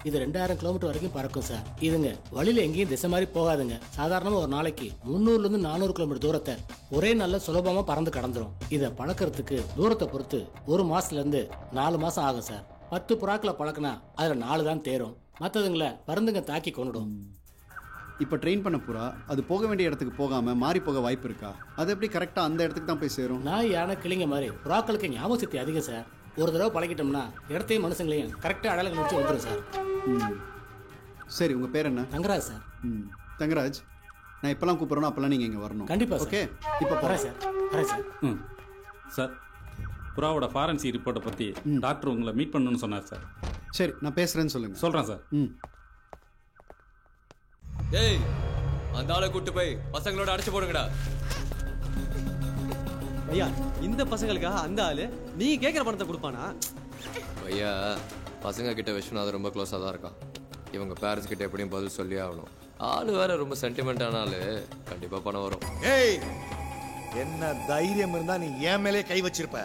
இது 2000 கிலோமீட்டர் வரைக்கும் பறக்கும் சார். இதுங்க வழியில எங்கேயும் திசை மாதிரி போகாதுங்க. சாதாரணமா ஒரு நாளைக்கு 300 இருந்து 400 கிலோமீட்டர் தூரத்தை ஒரே நல்ல சுலபமா பறந்து கடந்துரும். இதை பழக்கிறதுக்கு தூரத்தை பொறுத்து 1 மாசத்துல இருந்து 4 மாசம் ஆகும் சார். 10 புறாக்களை பழக்கினா அதுல 4 தான் தேரும். மற்றதுங்களை பருந்துங்க தாக்கி கொண்டுடும். இப்போ ட்ரெயின் பண்ண புறா அது போக வேண்டிய இடத்துக்கு போகாம மாறி போக வாய்ப்பு இருக்கா? அது எப்படி கரெக்டாக அந்த இடத்துக்கு தான் போய் சேரும்? நான் யானை கிளிங்க மாதிரி புறாக்களுக்கு ஞாபக சக்தி அதிகம் சார். ஒரு தடவை பழகிட்டோம்னா இடத்தையும் மனுஷங்களையும் கரெக்டாக அடையாளம் வச்சு வந்துடும் சார். சரி, உங்கள் பேர் என்ன? தங்கராஜ் சார். தங்கராஜ், நான் எப்பெல்லாம் கூப்பிட்றேனோ அப்பெல்லாம் நீங்கள் இங்கே வரணும். கண்டிப்பாக. ஓகே, இப்போ வரேன் சார். வரேன் சார். சார், புறாவோட ஃபாரன்சிக் ரிப்போர்ட்டை பற்றி டாக்டர் உங்களை மீட் பண்ணணும்னு சொன்னார் சார். சரி, நான் பேசுகிறேன்னு சொல்லுங்கள். சொல்கிறேன் சார். ஏய், அந்த ஆளை கூட்டு போய் பசங்களோட அடைச்சு போடுங்கடா. ஐயா, இந்த பசங்களுக்காக அந்த ஆளு நீங்க கேட்குற பணத்தை கொடுப்பானா? ஐயா, பசங்க கிட்ட விஸ்வநாதன் ரொம்ப க்ளோஸாக தான் இருக்கான். இவங்க பேரண்ட்ஸ் கிட்ட எப்படியும் பதில் சொல்லி ஆகணும். ஆளு வேற ரொம்ப சென்டிமெண்ட் ஆனாலு கண்டிப்பாக பணம் வரும். ஏய், என்ன தைரியம் இருந்தா நீ என் மேலே கை வச்சிருப்ப.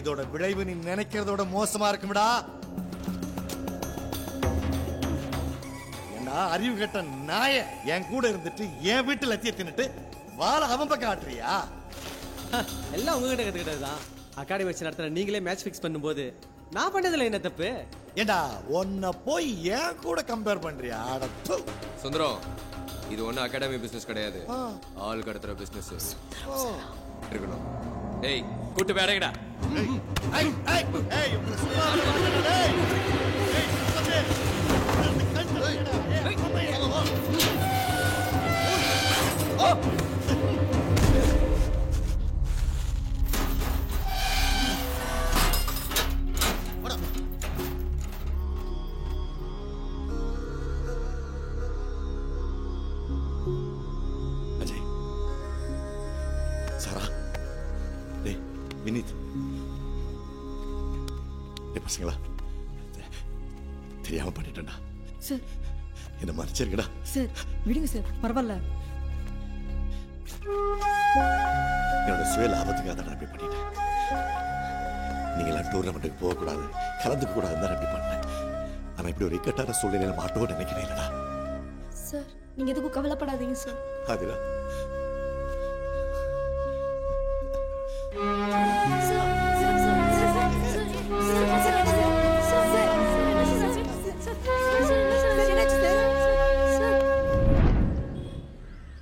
இதோட விளைவு நீ நினைக்கிறதோட மோசமா இருக்கும்டா. என்ன அறிவு கட்ட நாய என் கூட இருந்துட்டு என் வீட்டுல லத்திய தின்னுட்டு வாழ அவன் பக்கம் ஆட்டுறியா? எல்லாம் உங்ககிட்ட கத்துக்கிட்டதுதான். அகாடமி வச்சு நடத்துற நீங்களே மேட்ச் ஃபிக்ஸ் பண்ணும்போது நான் பண்ணதுல என்ன தப்பு? ஏண்டா உன்னை போய் என் கூட கம்பேர் பண்றியா? சுந்தரம், இது ஒன்றும் அகாடமி பிசினஸ் கிடையாது, ஆள் கடத்துற பிசினஸ் இருக்கணும். டேய், கூட்டு போய் அடைங்கடா. ஏய், ஏய், ஏய், பசங்களா தெரியாம பண்ணிட்டேன்டா. சார் என்ன மன்னிச்சிருக்கடா. சார் விடுங்க சார், பரவாயில்ல. என்னோட சுய லாபத்துக்காக தான் அப்படி பண்ணிட்டேன். நீங்களாம் டூர்னமெண்ட்டுக்கு போகக்கூடாது, கலந்துக்க கூடாதுன்னு தான் அப்படி பண்ணேன். ஆனா இப்படி ஒரு இக்கட்டான சூழ்நிலையில மாட்டோம்னு நினைக்கிறேன். இல்லடா சார் நீங்க எதுக்கும் கவலைப்படாதீங்க சார். அதுடா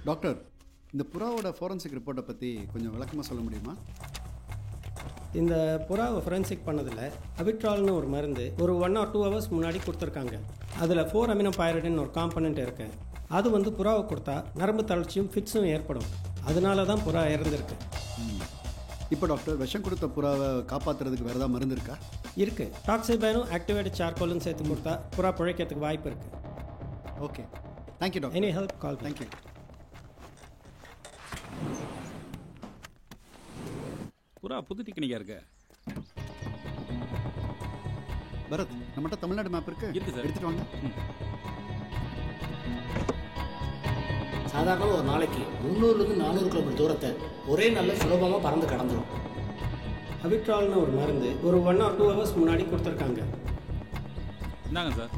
டாக்டர், இந்த புறாவோட ஃபோரன்சிக் ரிப்போர்ட்டை பற்றி கொஞ்சம் விளக்கமாக சொல்ல முடியுமா? இந்த புறாவை ஃபோரன்சிக் பண்ணதில் அபிட்ரால்னு ஒரு மருந்து ஒரு 1 or 2 hours முன்னாடி கொடுத்துருக்காங்க. அதில் 4 அமினோபைரிடின் ஒரு காம்பனண்ட் இருக்கு. அது வந்து புறாவை கொடுத்தா நரம்பு தளர்ச்சியும் ஃபிட்ஸும் ஏற்படும். அதனால தான் புறா இறந்துருக்கு. இப்போ டாக்டர், விஷம் கொடுத்த புறாவை காப்பாற்றுறதுக்கு வேறு ஏதாவது மருந்து இருக்கா? இருக்குது. டாக்ஸிபைனும் ஆக்டிவேட்டட் சார்கோலும் சேர்த்து கொடுத்தா புறா பிழைக்கிறதுக்கு வாய்ப்பு இருக்குது. Okay, thank you doctor. Any help call. Thank you. புறா புது டெக்னிக்காக இருக்கு. பரத், நம்மகிட்ட தமிழ்நாடு மேப் இருக்கு. எடுத்துட்டு வாங்க. சாதாரண ஒரு நாளைக்கு 300 to 400 கிலோமீட்டர் தூரத்தை ஒரே நல்ல சுலபமாக பறந்து கடந்துடும். அபிட்ரால்னு ஒரு மருந்து ஒரு 1 or 2 hours முன்னாடி கொடுத்துருக்காங்க. என்னங்க sir?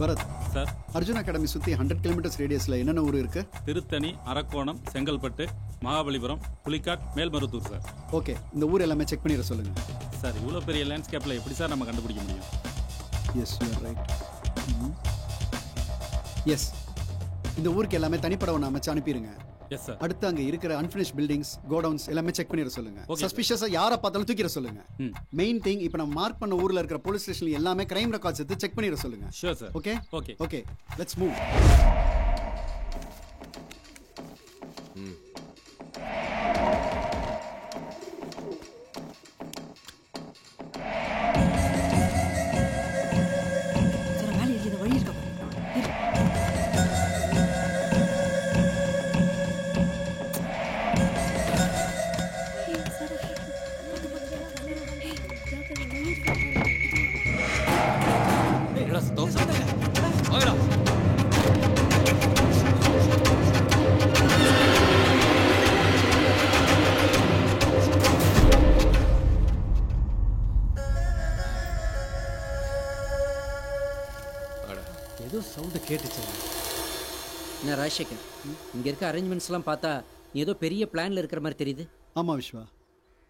Bharath sir, Arjun academy சுற்றி 100 கிலோமீட்டர்ஸ் ரேடியஸில் என்னென்ன ஊர் இருக்கு? திருத்தணி, அரக்கோணம், செங்கல்பட்டு, மகாபலிபுரம், புலிக்காட், மேல்மருத்தூர் சார். ஓகே, இந்த ஊர் எல்லாமே செக் பண்ணிட சொல்லுங்க. சார், இவ்வளோ பெரிய லேண்ட்ஸ்கேப்பில் எப்படி சார் நம்ம கண்டுபிடிக்க முடியும்? Yes, you are right. Yes, இந்த ஊருக்கு எல்லாமே தனிப்பட ஒன்று அமைச்சு அனுப்பிடுங்க. Yes sir. அடுத்து அங்கே இருக்கிற அன்ஃபினிஷ் பில்டிங்ஸ், கோடவுன்ஸ் எல்லாமே செக் பண்ணிட சொல்லுங்க. சஸ்பிஷியஸாக யாரை பார்த்தாலும் தூக்கிட சொல்லுங்க. மெயின் திங், இப்போ நம்ம மார்க் பண்ண ஊரில் இருக்கிற போலீஸ் ஸ்டேஷன் எல்லாமே கிரைம் ரெக்கார்ட்ஸ் எடுத்து செக் பண்ணிட சொல்லுங்க. Sure sir. Okay okay okay, let's move. ஏதோ சவுண்டு கேட்டுச்சு. என்ன ராஜசேகர், இங்கே இருக்க அரேஞ்ச்மெண்ட்ஸ்லாம் பார்த்தா நீ ஏதோ பெரிய பிளானில் இருக்கிற மாதிரி தெரியுது. ஆமாம் Vishwa,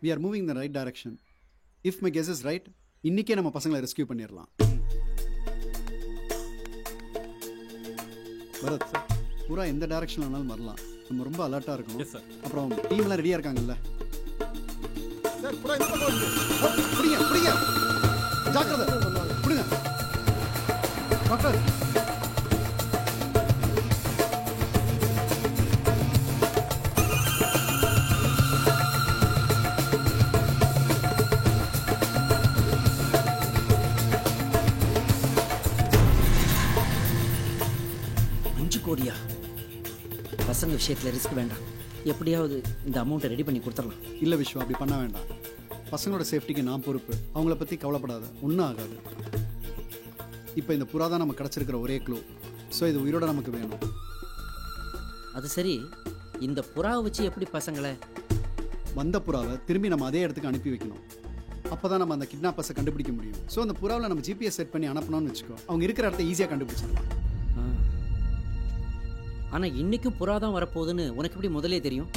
we are moving the right direction. If my guess is right, இன்னைக்கே நம்ம பசங்களை ரெஸ்கியூ பண்ணிடலாம். பரத், பூரா எந்த டைரக்ஷன் வேணாலும் வரலாம். நம்ம ரொம்ப அலர்ட்டாக இருக்கணும். அப்புறம் டீம்லாம் ரெடியாக இருக்காங்கல்ல? பிடிங்க பிடிங்க, ஜாக்கிரதை, பிடிங்க டாக்டர். கோடியா? பசங்க விஷயத்தில் ரிஸ்க் வேண்டாம். எப்படியாவது இந்த அமௌண்ட்டை ரெடி பண்ணி கொடுத்துடலாம். இல்லை விஸ்வா, அப்படி பண்ண வேண்டாம். பசங்களோட சேஃப்டிக்கு நான் பொறுப்பு. அவங்கள பற்றி கவலைப்படாத, ஒன்றும் ஆகாது. இப்போ இந்த புறா தான் நமக்கு கிடச்சிருக்கிற ஒரே க்ளூ. ஸோ இது உயிரோட நமக்கு வேணும். அது சரி, இந்த புறாவை வச்சு எப்படி பசங்களை? வந்த புறாவை திரும்பி நம்ம அதே இடத்துக்கு அனுப்பி வைக்கணும். அப்போ தான் நம்ம அந்த கிட்னாப்பர்ஸை கண்டுபிடிக்க முடியும். ஸோ அந்த புறாவில் நம்ம ஜிபிஎஸ் செட் பண்ணி அனுப்பணும்னு வச்சுக்கோ, அவங்க இருக்கிற இடத்த ஈஸியாக கண்டுபிடிச்சிடலாம். ஆனால் இன்றைக்கும் புறா தான் வரப்போகுதுன்னு உனக்கு எப்படி முதலே தெரியும்?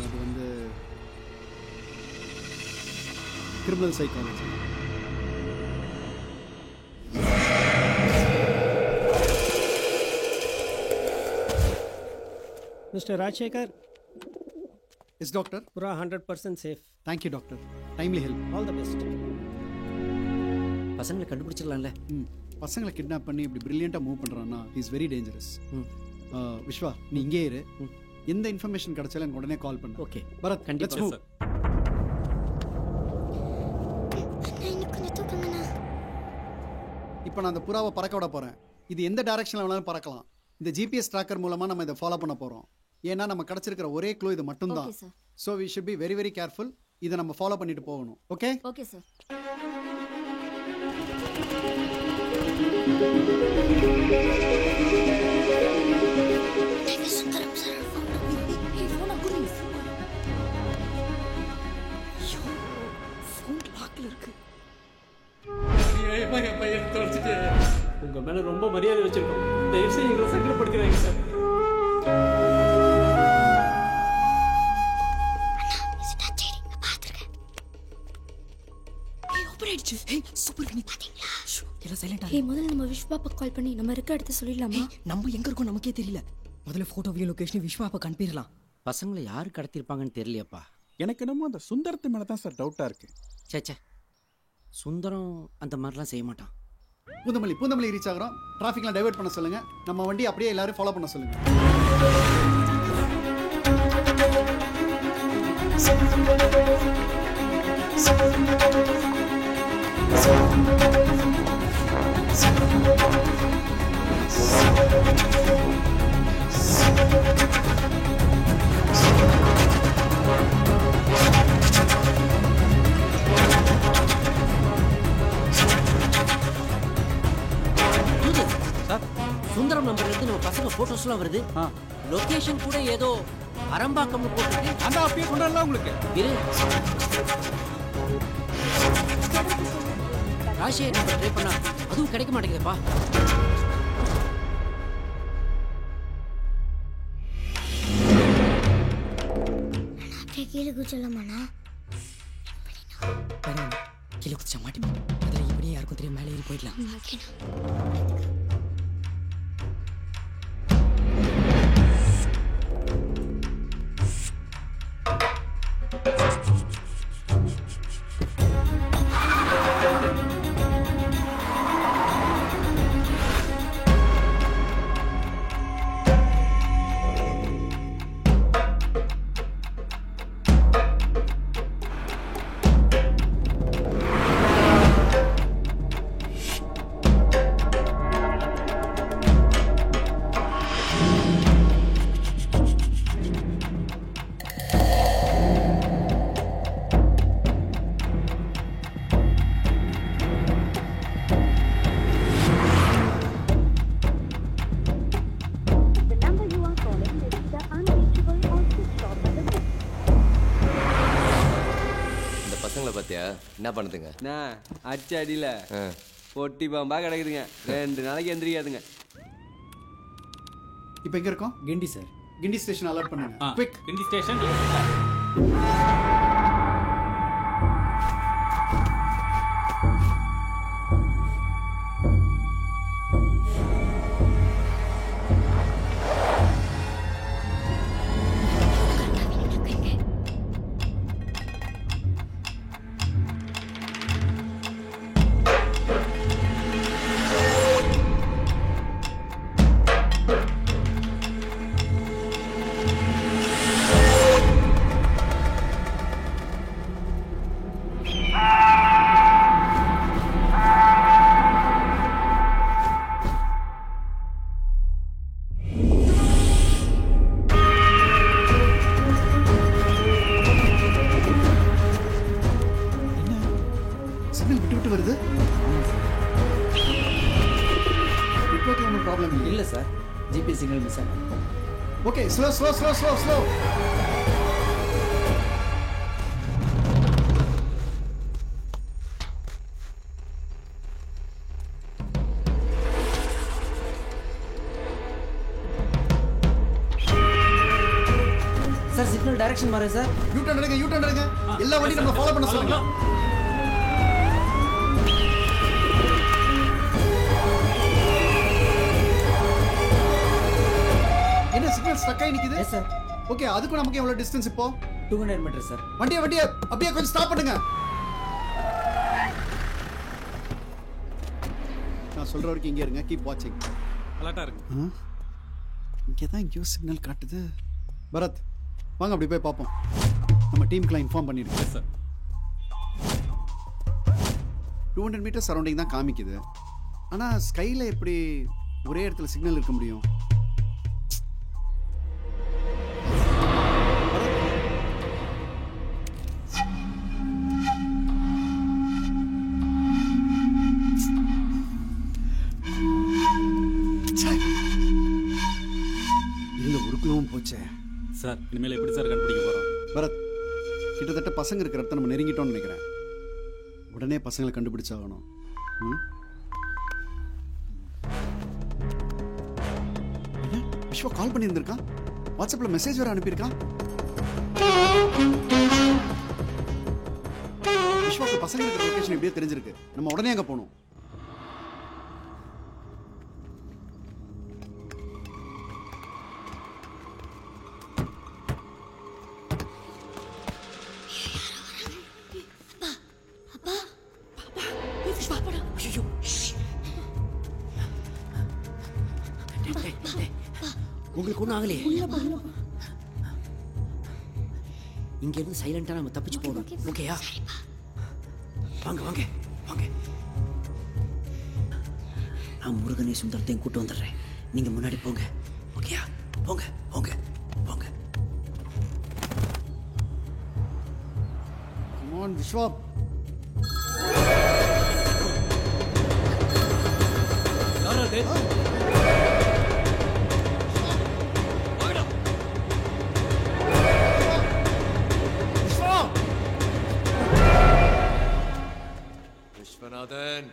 அது வந்து criminal psychology. Mister Rajasekar. Yes doctor. புறா 100% safe. Thank you doctor, timely help. All the best. பசங்களை கண்டுபிடிச்சிடலாம்ல? பசங்களை கிட்னாப் பண்ணி இப்படி பிரில்லியண்ட்டாக மூவ் பண்ணுறான்னா இஸ் வெரி டேஞ்சரஸ். விஸ்வா, நீ இங்கே இரு. எந்த இன்ஃபர்மேஷன் கிடைச்சாலும் எனக்கு உடனே கால் பண்ணு. ஓகே பரத், கண்டிப்பாக. இப்போ நான் அந்த புறாவை பறக்க விட போகிறேன். இது எந்த டைரக்ஷனில் வேணாலும் பறக்கலாம். இந்த ஜிபிஎஸ் ட்ராக்கர் மூலமாக நம்ம இதை ஃபாலோ பண்ண போகிறோம். ஏன்னா நம்ம கிடைச்சிருக்கிற ஒரே க்ளூ இது மட்டும்தான். Okay, sir. So we should be very very careful. இதை நம்ம ஃபாலோ பண்ணிட்டு போகணும். Okay okay sir. Sundaram sir உங்க மேல ரொம்ப மரியாதை வச்சிருக்கோம். தயவு செய்து எங்களை சங்கடப்படுத்துறாங்க சார். முதல்ல நம்ம விஸ்வாப்பா கால் பண்ணி நம்ம இருக்க இடத்த சொல்லிடலாமா? நம்ம எங்க இருக்கோம் நமக்கே தெரியல. முதல்ல போட்டோவையும் லொகேஷனையும் விஸ்வாப்பா அனுப்பிடலாம். பசங்களை யாரு கடத்திருப்பாங்கன்னு தெரியலையப்பா. எனக்கு என்னமோ அந்த சுந்தரத்து மேல தான் சார் டவுட்டா இருக்கு. சேச்சே, சுந்தரம் அந்த மாதிரிலாம் செய்ய மாட்டான். பூந்தமல்லி ரீச் ஆகிறோம். டிராஃபிக்லாம் டைவர்ட் பண்ண சொல்லுங்க. நம்ம வண்டி அப்படியே எல்லாரும் ஃபாலோ பண்ண சொல்லுங்க. சுந்தரம் நம்பர்ல இருந்து நம்ம பசங்க போட்டோஸ்லாம் வருது. லொகேஷன் கூட ஏதோ அரம்பாக்கம்னு போட்டுருக்கு. அந்த அப்படியே சொல்றேன்ல உங்களுக்கு. இரு, ராஷே நம்பர் ட்ரை பண்ணா அதுவும் கிடைக்க மாட்டேங்குதுப்பா. கீழே குச்சலாமாண்ணா? கீழே குதிச்சா மாட்டிப்போம். அதில் இப்படியே யாருக்கும் தெரியும் மேலே ஏறி போயிடலாம். என்ன பண்ணுதுங்க? அச்சு அடியில பொட்டி பாம்பா கிடக்குதுங்க. 2 நாளைக்கு எந்திரிக்காதுங்க. இப்போ எங்க இருக்கோம்? Guindy sir. Guindy station alert பண்ணுங்க. Quick. Guindy station. Okay, slow. Sir signal direction மாறு சார். யூ டர்ன் எடுங்க. எல்லா வண்டியும் நம்ம ஃபாலோ பண்ண சொல்லுங்க. என்ன சிக்னல் ஸ்டக் ஆகி நிக்குது? Yes sir. ஓகே, அதுக்கு நமக்கு எவ்வளவு டிஸ்டன்ஸ் இப்போ? 200 மீட்டர் சார். வண்டியை அப்படியே கொஞ்சம் ஸ்டாப் பண்ணுங்க. நான் சொல்ற வரைக்கும் இங்கே இருங்க. கீப் வாட்சிங். அலர்ட்டா இருக்கு. இங்கே தான் எங்கேயோ சிக்னல் காட்டுது. பரத், வாங்க அப்படி போய் பார்ப்போம். நம்ம டீமுக்குலாம் இன்ஃபார்ம் பண்ணிடுங்க சார். 200 மீட்டர் சரௌண்டிங் தான் காமிக்குது. ஆனால் ஸ்கையில் எப்படி ஒரே இடத்துல சிக்னல் இருக்க முடியும்? சார் இனிமேல் எப்படி சார் கண்டுபிடிக்க போகிறோம்? பரத், கிட்டத்தட்ட பசங்க இருக்கிற இடத்த நம்ம நெருங்கிட்டோம்னு நினைக்கிறேன். உடனே பசங்களை கண்டுபிடிச்சாகணும். விஸ்வா கால் பண்ணியிருந்திருக்கான், வாட்ஸ்அப்பில் மெசேஜ் வேறு அனுப்பியிருக்கான். விஸ்வாக்கு பசங்க இருக்கிற லொகேஷன் எப்படியே தெரிஞ்சிருக்கு. நம்ம உடனே அங்கே போகணும். உங்களுக்கு ஒன்றும் ஆகலையே? இங்க இருந்து சைலண்டா நம்ம தப்பிச்சு போகணும். ஓகேயா? வாங்க வாங்க வாங்க. நான் முருகனை சுந்தரத்தையும் கூட்டு வந்துடுறேன். நீங்க முன்னாடி போங்க. ஓகேயா? போங்க போங்க போங்க. Come on, Vishwa. விஸ்வநாதன்,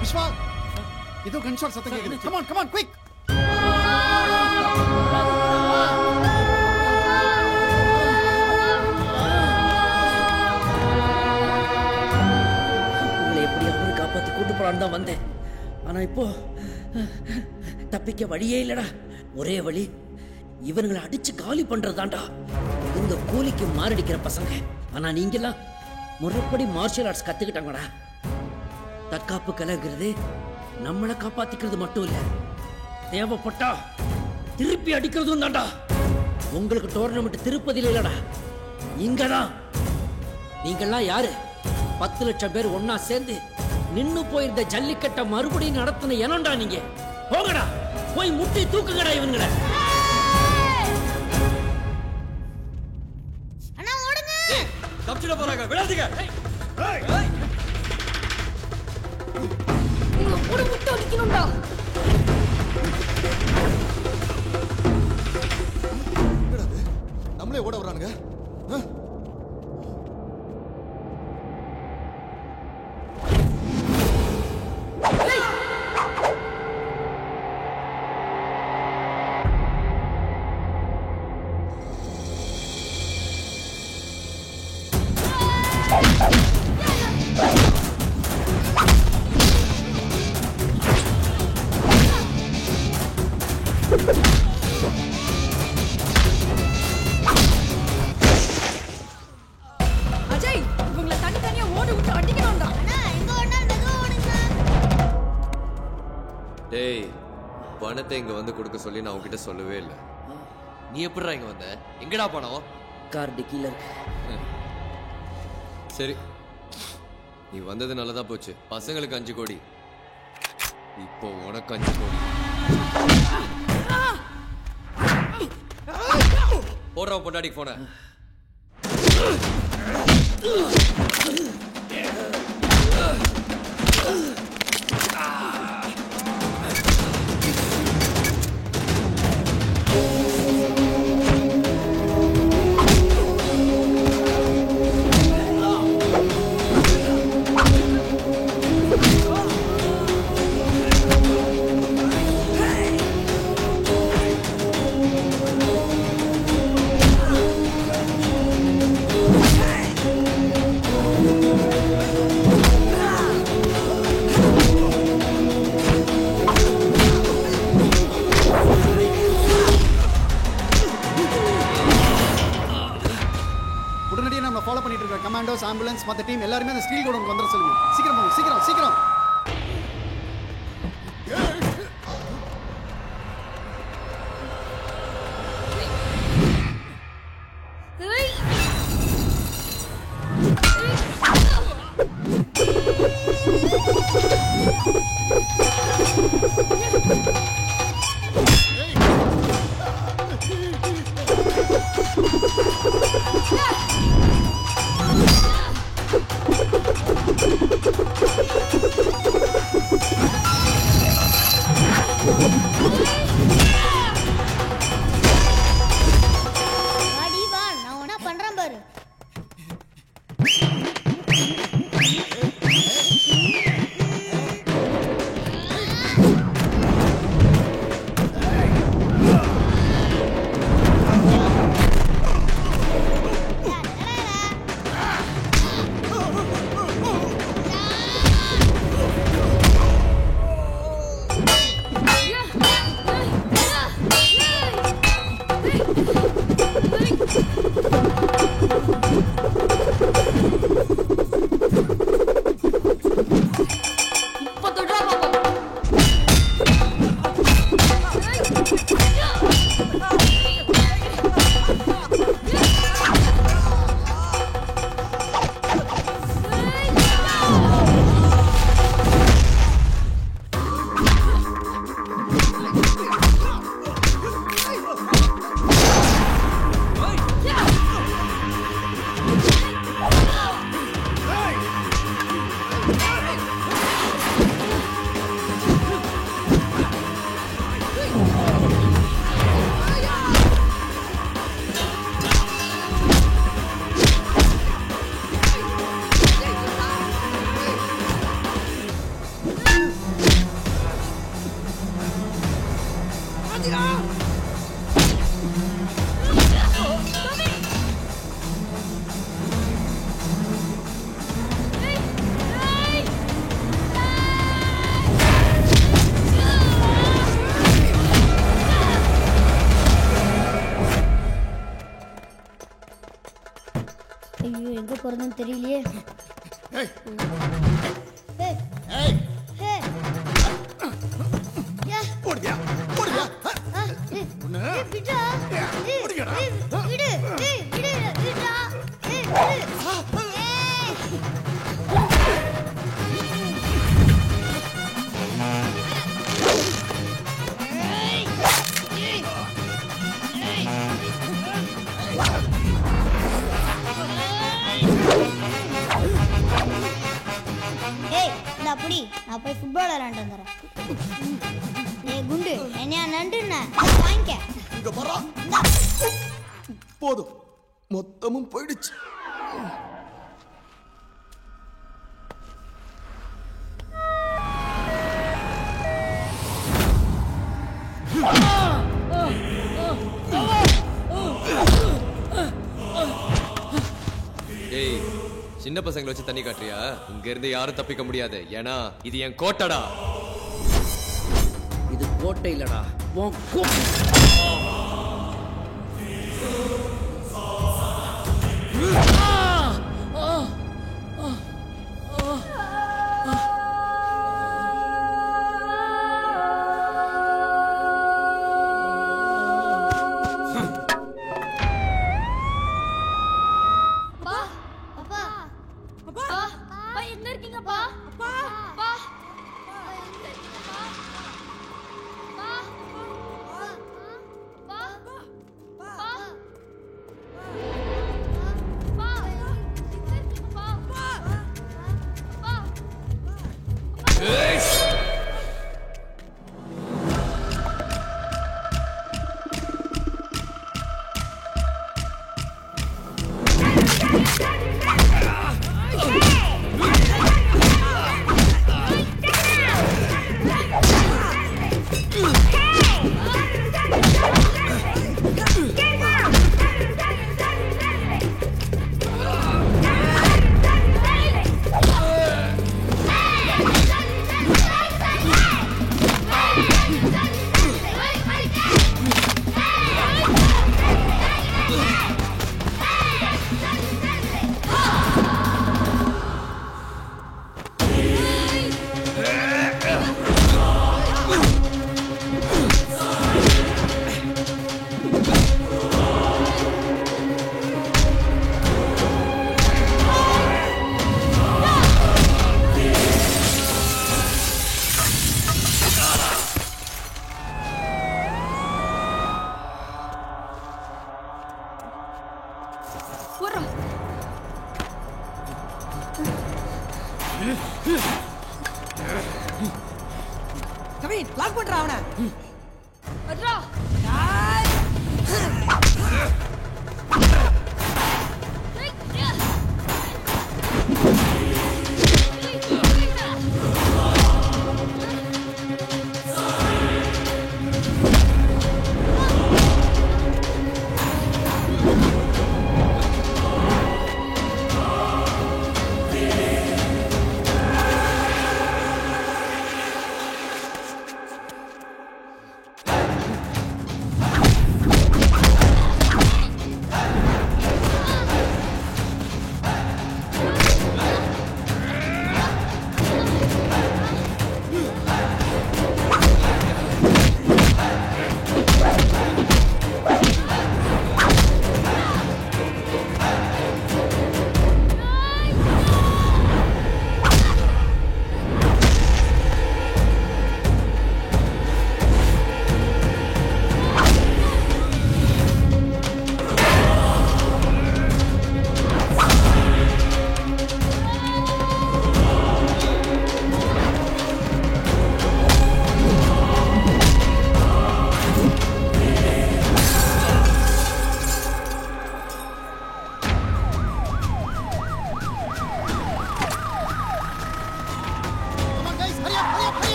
விஸ்வா, ஏதோ கன்ஷாட் சத்தம் கேக்குது. Come on, come on, quick. உங்களை எப்படியாவது காப்பாத்தி கூட்டு போலான்னு தான் வந்தேன். ஆனா இப்போ தப்பிக்க வழியே இல்லடா. ஒரே வழி இவனுங்களை அடிச்சு காலி பண்றதாண்டா. இந்த கூலிக்கு மாரடிக்கிற பசங்க. ஆனா நீங்கெல்லாம் முறைப்படி மார்ஷியல் ஆர்ட்ஸ் கத்துக்கிட்டாங்கடா. தற்காப்பு கலைங்கிறது நம்மளை காப்பாத்திக்கிறது மட்டும் இல்ல, தேவைப்பட்டா திருப்பி அடிக்கிறதும் தாண்டா. உங்களுக்கு டோர்னமெண்ட் திருப்பதியில இல்லடா, இங்கதான். நீங்கெல்லாம் யாரு? 10 லட்சம் பேர் ஒன்னா சேர்ந்து நின்னு போயிருந்த ஜல்லிக்கட்டை மறுபடியும் நடத்தின எனண்டா நீங்க. போங்கடா, போய் முட்டி தூக்குங்கடா இவனுங்களை. தப்பிச்சிட போறாங்க, விடாதீங்க. ஒரு முட்டை அடிக்கணும்டா. நம்மளே ஓட வரானுங்க. அஜய், இவங்களை தனித்தனியா ஓடி விட்டு அடிக்கணும்டா. டேய், பணத்தை இங்க வந்து கொடுக்க சொல்லி நான் உன்கிட்ட சொல்லவே இல்லை. நீ எப்படிடா இங்க வந்த? எங்கடா பணம்? கார் டிக்கில இருக்கு. சரி, நீ வந்தது நல்லதா போச்சு. பசங்களுக்கு 5 கோடி, இப்போ உனக்கு 5 கோடி. போடுறவன் பொண்டாடிக்கு போன. உடனடியாக நம்ம ஃபாலோ பண்ணிட்டு இருக்க கமாண்டோஸ், ஆம்புலன்ஸ், மற்ற டீம் எல்லாருமே அந்த ஸ்டீல் கோடவுனுக்கு வந்துட சொல்லுங்க. சீக்கிரம் போங்க, சீக்கிரம் சீக்கிரம். போறதுன்னு தெரியலையே. ஏய் ஏய் ஏய் ஏய் யா ஓடியா ஓடியா ஒண்ணு விடா ஓடிடா விடு விடு விடா ஏய் இந்த அப்படி நான் போய் ஃபுட்பால் விளையாண்டு வந்துறேன். ஏய் குண்டு என்னையா நண்டுன வாங்கிக்க. இங்க வரா போதும் மொத்தமும் போயிடுச்சு. ஏய் சின்ன பசங்களை வச்சு தண்ணி காட்டுறியா? இங்க இருந்து யாரும் தப்பிக்க முடியாது. ஏன்னா இது என் கோட்டடா. இது கோட்டை இல்லடா. கவின் லாக் பண்றா அவனை. அட்ரா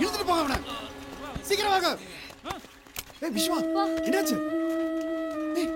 இழுத்துட்டு போங்க அவனை. சீக்கிரம் வாங்க. ஏய் விஸ்வா என்னாச்சு? ஏய்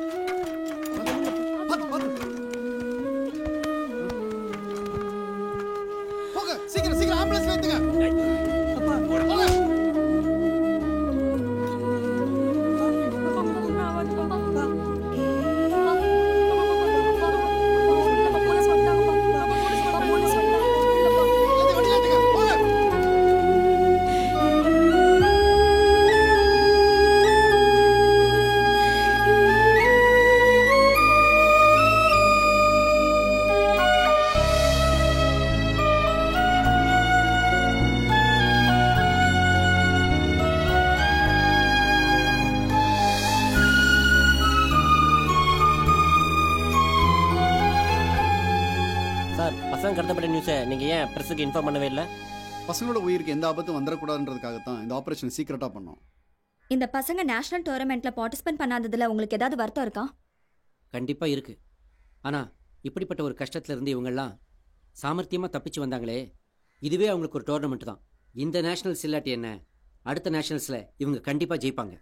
சார் பசங்க கடத்தப்பட்ட நியூஸை நீங்கள் ஏன் ப்ரெஸ்ஸுக்கு இன்ஃபார்ம் பண்ணவே இல்லை? பசங்களோட உயிருக்கு எந்த ஆபத்தும் வந்துடக்கூடாதுன்றதுக்காகத்தான் இந்த ஆபரேஷன் சீக்கிரட்டா பண்ணோம். இந்த பசங்க நேஷனல் டோர்னமெண்ட்ல பார்ட்டிசிபேட் பண்ணாததுல உங்களுக்கு ஏதாவது வருத்தம் இருக்கா? கண்டிப்பா இருக்கு. ஆனா இப்படிப்பட்ட ஒரு கஷ்டத்துல இருந்து இவங்கெல்லாம் சாமர்த்தியமா தப்பிச்சு வந்தாங்களே, இதுவே அவங்களுக்கு ஒரு டோர்னமெண்ட் தான். இந்த நேஷனல்ஸ் இல்லாட்டி என்ன, அடுத்த நேஷனல்ஸ்ல இவங்க கண்டிப்பா ஜெயிப்பாங்க.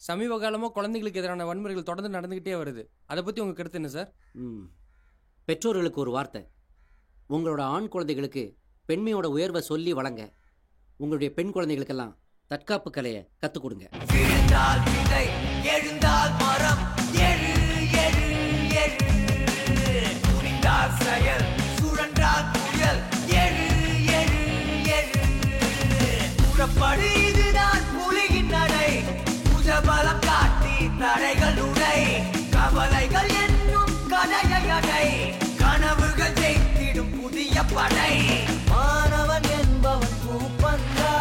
சமீப காலமாக குழந்தைகளுக்கு எதிரான வன்முறைகள் தொடர்ந்து நடந்துக்கிட்டே வருது. அதை பற்றி உங்கள் கருத்து என்ன சார்? பெற்றோர்களுக்கு ஒரு வார்த்தை, உங்களோட ஆண் குழந்தைகளுக்கு பெண்மையோட உயர்வை சொல்லி வழங்க. உங்களுடைய பெண் குழந்தைகளுக்கெல்லாம் தற்காப்பு கலையை கற்றுக் கொடுங்க. எழுந்தால் மரம் எழு எழு எழு, துணிந்தால் செயல், சுழன்றால் புயல் எழு எழு எழு, புறப்படு இதுதான் புலியின் நடை, புஜபலம் காட்டி தடைகள் உடை, கவலைகள் என்னும் கதையை அடை, கனவுகள் ஜெயித்திடும் புதிய படை. மாணவன் என்பவன் பூப்பந்தா,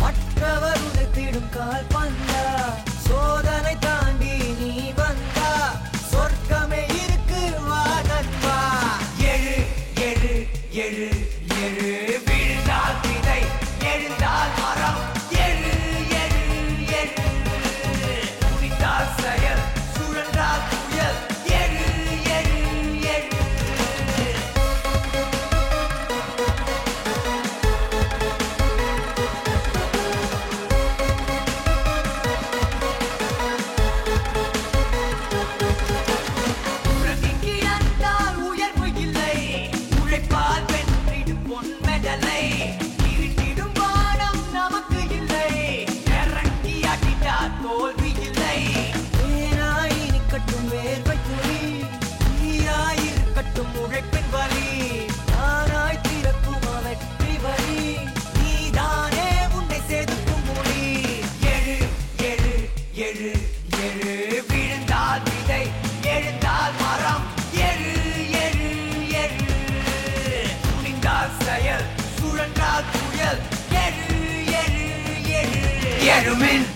மற்றவர் உதைத்திடும் கால் பந்தா, சோதனை தாண்டி நீ வந்தா சொர்க்கமே இருக்கு வா நண்பா. எழு எழு எழு எழு, விழுந்தால் விதை எழுந்தால் மரம் எழு எழு எழு, துணிந்தால் செயல், சுழன்றால் புயல் எழு எழு எழு. உலகின் கிடந்தால் உயர்வு இல்லை, உழைப்பால் வென்றிடும் பொன் மெடலை, இருட்டிடும் வானம் நமக்கு இல்லை, இறங்கி அடித்தால் தோல்வி இல்லை. நேராய் நிற்கட்டும் வேர்வை துளி, நீராய் இருக்கட்டும் உழைப்பின் வலி, தானாய் திறக்கும் வெற்றி வழி, நீதானே உன்னை செதுக்கும் மொழி. எழு எழு எழு எழு, விழுந்தால் விதை எழுந்தால் மரம் எழு எழு எழு, துணிந்தால் செயல், சுழன்றால் புயல் எழு எழு எழு. எழுமின்